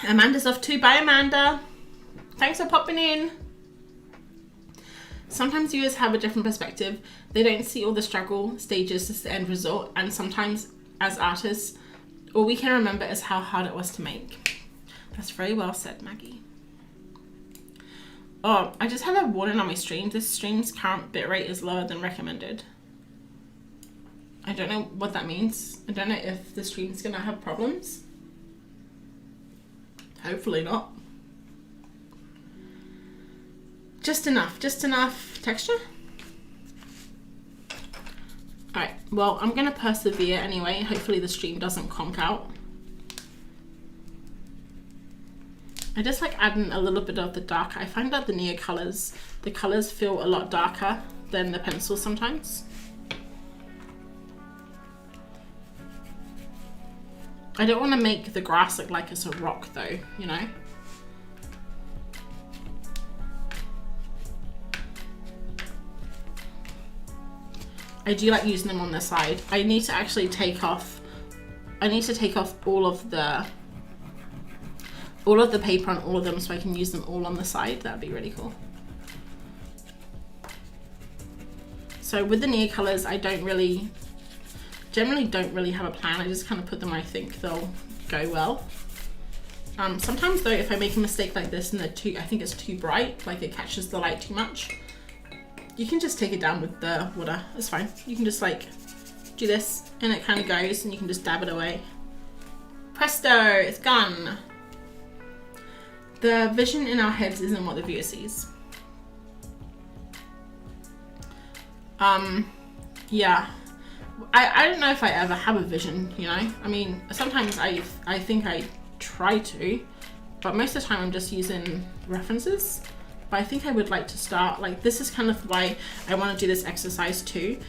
Amanda's off too. Bye, Amanda. Thanks for popping in. Sometimes viewers have a different perspective. They don't see all the struggle stages to the end result, and sometimes as artists, all we can remember is how hard it was to make. That's very well said, Maggie. Oh, I just had a warning on my stream. This stream's current bitrate is lower than recommended. I don't know what that means. I don't know if the stream's gonna have problems. Hopefully not. Just enough texture. Alright, well, I'm gonna persevere anyway. Hopefully the stream doesn't conk out. I just like adding a little bit of the dark. I find that the Neo colors, the colors feel a lot darker than the pencils sometimes. I don't want to make the grass look like it's a rock though, you know? I do like using them on the side. I need to actually take off, all of the paper on all of them so I can use them all on the side. That'd be really cool. So with the Neo colors, I generally don't really have a plan. I just kind of put them where I think they'll go well. Sometimes though, if I make a mistake like this and I think it's too bright, like it catches the light too much, you can just take it down with the water. It's fine. You can just like do this and it kind of goes and you can just dab it away. Presto, it's gone. The vision in our heads isn't what the viewer sees. Yeah. I don't know if I ever have a vision, you know? I mean, sometimes I think I try to, but most of the time I'm just using references. But I think I would like to start, like, this is kind of why I want to do this exercise too,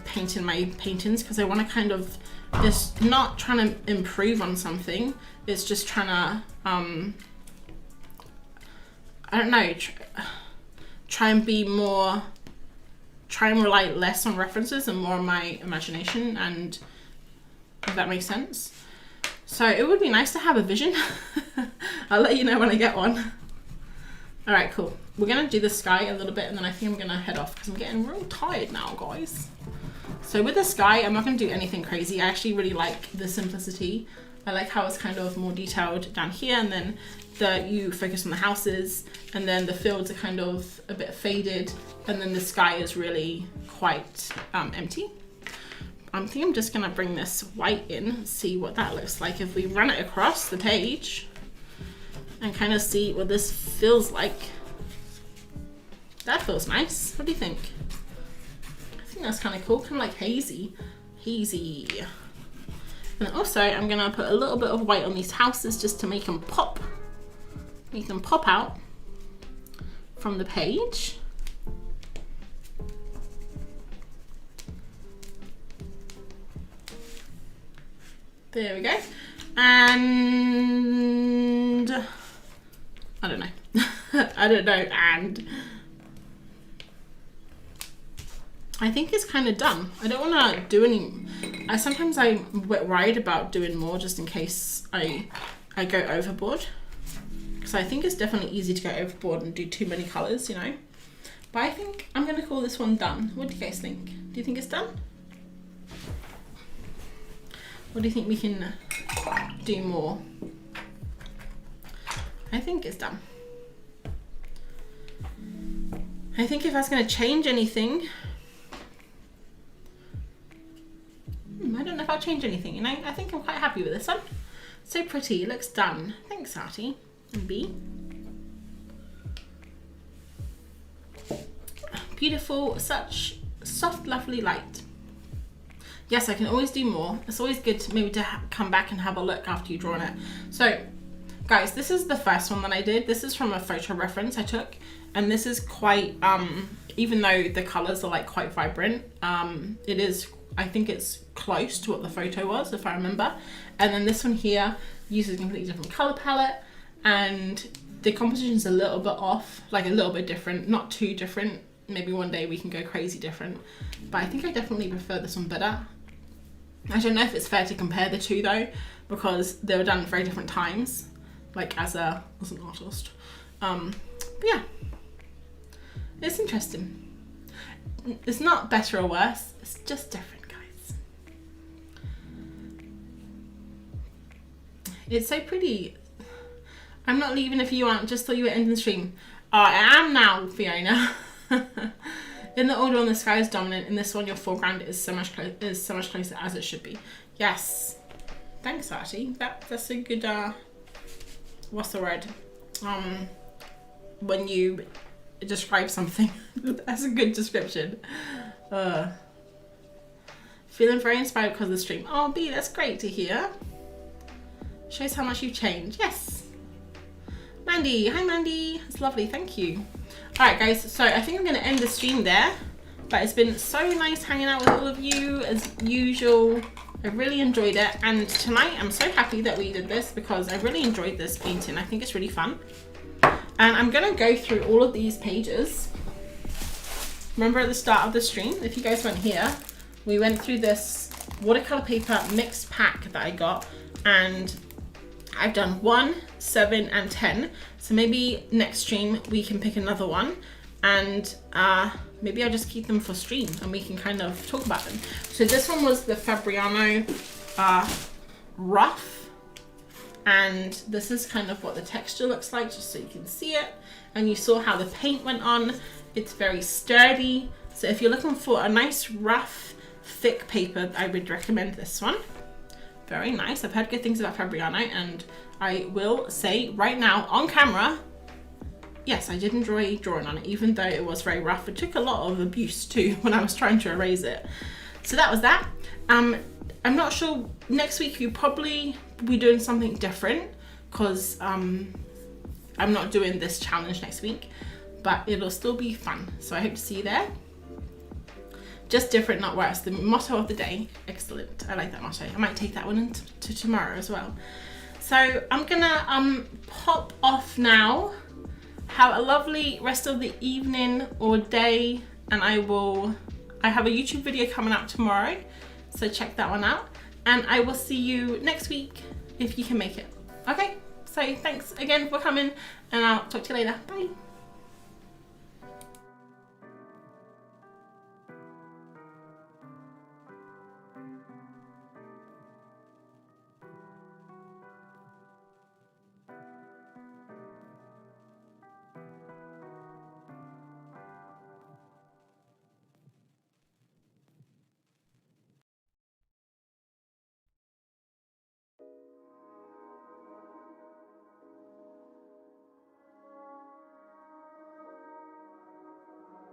painting my paintings, because I want to kind of, it's not trying to improve on something, it's just trying to, I don't know, try and rely less on references and more on my imagination, and if that makes sense. So it would be nice to have a vision. I'll let you know when I get one. All right, cool. We're gonna do the sky a little bit and then I think I'm gonna head off because I'm getting real tired now, guys. So with the sky, I'm not gonna do anything crazy. I actually really like the simplicity. I like how it's kind of more detailed down here, and then you focus on the houses, and then the fields are kind of a bit faded, and then the sky is really quite empty. I think I'm just gonna bring this white in, see what that looks like if we run it across the page and kind of see what this feels like. That feels nice. What do you think? I think that's kind of cool, kind of like hazy. And also I'm gonna put a little bit of white on these houses just to make them pop out from the page. There we go. And I don't know. And I think it's kind of done. I don't want to do any. Sometimes I'm a bit worried about doing more just in case I go overboard. Because I think it's definitely easy to go overboard and do too many colours, you know. But I think I'm going to call this one done. What do you guys think? Do you think it's done? Or do you think we can do more? I think it's done. I think if I was going to change anything, I don't know if I'll change anything, you know. I think I'm quite happy with this one. So pretty, it looks done. Thanks, Artie and B. Beautiful, such soft, lovely light. Yes, I can always do more. It's always good to maybe come back and have a look after you've drawn it. So, guys, this is the first one that I did. This is from a photo reference I took, and this is quite, even though the colors are like quite vibrant, it is, I think it's close to what the photo was, if I remember. And then this one here uses a completely different color palette, and the composition's a little bit off, like a little bit different, not too different. Maybe one day we can go crazy different, but I think I definitely prefer this one better. I don't know if it's fair to compare the two though, because they were done at very different times, like as an artist. But yeah, it's interesting. It's not better or worse, it's just different, guys. It's so pretty. I'm not leaving if you aren't, just thought you were ending the stream. I am now, Fiona. In the order on the sky is dominant. In this one, your foreground is so much closer as it should be. Yes, thanks, Artie. That's a good. What's the word? When you describe something, that's a good description. Feeling very inspired because of the stream. Oh, B, that's great to hear. Shows how much you've changed. Yes. Mandy. Hi Mandy. It's lovely, thank you. Alright guys, so I think I'm going to end the stream there. But it's been so nice hanging out with all of you as usual. I really enjoyed it, and tonight I'm so happy that we did this because I really enjoyed this painting. I think it's really fun. And I'm going to go through all of these pages. Remember at the start of the stream, if you guys went here, we went through this watercolor paper mixed pack that I got, and I've done 1, 7 and 10. So maybe next stream we can pick another one, and maybe I'll just keep them for stream and we can kind of talk about them. So this one was the Fabriano rough, and this is kind of what the texture looks like, just so you can see it. And you saw how the paint went on. It's very sturdy. So if you're looking for a nice rough, thick paper, I would recommend this one. Very nice. I've heard good things about Fabriano, and I will say right now on camera, yes, I did enjoy drawing on it, even though it was very rough. It took a lot of abuse too when I was trying to erase it. So that was that. I'm not sure, next week you probably be doing something different because I'm not doing this challenge next week, but it'll still be fun. So I hope to see you there. Just different, not worse. The motto of the day. Excellent. I like that motto. I might take that one into tomorrow as well. So I'm gonna pop off now. Have a lovely rest of the evening or day, and I have a YouTube video coming out tomorrow, so check that one out, and I will see you next week if you can make it. Okay, so thanks again for coming, and I'll talk to you later. Bye.